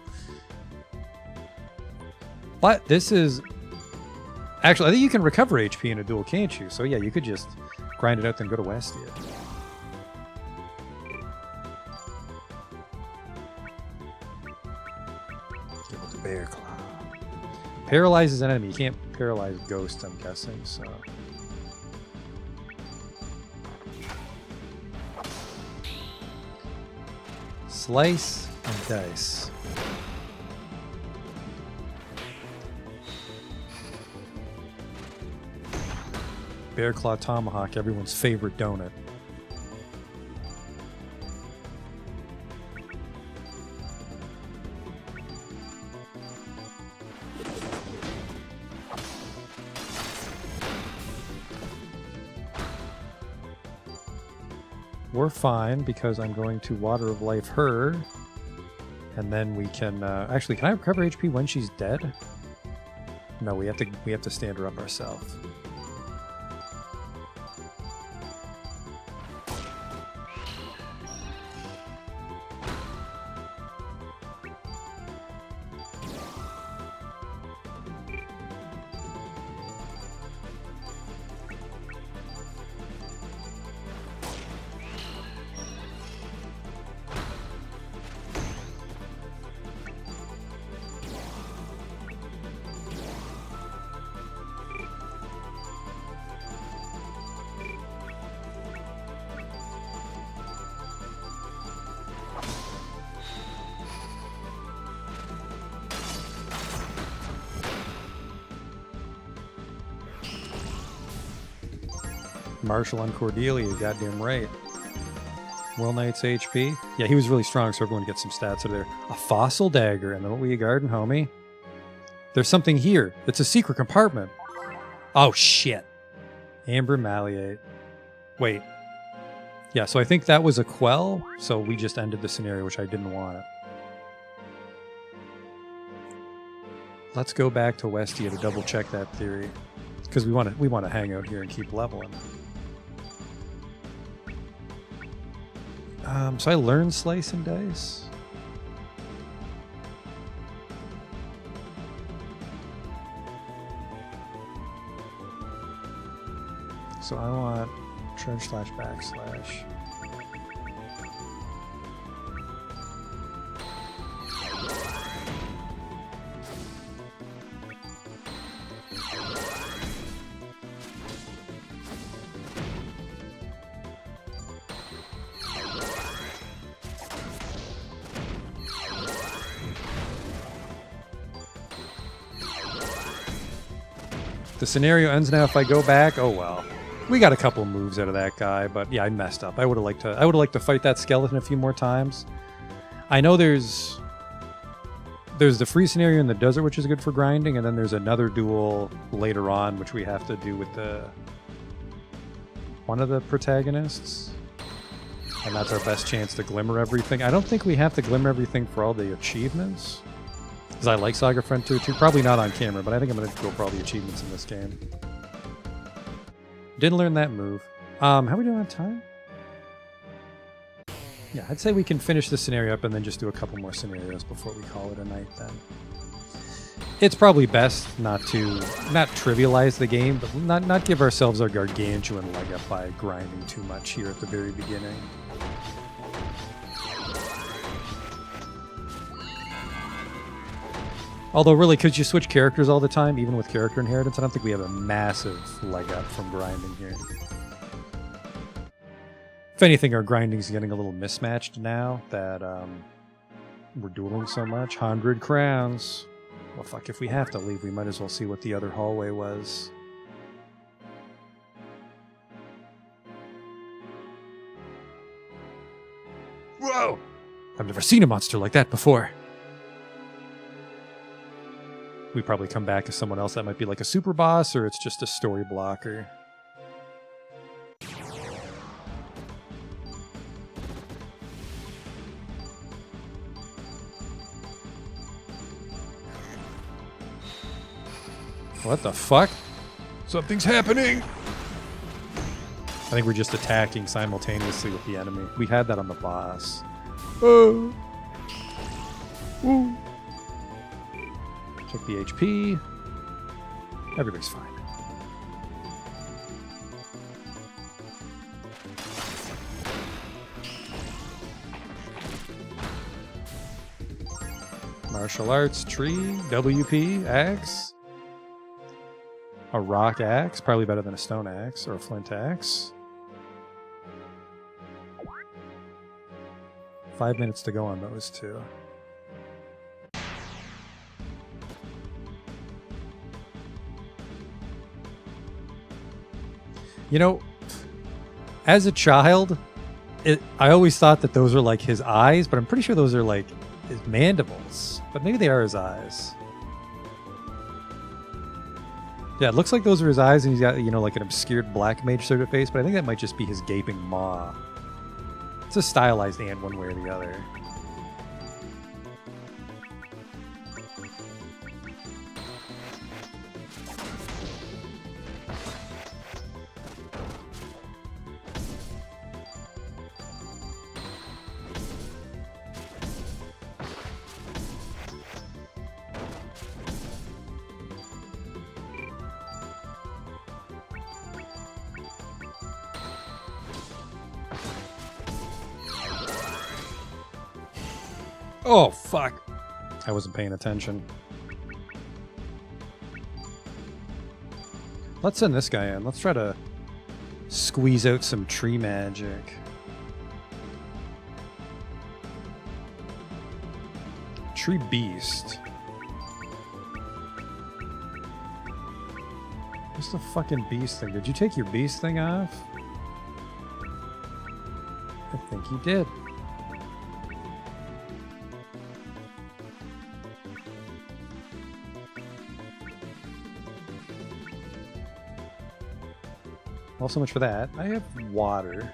But this is... Actually, I think you can recover HP in a duel, can't you? So yeah, you could just grind it out then go to Westia. Give it the Bear Claw. Paralyzes an enemy. You can't paralyze Ghost, I'm guessing, so... Slice and dice. Bear Claw Tomahawk, everyone's favorite donut. We're fine because I'm going to Water of Life her, and then we can actually. Can I recover HP when she's dead? No, we have to stand her up ourselves. Marshall on Cordelia, goddamn right. Will Knight's HP. Yeah, he was really strong, so everyone gets some stats out of there. A fossil dagger, and then what were you guarding, homie? There's something here. It's a secret compartment. Oh, shit. Amber Malleate. Wait. Yeah, so I think that was a quell, so we just ended the scenario, which I didn't want. Let's go back to Westia to double check that theory. Because we want to hang out here and keep leveling. So I learned Slice and Dice. So I want trudge / backslash. The scenario ends now if I go back. Oh well. We got a couple moves out of that guy, but yeah, I messed up. I would have liked to fight that skeleton a few more times. I know there's the free scenario in the desert, which is good for grinding, and then there's another duel later on, which we have to do with one of the protagonists. And that's our best chance to glimmer everything. I don't think we have to glimmer everything for all the achievements. Because I like SaGa Frontier 2. Probably not on camera, but I think I'm going to go for all the achievements in this game. Didn't learn that move. How are we doing on time? Yeah, I'd say we can finish this scenario up and then just do a couple more scenarios before we call it a night then. It's probably best not trivialize the game, but not give ourselves our gargantuan leg up by grinding too much here at the very beginning. Although really, because you switch characters all the time, even with character inheritance, I don't think we have a massive leg up from grinding here. If anything, our grinding's getting a little mismatched now that we're dueling so much. 100 crowns. Well, fuck, if we have to leave, we might as well see what the other hallway was. Whoa! I've never seen a monster like that before. We probably come back as someone else that might be like a super boss, or it's just a story blocker. What the fuck? Something's happening! I think we're just attacking simultaneously with the enemy. We had that on the boss. Oh! Ooh. Check the HP. Everything's fine. Martial arts, tree, WP, axe. A rock axe, probably better than a stone axe or a flint axe. 5 minutes to go on those two. You know, as a child, I always thought that those were like his eyes, but I'm pretty sure those are like his mandibles. But maybe they are his eyes. Yeah, it looks like those are his eyes, and he's got, you know, like an obscured black mage sort of face, but I think that might just be his gaping maw. It's a stylized ant one way or the other. Oh, fuck. I wasn't paying attention. Let's send this guy in. Let's try to squeeze out some tree magic. Tree beast. What's the fucking beast thing? Did you take your beast thing off? I think you did. Well, so much for that. I have water.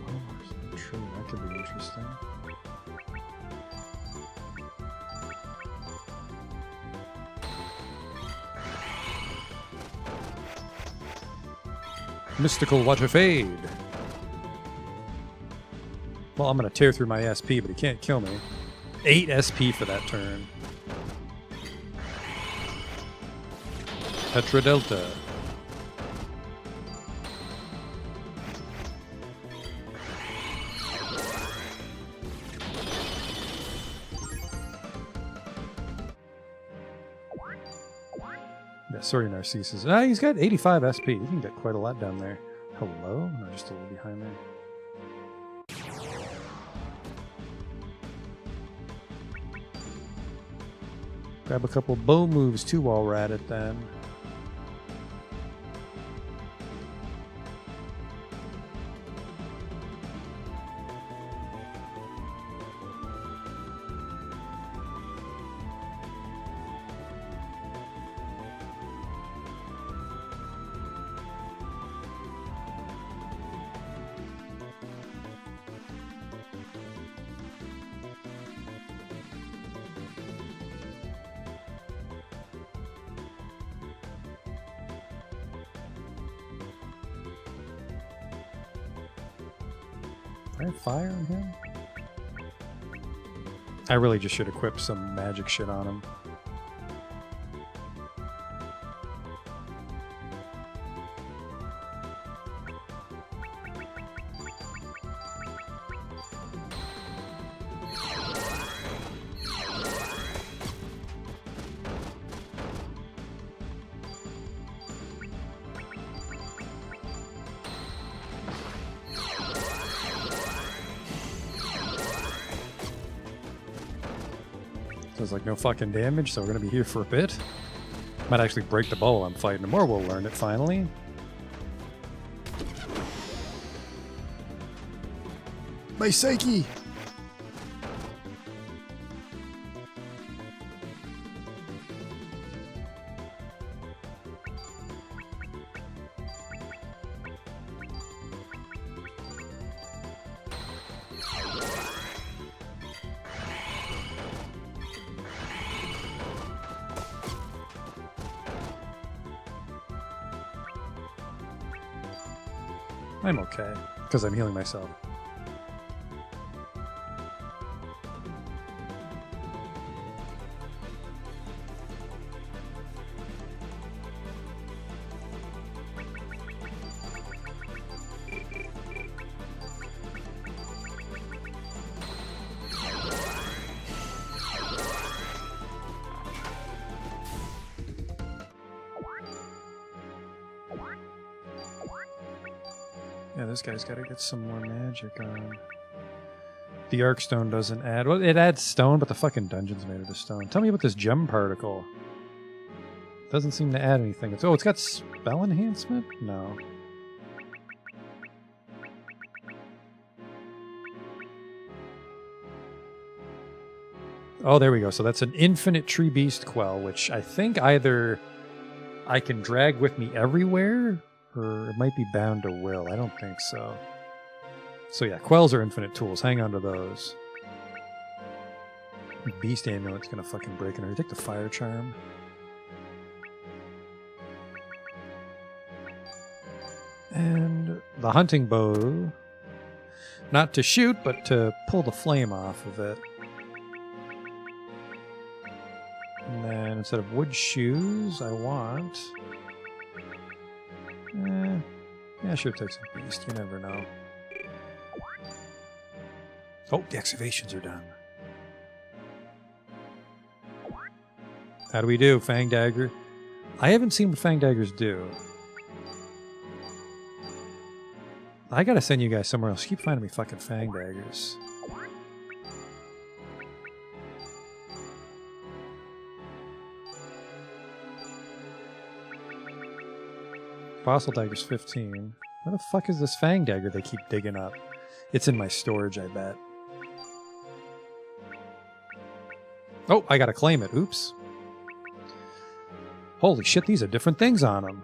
Oh, true. That could be interesting. Mystical water fade. Well, I'm gonna tear through my SP, but he can't kill me. 8 SP for that turn. Petra Delta. Yeah, sorry, Narcissus. Ah, he's got 85 SP. You can get quite a lot down there. Hello? No, just a little behind there. Grab a couple bow moves too while we're at it then. Do I have fire on him? I really just should equip some magic shit on him. Does like no fucking damage, so we're gonna be here for a bit. Might actually break the bow while I'm fighting him, or we'll learn it finally. My psyche! I'm okay, because I'm healing myself. Yeah, this guy's got to get some more magic on. The arc stone doesn't add... Well, it adds stone, but the fucking dungeon's made of the stone. Tell me about this gem particle. Doesn't seem to add anything. It's got spell enhancement? No. Oh, there we go. So that's an infinite tree beast quell, which I think either I can drag with me everywhere, or it might be bound to will. I don't think so. So yeah, quells are infinite tools. Hang on to those. Beast amulet's gonna fucking break in her. Take the fire charm. And the hunting bow. Not to shoot, but to pull the flame off of it. And then instead of wood shoes, I want... yeah, sure, take some beast. You never know. Oh, the excavations are done. How do we do, Fang Dagger? I haven't seen what Fang Daggers do. I gotta send you guys somewhere else. Keep finding me fucking Fang Daggers. Fossil Dagger's 15. Where the fuck is this Fang Dagger they keep digging up? It's in my storage, I bet. Oh, I gotta claim it. Oops. Holy shit, these are different things on them.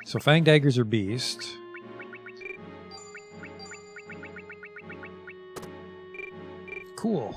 So Fang Daggers are beast. Cool.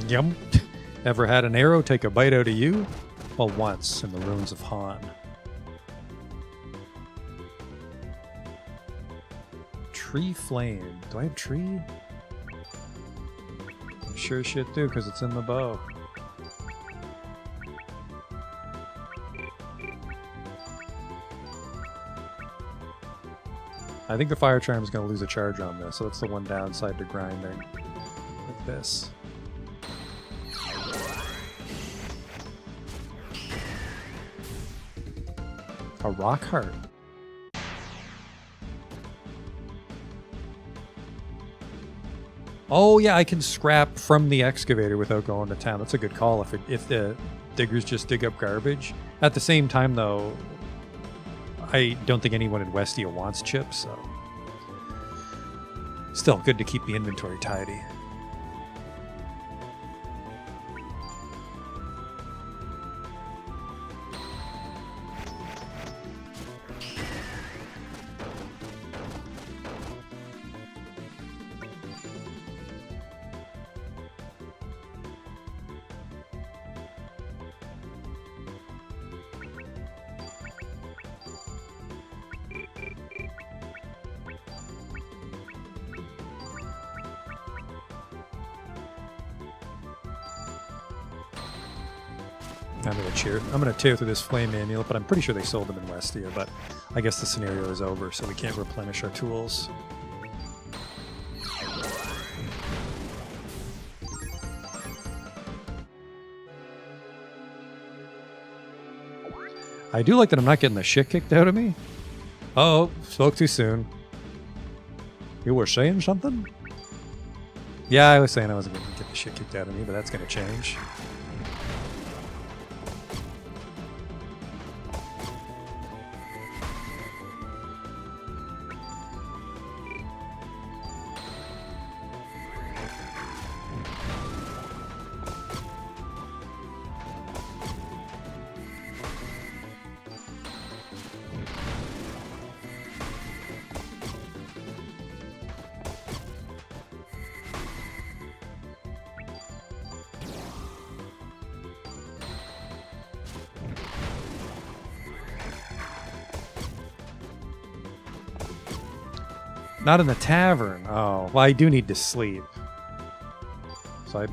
Yum. Ever had an arrow take a bite out of you? Well, once in the ruins of Han. Tree flame. Do I have tree? I sure shit do, because it's in the bow. I think the fire charm is going to lose a charge on this, so that's the one downside to grinding. Like this. A rock heart. Oh yeah, I can scrap from the excavator without going to town. That's a good call if the diggers just dig up garbage. At the same time though, I don't think anyone in Westia wants chips, so still good to keep the inventory tidy. I'm gonna tear through this flame amulet, but I'm pretty sure they sold them in Westia, but I guess the scenario is over, so we can't replenish our tools. I do like that I'm not getting the shit kicked out of me. Oh, spoke too soon. You were saying something? Yeah, I was saying I wasn't going to get the shit kicked out of me, but that's going to change. Not in the tavern. Oh, well, I do need to sleep. So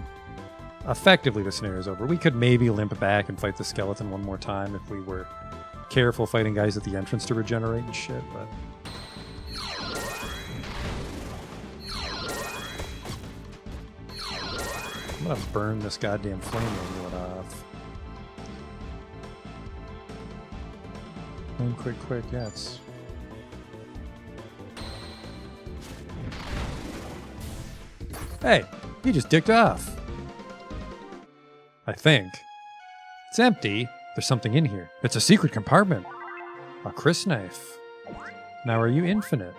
effectively the scenario's over. We could maybe limp back and fight the skeleton one more time if we were careful fighting guys at the entrance to regenerate and shit, but... I'm gonna burn this goddamn flame amulet off. Flame quick, yeah, it's... Hey, he just dicked off. I think. It's empty. There's something in here. It's a secret compartment. A Chris knife. Now are you infinite?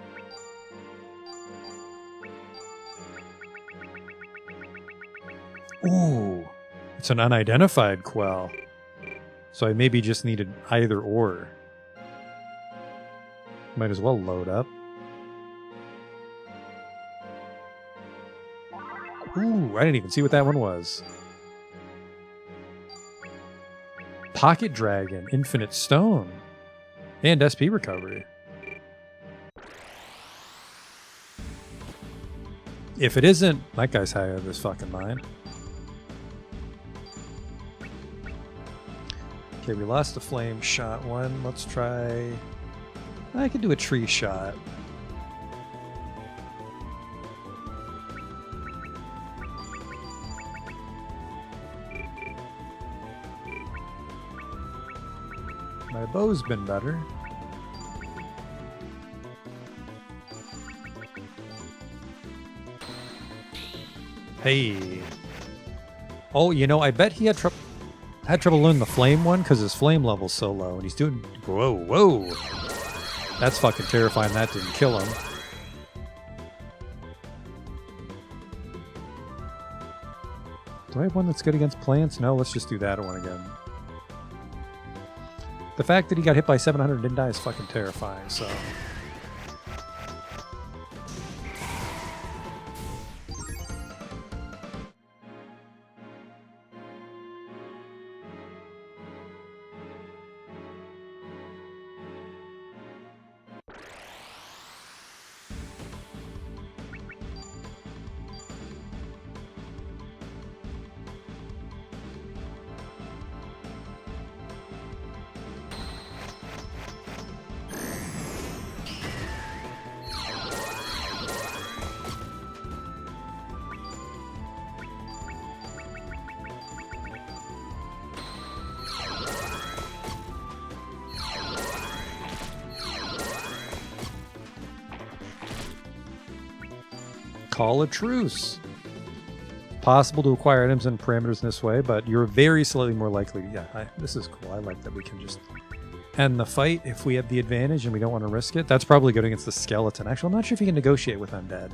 Ooh, it's an unidentified quell. So I maybe just needed either or. Might as well load up. Ooh, I didn't even see what that one was. Pocket Dragon, Infinite Stone, and SP Recovery. If it isn't, that guy's high out of his fucking mind. Okay, we lost the flame shot one. Let's try... I could do a tree shot. My bow's been better. Hey. Oh, you know, I bet he had trouble learning the flame one because his flame level's so low, and he's doing... Whoa. That's fucking terrifying. That didn't kill him. Do I have one that's good against plants? No, let's just do that one again. The fact that he got hit by 700 and didn't die is fucking terrifying, so... Call a truce. Possible to acquire items and parameters in this way, but you're very slightly more likely. Yeah, this is cool. I like that we can just end the fight if we have the advantage and we don't want to risk it. That's probably good against the skeleton. Actually, I'm not sure if you can negotiate with undead.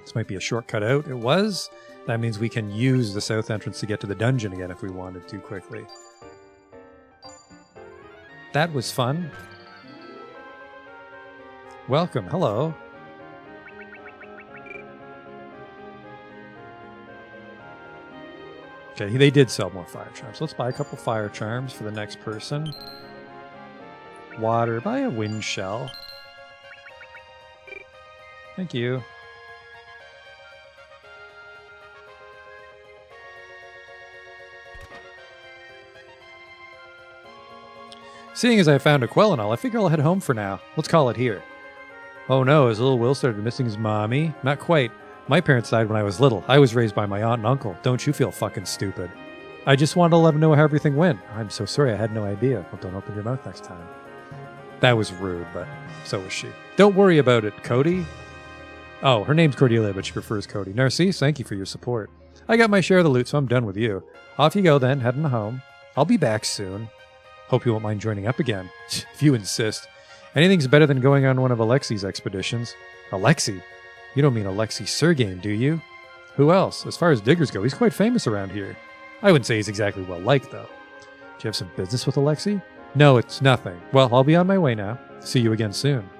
This might be a shortcut out. It was. That means we can use the south entrance to get to the dungeon again if we wanted to quickly. That was fun. Welcome. Hello. Okay, they did sell more fire charms. Let's buy a couple fire charms for the next person. Water. Buy a wind shell. Thank you. Seeing as I found a quell and all, I figure I'll head home for now. Let's call it here. Oh no, has little Will started missing his mommy? Not quite. My parents died when I was little. I was raised by my aunt and uncle. Don't you feel fucking stupid. I just wanted to let him know how everything went. I'm so sorry, I had no idea. Well, don't open your mouth next time. That was rude, but so was she. Don't worry about it, Cody. Oh, her name's Cordelia, but she prefers Cody. Narcisse, thank you for your support. I got my share of the loot, so I'm done with you. Off you go then, heading home. I'll be back soon. Hope you won't mind joining up again. If you insist. Anything's better than going on one of Alexi's expeditions. Alexi? You don't mean Alexei Sergein, do you? Who else? As far as diggers go, he's quite famous around here. I wouldn't say he's exactly well-liked, though. Do you have some business with Alexei? No, it's nothing. Well, I'll be on my way now. See you again soon.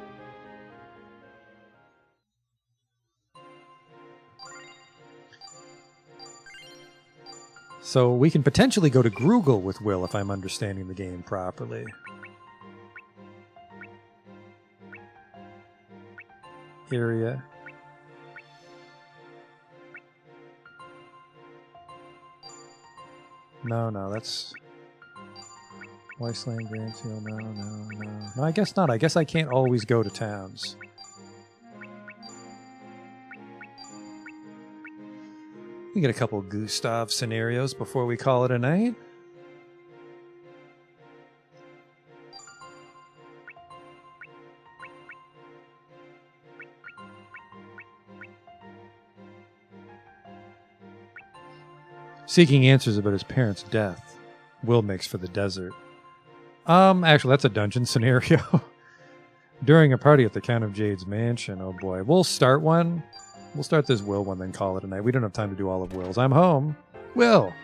So we can potentially go to Grugal with Will if I'm understanding the game properly. Area. No, that's... Wasteland, Grand Seal, no. No, I guess not. I guess I can't always go to towns. We get a couple Gustave scenarios before we call it a night. Seeking answers about his parents' death. Will makes for the desert. Actually, that's a dungeon scenario. During a party at the Count of Jade's mansion. Oh boy. We'll start one. We'll start this Will one, then call it a night. We don't have time to do all of Will's. I'm home. Will!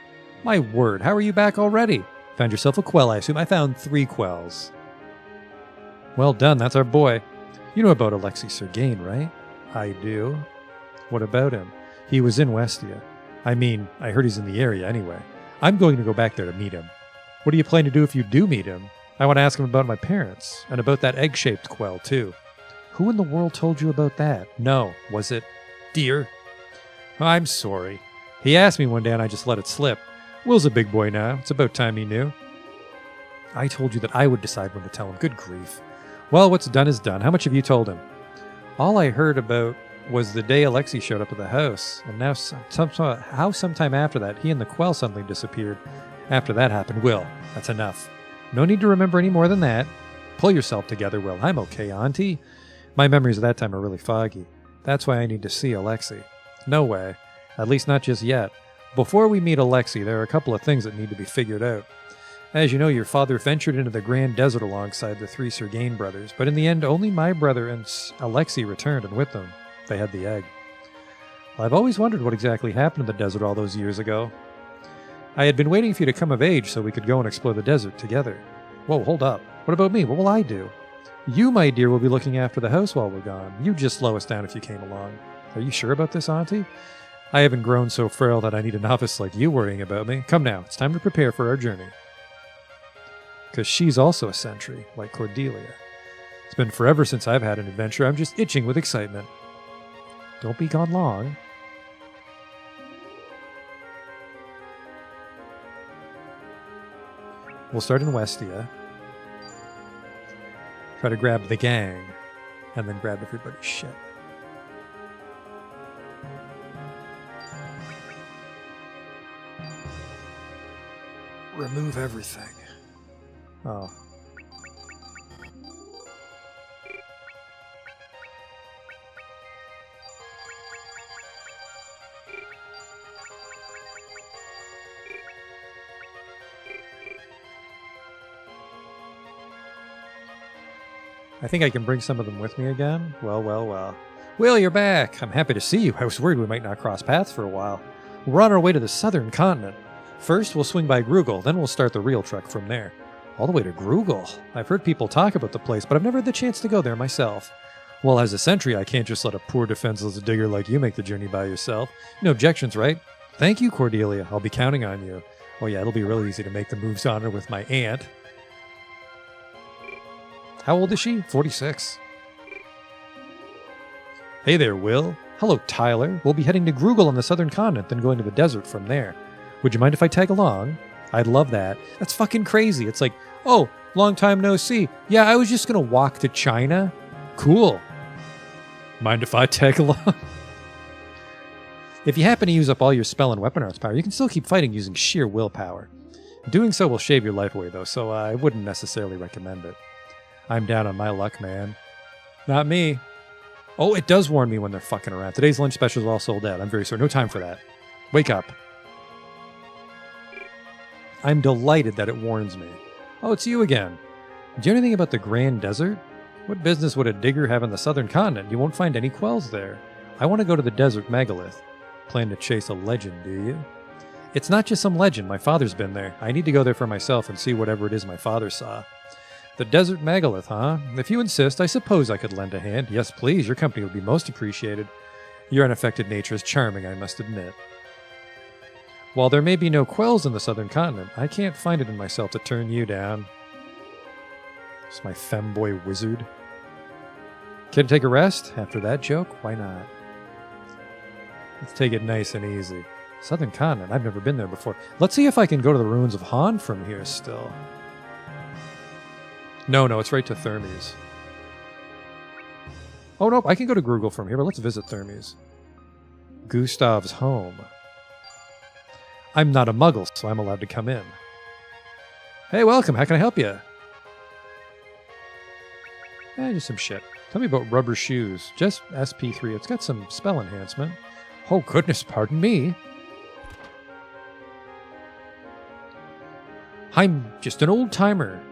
My word, how are you back already? Found yourself a quell, I assume. I found 3 quells. Well done, that's our boy. You know about Alexei Sergain, right? I do. What about him? He was in Westia. I mean, I heard he's in the area anyway. I'm going to go back there to meet him. What do you plan to do if you do meet him? I want to ask him about my parents, and about that egg-shaped quell, too. Who in the world told you about that? No, was it Deer? I'm sorry. He asked me one day and I just let it slip. Will's a big boy now. It's about time he knew. I told you that I would decide when to tell him. Good grief. Well, what's done is done. How much have you told him? All I heard about was the day Alexei showed up at the house, and now sometime after that, he and the quell suddenly disappeared. After that happened, Will, that's enough. No need to remember any more than that. Pull yourself together, Will. I'm okay, Auntie. My memories of that time are really foggy. That's why I need to see Alexei. No way. At least not just yet. Before we meet Alexei, there are a couple of things that need to be figured out. As you know, your father ventured into the Grand Desert alongside the 3 Sergain brothers, but in the end, only my brother and Alexei returned, and with them, they had the egg. Well, I've always wondered what exactly happened in the desert all those years ago. I had been waiting for you to come of age so we could go and explore the desert together. Whoa, hold up. What about me? What will I do? You, my dear, will be looking after the house while we're gone. You just slow us down if you came along. Are you sure about this, Auntie? I haven't grown so frail that I need a novice like you worrying about me. Come now, it's time to prepare for our journey. Because she's also a sentry, like Cordelia. It's been forever since I've had an adventure. I'm just itching with excitement. Don't be gone long. We'll start in Westia. Try to grab the gang, and then grab everybody's shit. Remove everything. Oh. I think I can bring some of them with me again. Well. Will, you're back. I'm happy to see you. I was worried we might not cross paths for a while. We're on our way to the southern continent. First, we'll swing by Grugal, then we'll start the real trek from there. All the way to Grugal. I've heard people talk about the place, but I've never had the chance to go there myself. Well, as a sentry, I can't just let a poor defenseless digger like you make the journey by yourself. No objections, right? Thank you, Cordelia. I'll be counting on you. Oh yeah, it'll be really easy to make the moves on her with my aunt. How old is she? 46. Hey there, Will. Hello, Tyler. We'll be heading to Grugal on the southern continent, then going to the desert from there. Would you mind if I tag along? I'd love that. That's fucking crazy. It's like, oh, long time no see. Yeah, I was just gonna walk to China. Cool. Mind if I tag along? If you happen to use up all your spell and weapon arts power, you can still keep fighting using sheer willpower. Doing so will shave your life away, though, so I wouldn't necessarily recommend it. I'm down on my luck, man. Not me. Oh, it does warn me when they're fucking around. Today's lunch specials are all sold out. I'm very sorry. No time for that. Wake up. I'm delighted that it warns me. Oh, it's you again. Do you know anything about the Grand Desert? What business would a digger have in the southern continent? You won't find any quells there. I want to go to the desert megalith. Plan to chase a legend, do you? It's not just some legend. My father's been there. I need to go there for myself and see whatever it is my father saw. The desert megalith, huh? If you insist, I suppose I could lend a hand. Yes, please. Your company would be most appreciated. Your unaffected nature is charming, I must admit. While there may be no quells in the southern continent, I can't find it in myself to turn you down. It's my femboy wizard. Can I take a rest? After that joke? Why not? Let's take it nice and easy. Southern continent, I've never been there before. Let's see if I can go to the ruins of Han from here still. No, it's right to Thermes. Oh, no, I can go to Grugal from here, but let's visit Thermes. Gustave's home. I'm not a muggle, so I'm allowed to come in. Hey, welcome. How can I help you? Just some shit. Tell me about rubber shoes. Just SP3. It's got some spell enhancement. Oh, goodness, pardon me. I'm just an old-timer.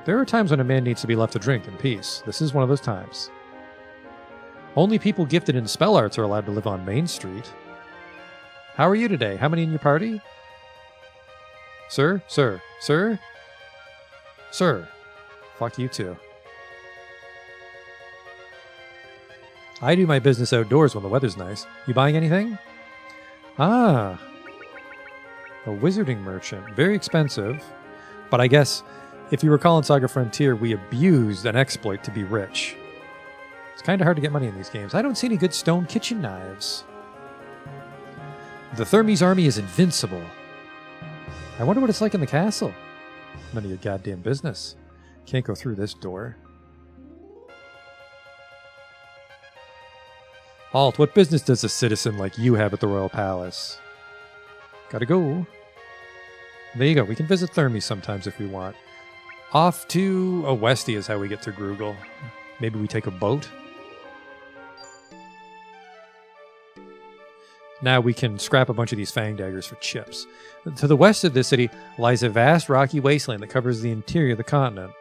There are times when a man needs to be left to drink in peace. This is one of those times. Only people gifted in spell arts are allowed to live on Main Street. How are you today? How many in your party? Sir? Sir? Sir? Sir. Fuck you too. I do my business outdoors when the weather's nice. You buying anything? Ah. A wizarding merchant. Very expensive. But I guess, if you recall in SaGa Frontier, we abused an exploit to be rich. It's kind of hard to get money in these games. I don't see any good stone kitchen knives. The Thermes army is invincible. I wonder what it's like in the castle. None of your goddamn business. Can't go through this door. Halt, what business does a citizen like you have at the Royal Palace? Gotta go. There you go. We can visit Thermes sometimes if we want. Off to Westy is how we get to Grugal. Maybe we take a boat. Now we can scrap a bunch of these fang daggers for chips. To the west of this city lies a vast rocky wasteland that covers the interior of the continent.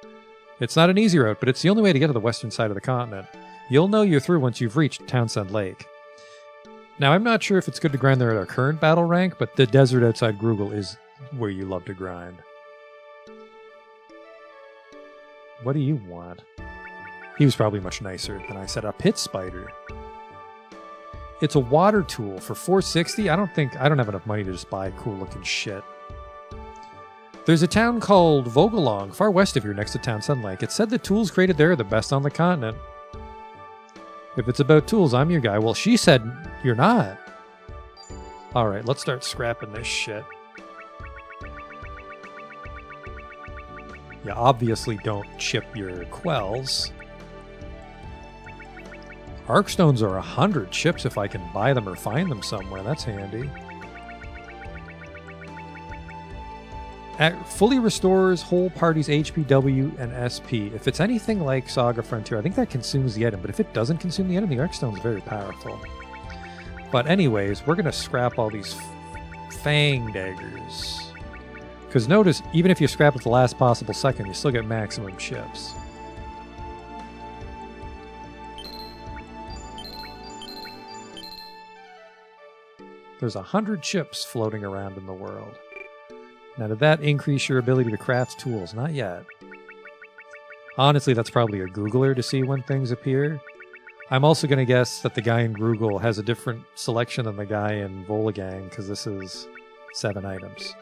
It's not an easy route, but it's the only way to get to the western side of the continent. You'll know you're through once you've reached Townsend Lake. Now, I'm not sure if it's good to grind there at our current battle rank, but the desert outside Grugal is where you love to grind. What do you want? He was probably much nicer than I said. A pit spider. It's a water tool for 460. I don't have enough money to just buy cool looking shit. There's a town called Vogelong, far west of here next to Townsend Lake. It said the tools created there are the best on the continent. If it's about tools, I'm your guy. Well, she said you're not. Alright, let's start scrapping this shit. You obviously don't chip your quells. Arkstones are 100 chips if I can buy them or find them somewhere. That's handy. Fully restores whole party's HP, W, and SP. If it's anything like SaGa Frontier, I think that consumes the item. But if it doesn't consume the item, the Arkstone's very powerful. But anyways, we're going to scrap all these fang daggers. Because notice, even if you scrap at the last possible second, you still get maximum chips. There's 100 chips floating around in the world. Now, did that increase your ability to craft tools? Not yet. Honestly, that's probably a Googler to see when things appear. I'm also going to guess that the guy in Grugal has a different selection than the guy in Volagang, because this is 7 items.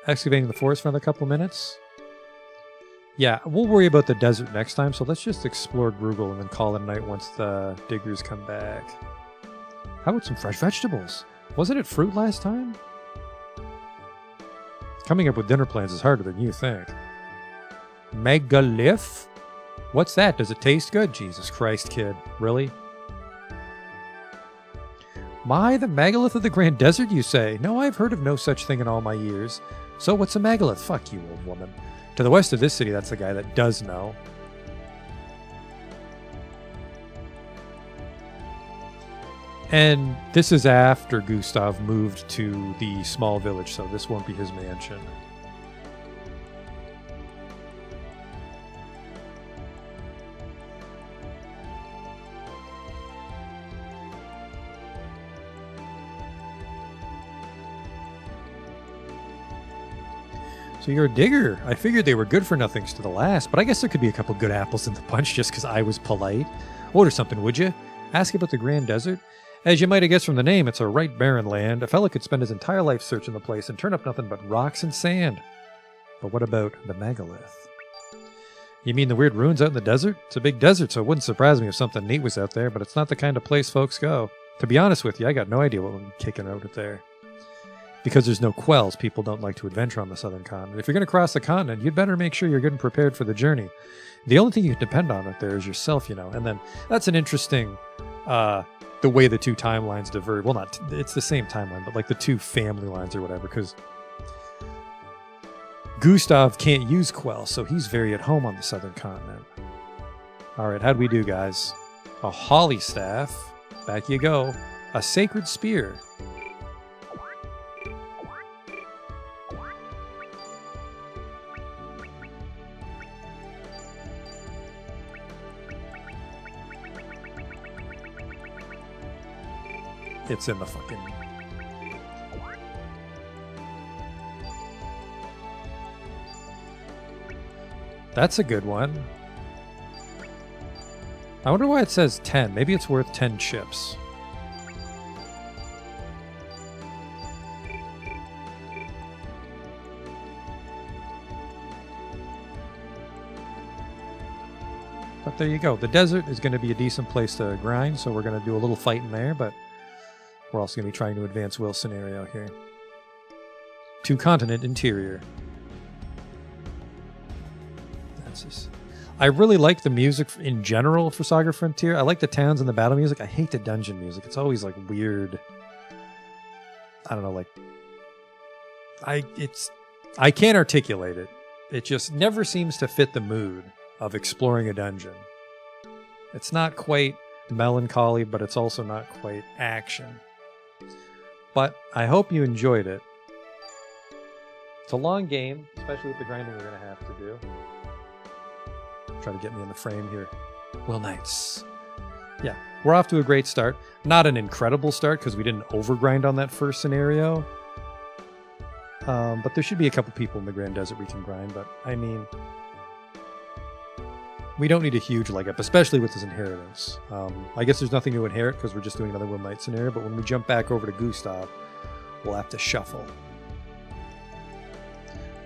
Excavating the forest for another couple minutes? Yeah, we'll worry about the desert next time, so let's just explore Grugal and then call it a night once the diggers come back. How about some fresh vegetables? Wasn't it fruit last time? Coming up with dinner plans is harder than you think. Megalith? What's that? Does it taste good? Jesus Christ, kid. Really? My, the megalith of the Grand Desert, you say? No, I've heard of no such thing in all my years. So what's a megalith? Fuck you, old woman. To the west of this city, that's the guy that does know. And this is after Gustave moved to the small village, so this won't be his mansion. So you're a digger. I figured they were good for nothings to the last, but I guess there could be a couple good apples in the bunch just because I was polite. Order something, would you? Ask about the Grand Desert. As you might have guessed from the name, it's a right barren land. A fella could spend his entire life searching the place and turn up nothing but rocks and sand. But what about the megalith? You mean the weird ruins out in the desert? It's a big desert, so it wouldn't surprise me if something neat was out there, but it's not the kind of place folks go. To be honest with you, I got no idea what would be kicking out there. Because there's no quells, people don't like to adventure on the southern continent. If you're going to cross the continent, you'd better make sure you're good and prepared for the journey. The only thing you can depend on out there is yourself, you know. And then that's an interesting, the way the two timelines diverge. Well, not, it's the same timeline, but like the two family lines or whatever, because Gustave can't use quell, so he's very at home on the southern continent. All right, how'd we do, guys? A holly staff. Back you go. A sacred spear. It's in the fucking... That's a good one. I wonder why it says 10. Maybe it's worth 10 chips. But there you go. The desert is going to be a decent place to grind, so we're going to do a little fighting there, but we're also going to be trying to advance Will's scenario here. Two-continent interior. That's just... I really like the music in general for SaGa Frontier. I like the towns and the battle music. I hate the dungeon music. It's always like weird. I don't know, like... I can't articulate it. It just never seems to fit the mood of exploring a dungeon. It's not quite melancholy, but it's also not quite action. But I hope you enjoyed it. It's a long game, especially with the grinding we're going to have to do. Try to get me in the frame here. Will Knights. Yeah, we're off to a great start. Not an incredible start because we didn't overgrind on that first scenario. But there should be a couple people in the Grand Desert we can grind. But, I mean, we don't need a huge leg up, especially with his inheritance. I guess there's nothing to inherit because we're just doing another Will Knight scenario. But when we jump back over to Gustave, we'll have to shuffle.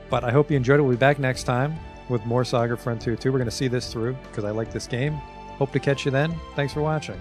But I hope you enjoyed it. We'll be back next time with more SaGa Frontier 2. We're going to see this through because I like this game. Hope to catch you then. Thanks for watching.